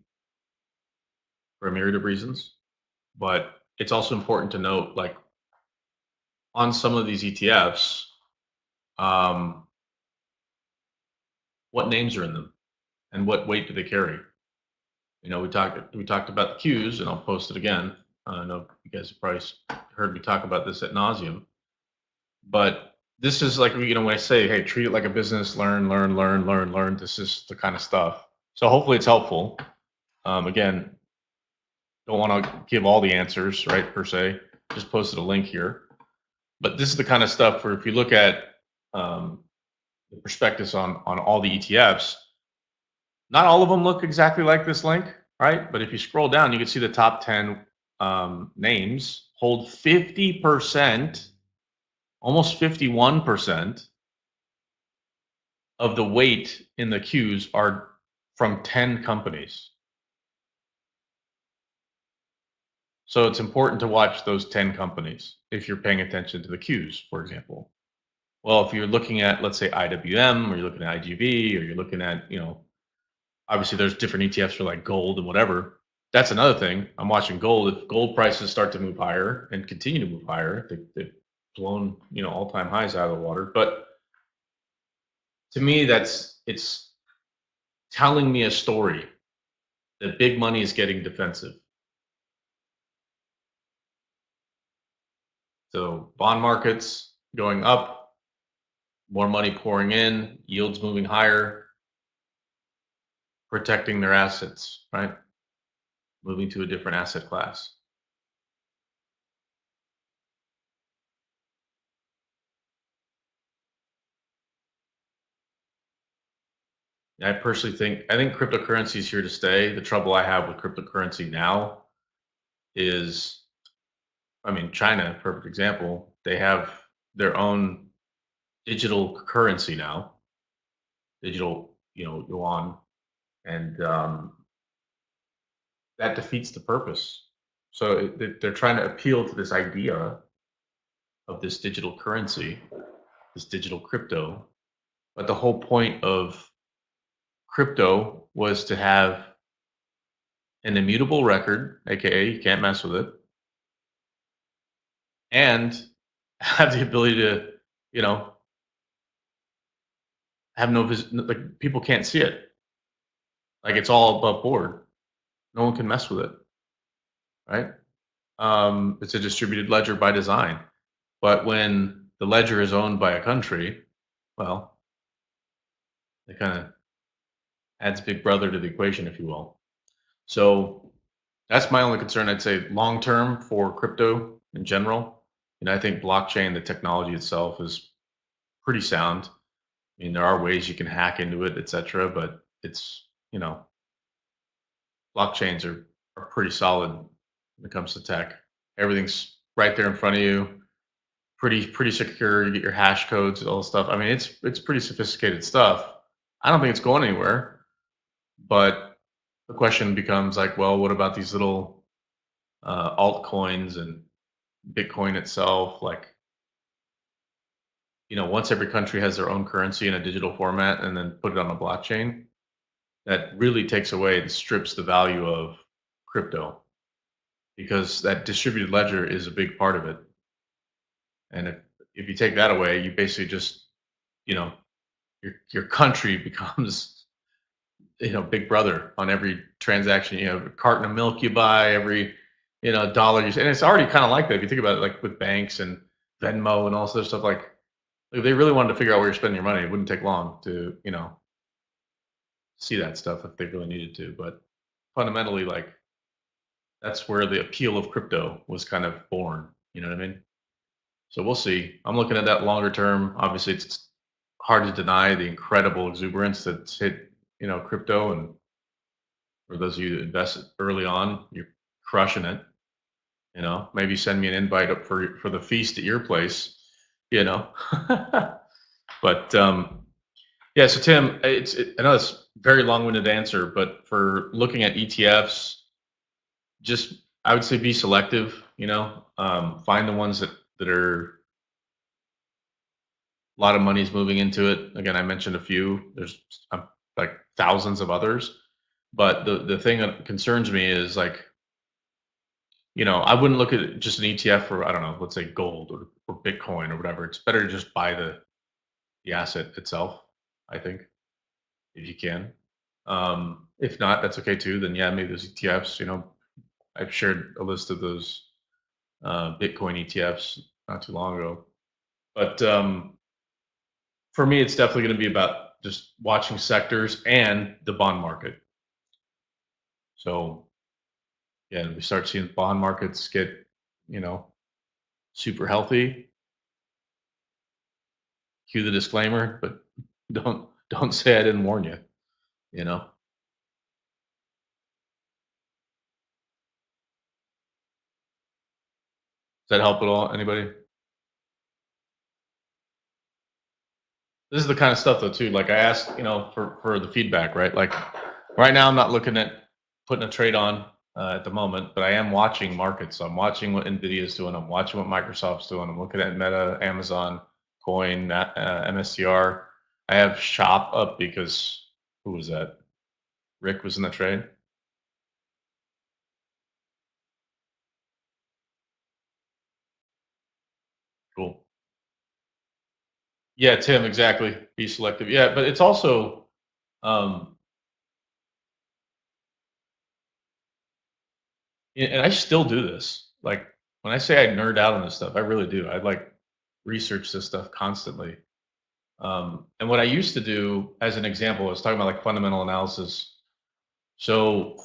for a myriad of reasons, but it's also important to note, like on some of these ETFs, what names are in them and what weight do they carry? We talked about the Qs, and I'll post it again. I know you guys have probably heard me talk about this at nauseum, but this is like when I say, hey, treat it like a business, learn. This is the kind of stuff. So hopefully it's helpful. Again, don't want to give all the answers, right, per se. Just posted a link here, but this is the kind of stuff where if you look at the prospectus on all the ETFs, not all of them look exactly like this link, right? But if you scroll down, you can see the top 10 names hold 50%, almost 51% of the weight in the Qs are from 10 companies. So it's important to watch those 10 companies if you're paying attention to the Qs, for example. Well, if you're looking at, let's say, IWM, or you're looking at IGV, or you're looking at, obviously there's different ETFs for like gold and whatever. That's another thing. I'm watching gold. If gold prices start to move higher and continue to move higher, they've blown, all-time highs out of the water. But to me, it's telling me a story that big money is getting defensive. So bond markets going up, more money pouring in, yields moving higher, protecting their assets, right? Moving to a different asset class. I personally think cryptocurrency is here to stay. The trouble I have with cryptocurrency now is, China, perfect example. They have their own digital currency now, digital, yuan, and that defeats the purpose. So they're trying to appeal to this idea of this digital currency, this digital crypto, but the whole point of crypto was to have an immutable record, aka you can't mess with it, and have the ability to, have like people can't see it. Like it's all above board. No one can mess with it, right? It's a distributed ledger by design. But when the ledger is owned by a country, well, it kind of adds Big Brother to the equation, if you will. So that's my only concern. I'd say long term for crypto in general. I think blockchain, the technology itself, is pretty sound. I mean, there are ways you can hack into it, etc. But it's blockchains are pretty solid when it comes to tech. Everything's right there in front of you. Pretty secure. You get your hash codes, all this stuff. I mean, it's pretty sophisticated stuff. I don't think it's going anywhere. But the question becomes like, well, what about these little altcoins and Bitcoin itself? Like, once every country has their own currency in a digital format and then put it on a blockchain, that really takes away and strips the value of crypto because that distributed ledger is a big part of it. And if you take that away, you basically just, you know, your country becomes, big brother on every transaction. A carton of milk you buy, every, dollar you, and it's already kind of like that. If you think about it, like with banks and Venmo and all this other stuff, like if they really wanted to figure out where you're spending your money, it wouldn't take long to, see that stuff if they really needed to. But fundamentally, like that's where the appeal of crypto was kind of born. You know what I mean? So we'll see. I'm looking at that longer term. Obviously, it's hard to deny the incredible exuberance that's hit, crypto. And for those of you that invest early on, you're crushing it. Maybe send me an invite up for the feast at your place. You know, but yeah. So Tim, I know it's a very long-winded answer, but for looking at ETFs, just I would say be selective. Find the ones that are a lot of money's moving into it. Again, I mentioned a few. There's like thousands of others. But the thing that concerns me is like, I wouldn't look at just an ETF for, I don't know, let's say gold or Bitcoin or whatever. It's better to just buy the asset itself, I think, if you can. If not, that's okay too. Then yeah, maybe those ETFs, I've shared a list of those Bitcoin ETFs not too long ago. But for me, it's definitely going to be about just watching sectors and the bond market. So, yeah, we start seeing bond markets get, super healthy. Cue the disclaimer, but don't say I didn't warn you. Does that help at all? Anybody? This is the kind of stuff though too. Like I asked, for the feedback, right? Like right now, I'm not looking at putting a trade on at the moment, but I am watching markets. So I'm watching what Nvidia is doing. I'm watching what Microsoft's doing. I'm looking at Meta, Amazon, Coin, MSCR. I have Shop up because who was that? Rick was in the trade. Cool. Yeah, Tim, exactly. Be selective. Yeah, but it's also, um, and I still do this. Like when I say I nerd out on this stuff, I really do. I like research this stuff constantly. And what I used to do, as an example, I was talking about like fundamental analysis. So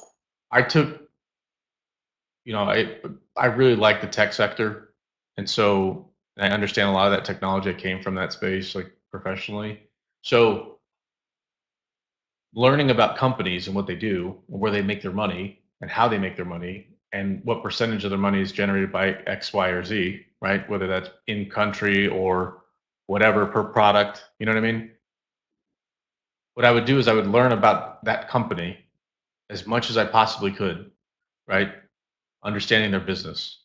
I took, I really like the tech sector, and so I understand a lot of that technology. I came from that space, like professionally. So learning about companies and what they do, and where they make their money, and how they make their money, and what percentage of their money is generated by X, Y, or Z, right? Whether that's in country or whatever per product, you know what I mean? What I would do is I would learn about that company as much as I possibly could, right? Understanding their business.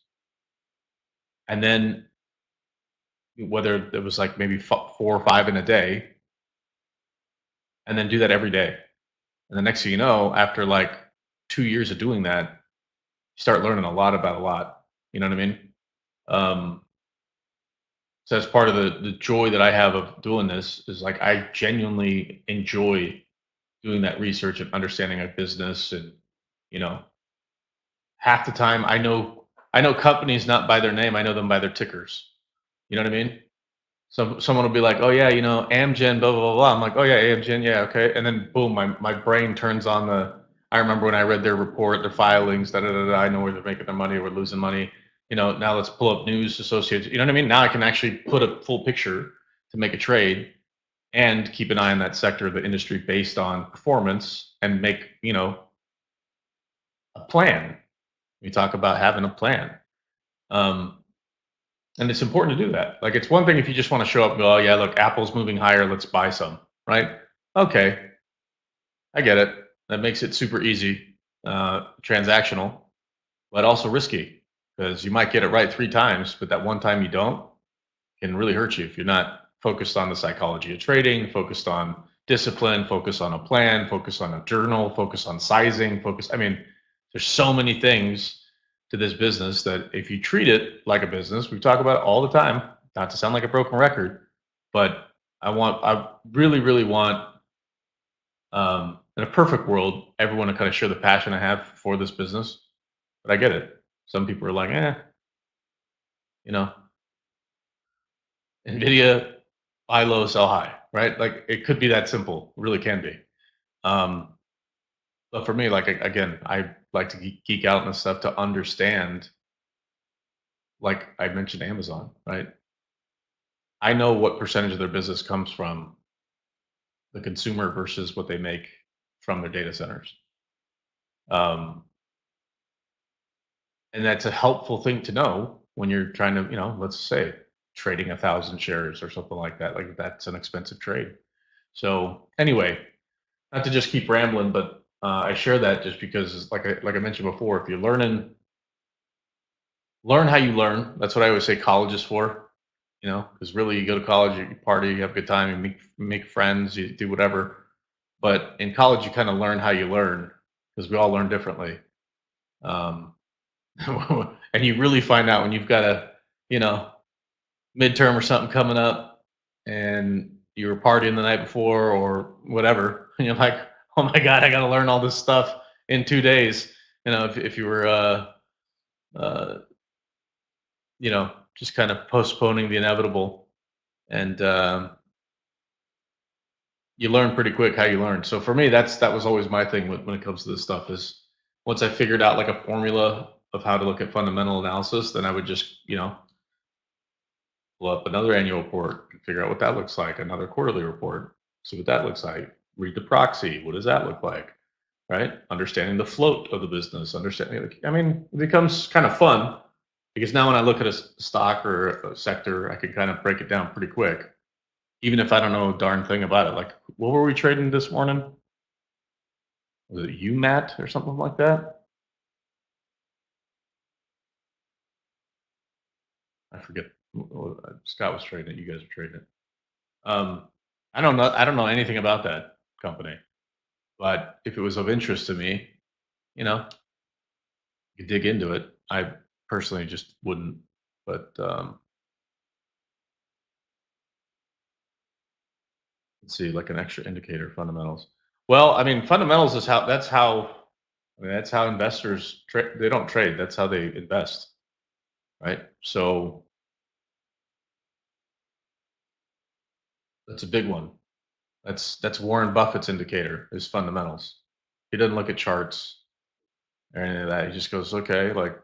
And then whether it was like maybe 4 or 5 in a day, and then do that every day. And the next thing you know, after like 2 years of doing that, you start learning a lot about a lot. You know what I mean? Um, so that's part of the joy that I have of doing this is like I genuinely enjoy doing that research and understanding a business. And you know half the time I know companies not by their name, I know them by their tickers. You know what I mean? someone will be like, oh yeah, Amgen, blah, blah, blah, blah. I'm like, oh yeah, Amgen, yeah, okay. And then boom, my brain turns on I remember when I read their report, their filings, da, da, da, da, I know where they're making their money or losing money. Now let's pull up news associated. You know what I mean? Now I can actually put a full picture to make a trade and keep an eye on that sector of the industry based on performance and make, a plan. We talk about having a plan. And it's important to do that. Like, it's one thing if you just want to show up and go, oh yeah, look, Apple's moving higher, let's buy some, right? Okay, I get it. That makes it super easy, transactional, but also risky because you might get it right 3 times, but that one time you don't can really hurt you if you're not focused on the psychology of trading, focused on discipline, focused on a plan, focused on a journal, focused on sizing, there's so many things to this business that if you treat it like a business, we talk about it all the time, not to sound like a broken record, but I really, really want, in a perfect world, everyone to kind of share the passion I have for this business. But I get it. Some people are like, you know, NVIDIA, buy low, sell high, right? Like, it could be that simple. It really can be. Um, but for me, like, again, I like to geek out and stuff to understand, like I mentioned Amazon, right? I know what percentage of their business comes from the consumer versus what they make from their data centers. Um, and that's a helpful thing to know when you're trying to, let's say trading 1,000 shares or something like that. Like, that's an expensive trade. So anyway, not to just keep rambling, but I share that just because, like I mentioned before, if you're learn how you learn. That's what I always say college is for. Because really, you go to college, you party, you have a good time, you make friends, you do whatever. But in college, you kind of learn how you learn because we all learn differently. Um, and you really find out when you've got a, you know, midterm or something coming up and you were partying the night before or whatever, and you're like, oh my God, I got to learn all this stuff in 2 days. If you were, uh, just kind of postponing the inevitable, and you learn pretty quick how you learn. So for me, that was always my thing when it comes to this stuff is once I figured out like a formula of how to look at fundamental analysis, then I would just, pull up another annual report and figure out what that looks like, another quarterly report, see what that looks like, read the proxy, what does that look like, right? Understanding the float of the business, it becomes kind of fun because now when I look at a stock or a sector, I can kind of break it down pretty quick, even if I don't know a darn thing about it. Like, what were we trading this morning? Was it UMAT or something like that? I forget. Scott was trading it. You guys were trading it. I don't know. I don't know anything about that company, but if it was of interest to me, you dig into it. I personally just wouldn't. But let's see, like an extra indicator, fundamentals. Well, fundamentals is how. That's how investors trade. They don't trade. That's how they invest, right? So that's a big one. That's Warren Buffett's indicator is fundamentals. He doesn't look at charts or any of that. He just goes, okay, like,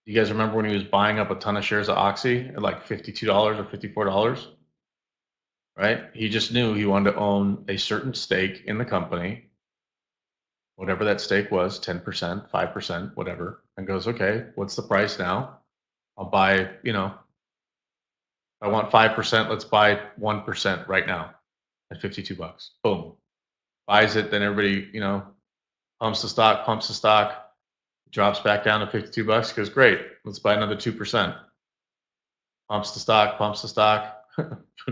you guys remember when he was buying up a ton of shares of Oxy at like $52 or $54, right? He just knew he wanted to own a certain stake in the company, whatever that stake was, 10%, 5%, whatever, and goes, okay, what's the price now? I'll buy, I want 5%, let's buy 1% right now at $52. Boom. Buys it, then everybody, pumps the stock, drops back down to $52, goes, great, let's buy another 2%. Pumps the stock,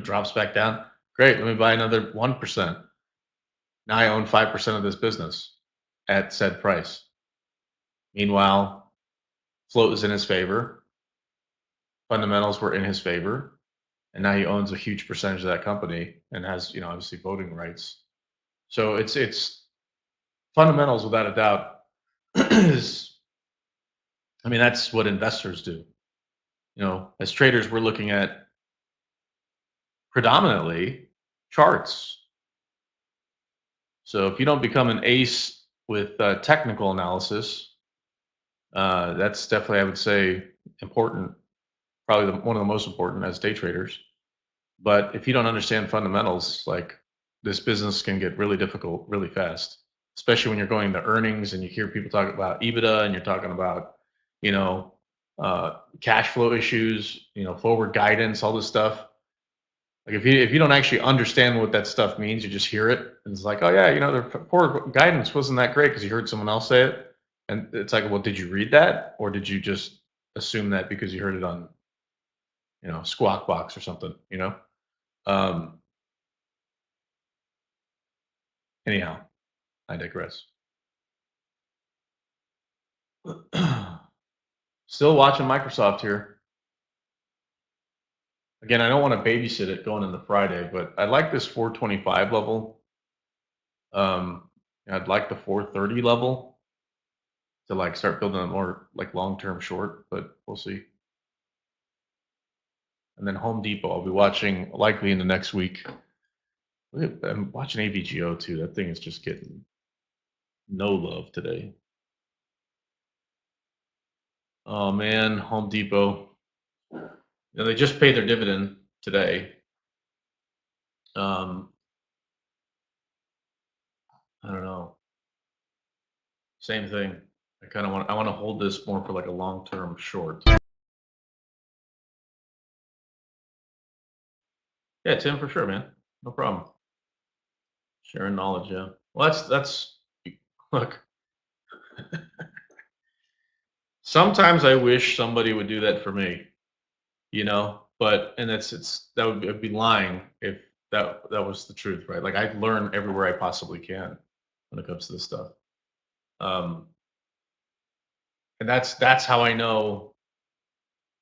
drops back down. Great, let me buy another 1%. Now I own 5% of this business at said price. Meanwhile, float is in his favor, fundamentals were in his favor, and now he owns a huge percentage of that company and has, obviously voting rights. So it's fundamentals without a doubt is, that's what investors do. As traders, we're looking at predominantly charts. So if you don't become an ace with technical analysis, that's definitely, I would say, important. Probably one of the most important as day traders. But if you don't understand fundamentals, like this business can get really difficult really fast, especially when you're going to earnings and you hear people talk about EBITDA and you're talking about, you know, cash flow issues, forward guidance, all this stuff. Like if you don't actually understand what that stuff means, you just hear it and it's like, oh yeah, their forward guidance wasn't that great because you heard someone else say it, and it's like, well, did you read that or did you just assume that because you heard it on, Squawk Box or something, Um, anyhow, I digress. Still watching Microsoft here. Again, I don't want to babysit it going into Friday, but I like this 425 level. I'd like the 430 level to like start building a more like long-term short, but we'll see. And then Home Depot, I'll be watching likely in the next week. I'm watching AVGO too. That thing is just getting no love today. Oh man, Home Depot. They just paid their dividend today. I don't know. Same thing. I want to hold this more for like a long-term short. Yeah, Tim, for sure, man. No problem. Sharing knowledge, yeah. Well, that's look. Sometimes I wish somebody would do that for me, but and it'd be lying if that was the truth, right? Like I learn everywhere I possibly can when it comes to this stuff. Um, and that's how I know,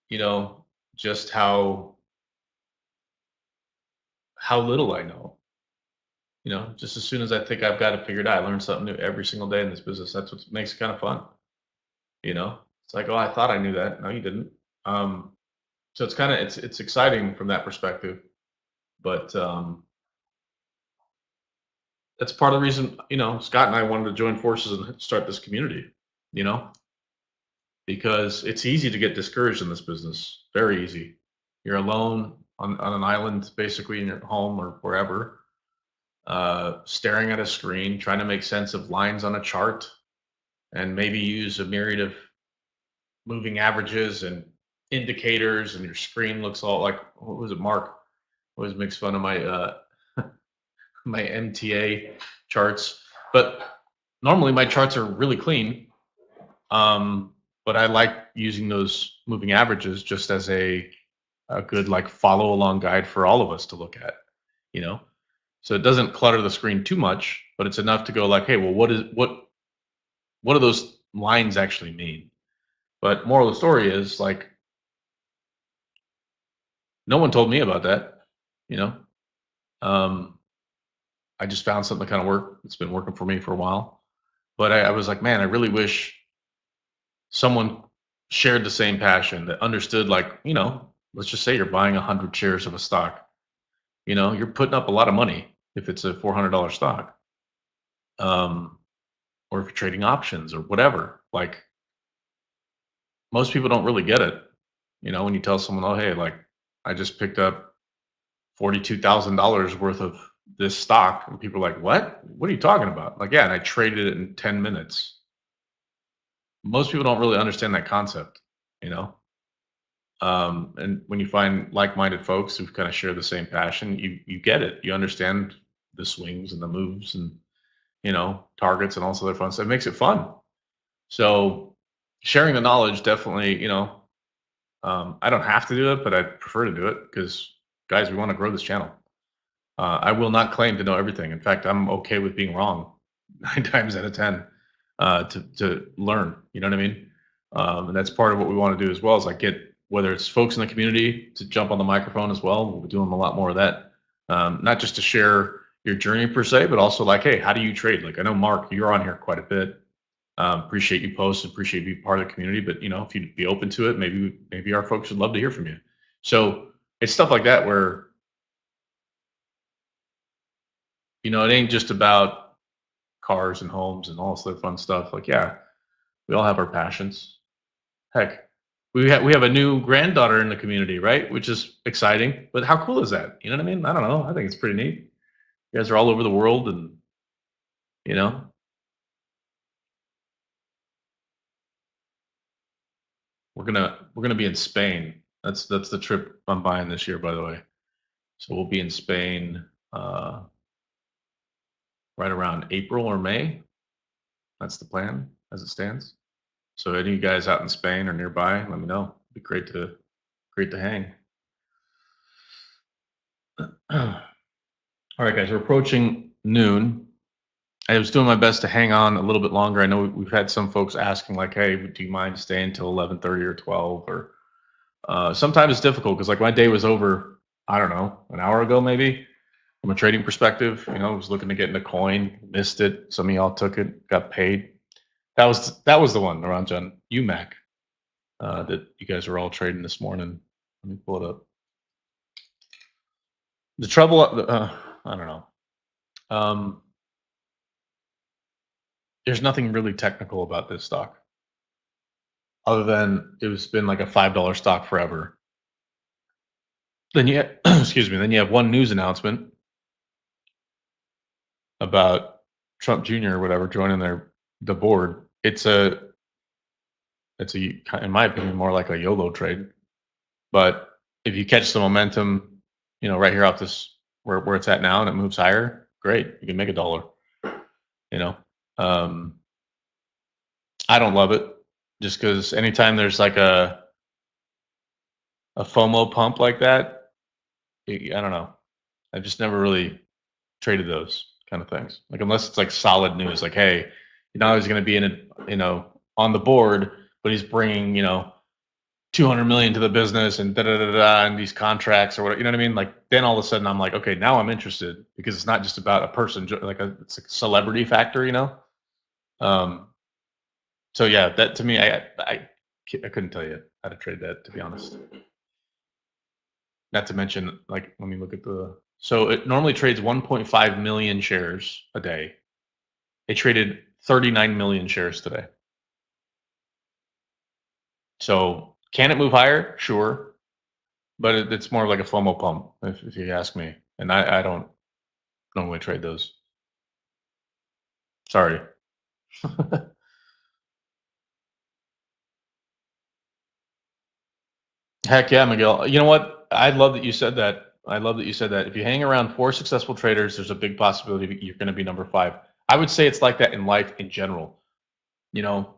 you know, just how little I know. Just as soon as I think I've got it figured out, I learn something new every single day in this business. That's what makes it kind of fun. It's like, oh, I thought I knew that. No, you didn't. Um, so it's exciting from that perspective, but that's part of the reason, Scott and I wanted to join forces and start this community, you know, because it's easy to get discouraged in this business. Very easy. You're alone on an island, basically in your home or wherever, staring at a screen, trying to make sense of lines on a chart, and maybe use a myriad of moving averages and indicators, and your screen looks all like, what was it, Mark always makes fun of my my MTA charts, but normally my charts are really clean. But I like using those moving averages just as a good like follow along guide for all of us to look at, you know. So it doesn't clutter the screen too much, but it's enough to go like, hey, well, what do those lines actually mean? But moral of the story is like, no one told me about that, you know. Um, I just found something that kind of worked. It's been working for me for a while, but I was like, man, I really wish someone shared the same passion that understood, like, let's just say you're buying 100 shares of a stock. You're putting up a lot of money if it's a $400 stock, um, or if you're trading options or whatever. Like most people don't really get it. When you tell someone, oh, hey, like I just picked up $42,000 worth of this stock, and people are like, what are you talking about? Like, yeah, and I traded it in 10 minutes. Most people don't really understand that concept, you know. And when you find like-minded folks who kind of share the same passion, you get it. You understand the swings and the moves and targets and also their fun stuff. It makes it fun. So sharing the knowledge definitely, I don't have to do it, but I prefer to do it because guys, we want to grow this channel. I will not claim to know everything. In fact, I'm okay with being wrong 9 times out of 10 to learn. You know what I mean? And that's part of what we want to do as well. Is like get whether it's folks in the community to jump on the microphone as well. We'll be doing a lot more of that. Not just to share your journey per se, but also like, hey, how do you trade? Like I know Mark, you're on here quite a bit. Appreciate you post, appreciate you being part of the community. But if you'd be open to it, maybe our folks would love to hear from you. So it's stuff like that where You know, it ain't just about cars and homes and all this other fun stuff. Like, yeah, we all have our passions. Heck, we have a new granddaughter in the community, right? Which is exciting. But how cool is that? You know what I mean? I don't know. I think it's pretty neat. You guys are all over the world, and you know, we're gonna be in Spain. That's the trip I'm buying this year, by the way. So we'll be in Spain right around April or May. That's the plan as it stands. So any of you guys out in Spain or nearby, let me know. It'd be great to hang. All right, guys, we're approaching noon. I was doing my best to hang on a little bit longer. I know we've had some folks asking, like, "Hey, do you mind staying till 11:30 or 12?" Or sometimes it's difficult because, like, my day was over. I don't know, an hour ago, maybe. From a trading perspective, you know, I was looking to get into coin, missed it. Some of y'all took it, got paid. That was the one, Naranjan, UMAC, that you guys are all trading this morning. Let me pull it up. The trouble, I don't know. There's nothing really technical about this stock, other than it's been like a $5 stock forever. Then you, excuse me. Then you have one news announcement about Trump Jr. or whatever joining the board. It's a, in my opinion, more like a YOLO trade. But if you catch the momentum, you know, right here off this where it's at now, and it moves higher, great. You can make $1. You know, I don't love it just because anytime there's like a FOMO pump like that, I don't know. I've just never really traded those kind of things. Like unless it's like solid news, like hey, you know, he's going to be in it, you know, on the board, but he's bringing, you know, 200 million to the business and da da da da and these contracts or whatever. You know what I mean? Like then all of a sudden I'm like, okay, now I'm interested because it's not just about a person, like it's a celebrity factor, you know. So yeah, that to me, I couldn't tell you how to trade that, to be honest. Not to mention, like, let me look at so it normally trades 1.5 million shares a day. It traded 39 million shares today. So can it move higher? Sure. But it's more like a FOMO pump, if you ask me. And I don't normally trade those. Sorry. Heck yeah, Miguel. You know what? I love that you said that. I love that you said that. If you hang around 4 successful traders, there's a big possibility that you're going to be number 5. I would say it's like that in life in general. You know,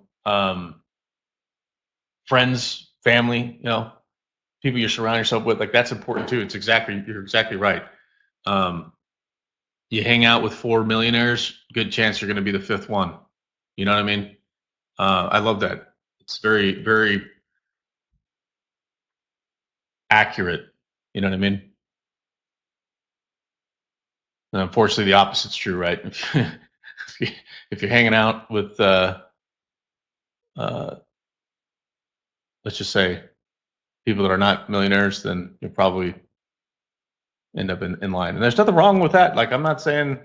friends, family, you know, people you surround yourself with, like that's important too. You're exactly right. You hang out with 4 millionaires, good chance you're going to be the 5th one. You know what I mean? I love that. It's very, very accurate. You know what I mean? And unfortunately, the opposite's true, right? If you're hanging out with, let's just say, people that are not millionaires, then you'll probably end up in line. And there's nothing wrong with that. Like, I'm not saying,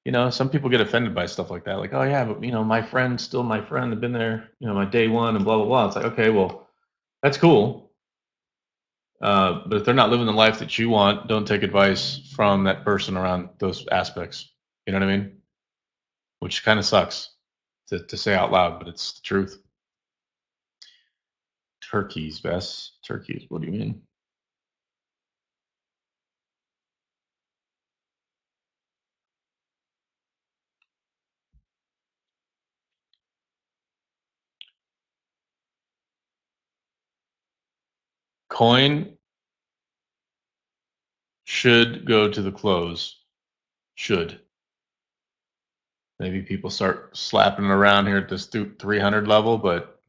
you know, some people get offended by stuff like that. Like, oh, yeah, but, you know, my friend's still my friend. I've been there, you know, my day one and blah, blah, blah. It's like, okay, well, that's cool. But if they're not living the life that you want, don't take advice from that person around those aspects. You know what I mean? Which kind of sucks to say out loud, but it's the truth. Turkeys, Bess. Turkeys. What do you mean? Coin should go to the close. Should. Maybe people start slapping it around here at this 300 level, but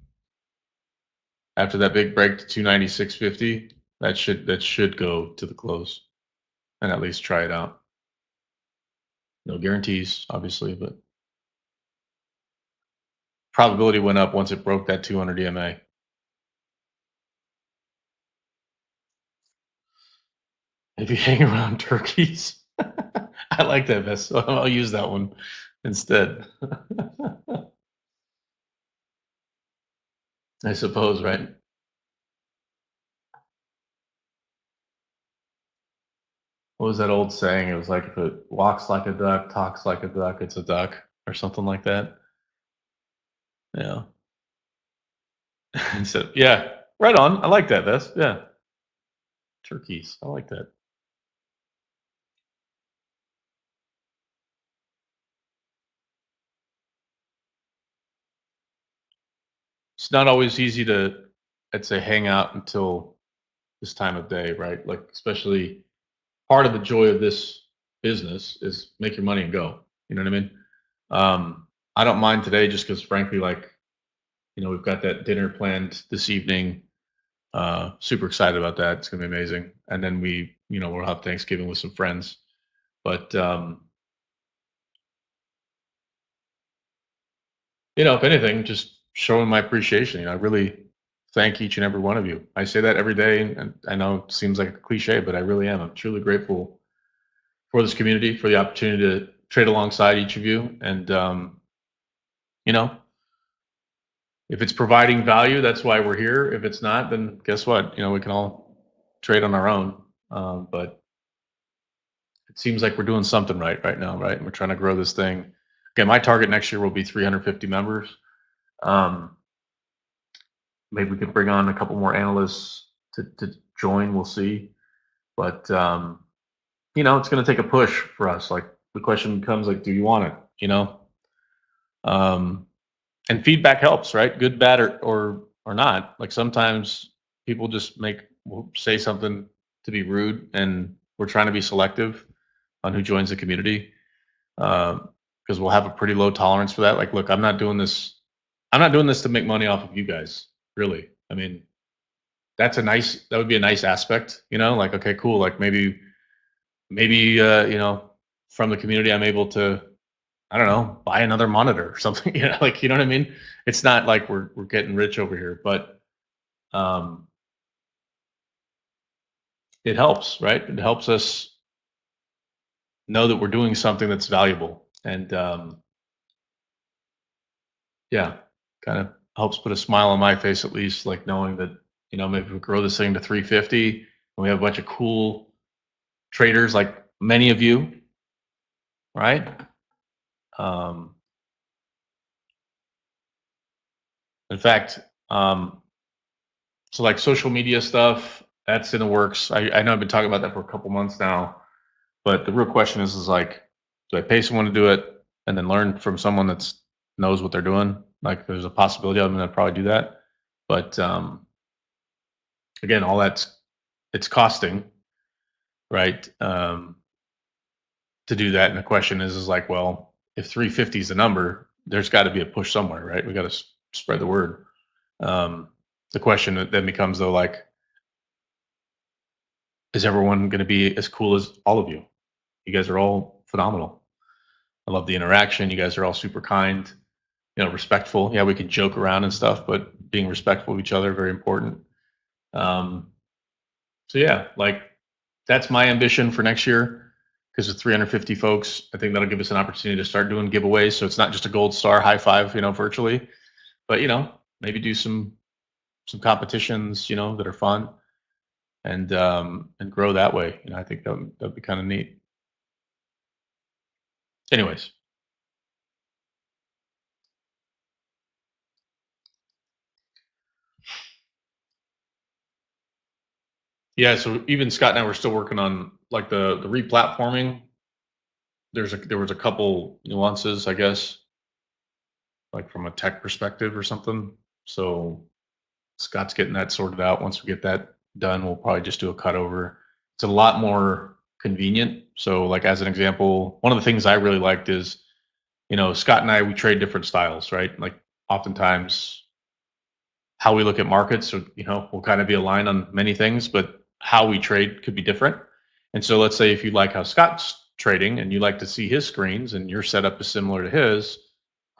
after that big break to 296.50, that should go to the close and at least try it out. No guarantees, obviously, but probability went up once it broke that 200 EMA. If you hang around turkeys. I like that best, so I'll use that one instead. I suppose, right? What was that old saying? It was like, if it walks like a duck, talks like a duck, it's a duck, or something like that. Yeah. And so, yeah, right on. I like that, Bess. Yeah. Turkeys. I like that. It's not always easy to, I'd say, hang out until this time of day, right? Like, especially part of the joy of this business is make your money and go. You know what I mean? I don't mind today just because, frankly, like, we've got that dinner planned this evening. Super excited about that. It's gonna be amazing. And then we'll have Thanksgiving with some friends. But if anything, just showing my appreciation. I really thank each and every one of you. I say that every day, and I know it seems like a cliche, but I really am. I'm truly grateful for this community, for the opportunity to trade alongside each of you. And you know, if it's providing value, that's why we're here. If it's not, then guess what? We can all trade on our own. But it seems like we're doing something right now, right? And we're trying to grow this thing. Again, my target next year will be 350 members. Um, Maybe we could bring on a couple more analysts to join. We'll see. But it's going to take a push for us. Like, the question becomes, like, do you want it? Um, and feedback helps, right? Good, bad, or not. Like, sometimes people just will say something to be rude, and we're trying to be selective on who joins the community, because we'll have a pretty low tolerance for that. Like, look, I'm not doing this. I'm not doing this to make money off of you guys. Really, I mean, that would be a nice aspect. Like, okay, cool. Like, maybe from the community, I'm able to, I don't know, buy another monitor or something. Like, you know what I mean? It's not like we're getting rich over here, but um, it helps, right? It helps us know that we're doing something that's valuable, and yeah, kind of helps put a smile on my face, at least, like, knowing that maybe we grow this thing to 350, and we have a bunch of cool traders, like many of you, right? Um, in fact, so, like, social media stuff, that's in the works. I know I've been talking about that for a couple months now, but the real question is like, do I pay someone to do it and then learn from someone that's knows what they're doing? Like, there's a possibility I'm going to probably do that, but again, all it's costing, right? To do that, and the question is like, well, if 350 is the number, there's got to be a push somewhere, right? We got to spread the word. Um, the question then becomes, though, like, is everyone going to be as cool as all of you? You guys are all phenomenal. I love the interaction. You guys are all super kind, respectful. Yeah, we can joke around and stuff, but being respectful of each other, very important. Um, so yeah, like, that's my ambition for next year, because with 350 folks, I think that'll give us an opportunity to start doing giveaways. So it's not just a gold star high five, virtually, but maybe do some competitions, that are fun, and grow that way. I think that'd be kind of neat. Anyways, yeah. So even Scott and I were still working on, like, the replatforming. There was a couple nuances, I guess, like from a tech perspective or something. So Scott's getting that sorted out. Once we get that done, we'll probably just do a cutover. It's a lot more convenient. So, like, as an example, one of the things I really liked is, Scott and I, we trade different styles, right? Like, oftentimes how we look at markets, so, we'll kind of be aligned on many things, but how we trade could be different. And so, let's say if you like how Scott's trading and you like to see his screens and your setup is similar to his,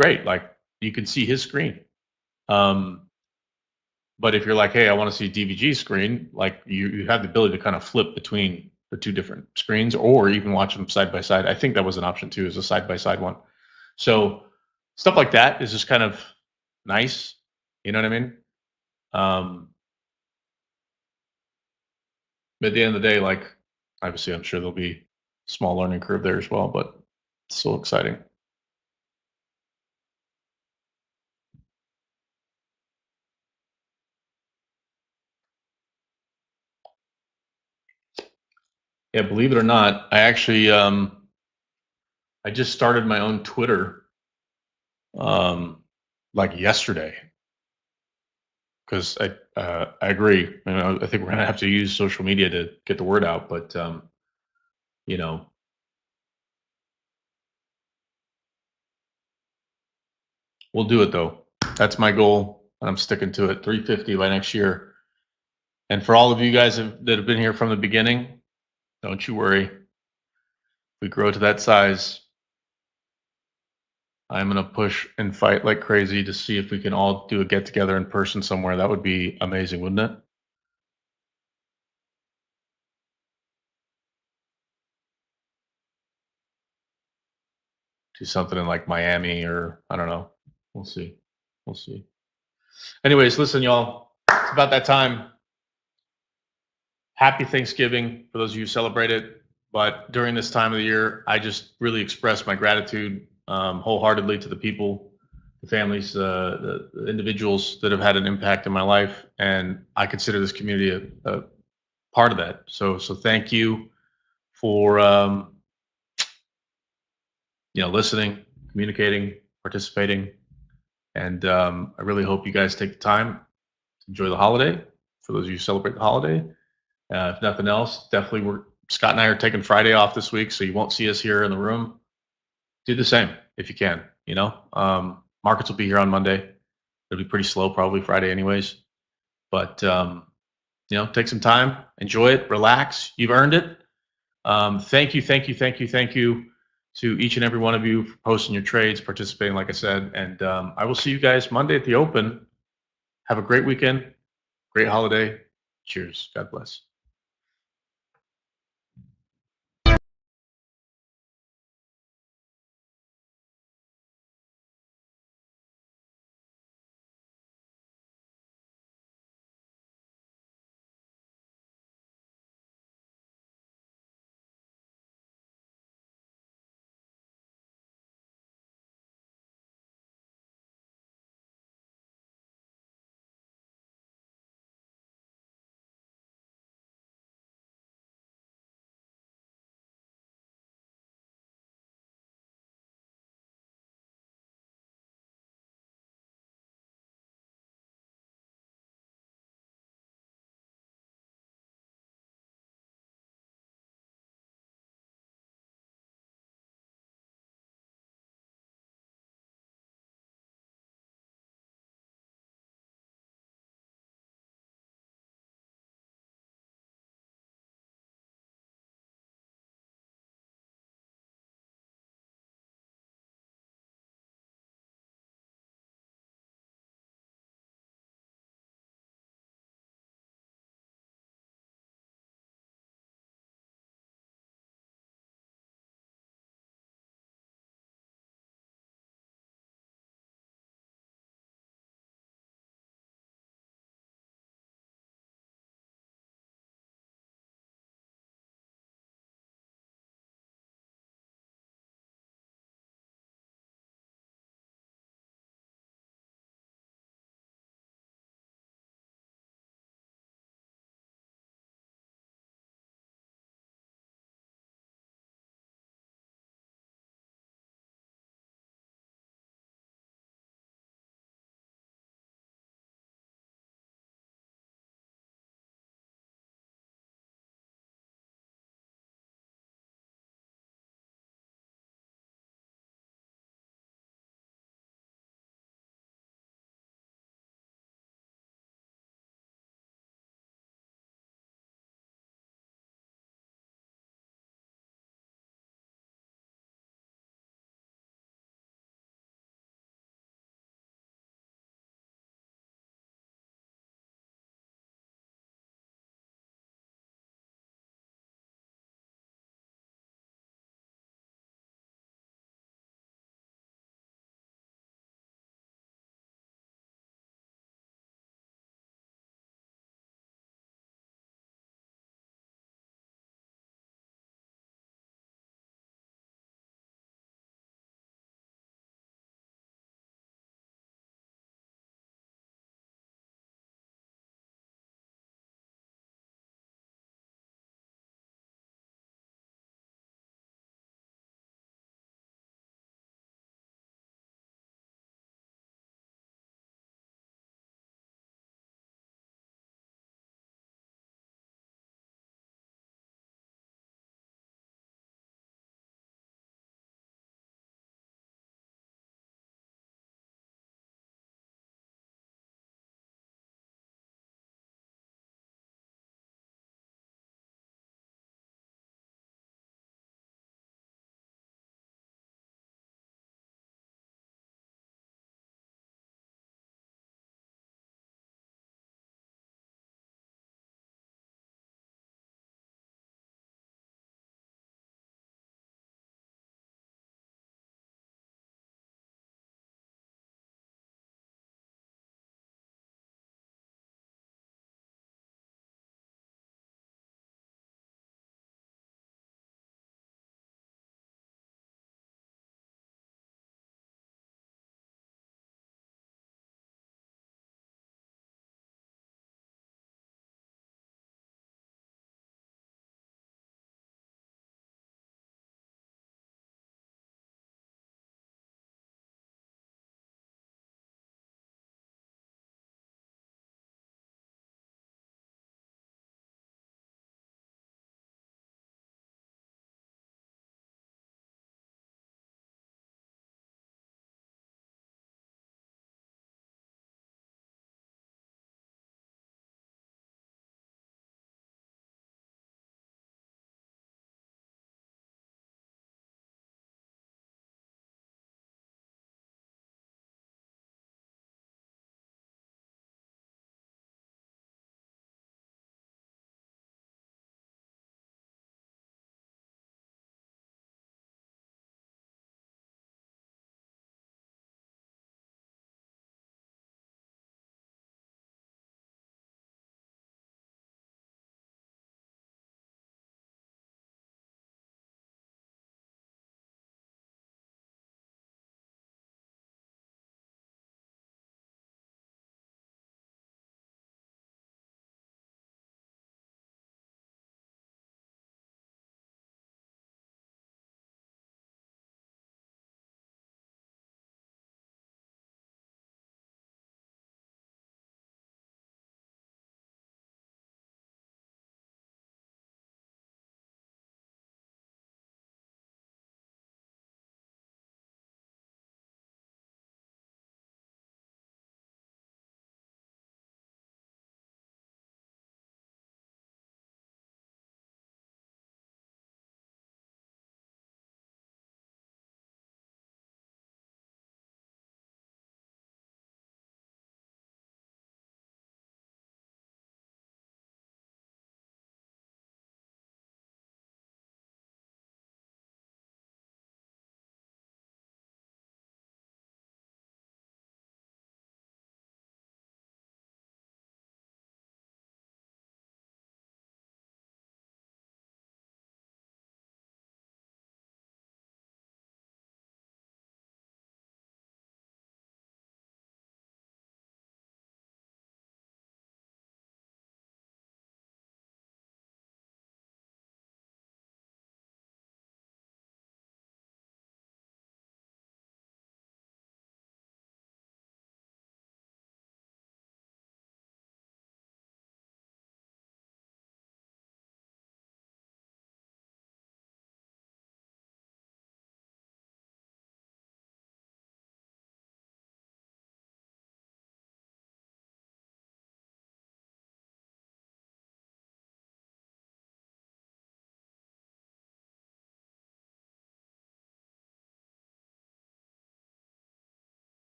great. Like, you can see his screen. Um, but if you're like, hey, I want to see DVG screen, like, you have the ability to kind of flip between the two different screens, or even watch them side by side. I think that was an option too, is a side by side one. So stuff like that is just kind of nice. You know what I mean? But at the end of the day, like, obviously, I'm sure there'll be small learning curve there as well, but it's still exciting. Yeah, believe it or not, I actually I just started my own Twitter like yesterday, because I agree. You know, I think we're gonna have to use social media to get the word out, but you know, we'll do it though. That's my goal, and I'm sticking to it. 350 by next year. And for all of you guys that have been here from the beginning, don't you worry. If we grow to that size, I'm going to push and fight like crazy to see if we can all do a get together in person somewhere. That would be amazing, wouldn't it? Do something in like Miami, or I don't know. We'll see. We'll see. Anyways, listen, y'all. It's about that time. Happy Thanksgiving for those of you who celebrate it. But during this time of the year, I just really express my gratitude wholeheartedly to the people, the families, the individuals that have had an impact in my life, and I consider this community a part of that. So thank you for listening, communicating, participating, and I really hope you guys take the time to enjoy the holiday. For those of you who celebrate the holiday, if nothing else, definitely Scott and I are taking Friday off this week, so you won't see us here in the room. Do the same if you can. Markets will be here on Monday. It'll be pretty slow probably Friday anyways. But take some time, enjoy it, relax. You've earned it. Thank you to each and every one of you for posting your trades, participating, like I said. And I will see you guys Monday at the Open. Have a great weekend, great holiday. Cheers. God bless.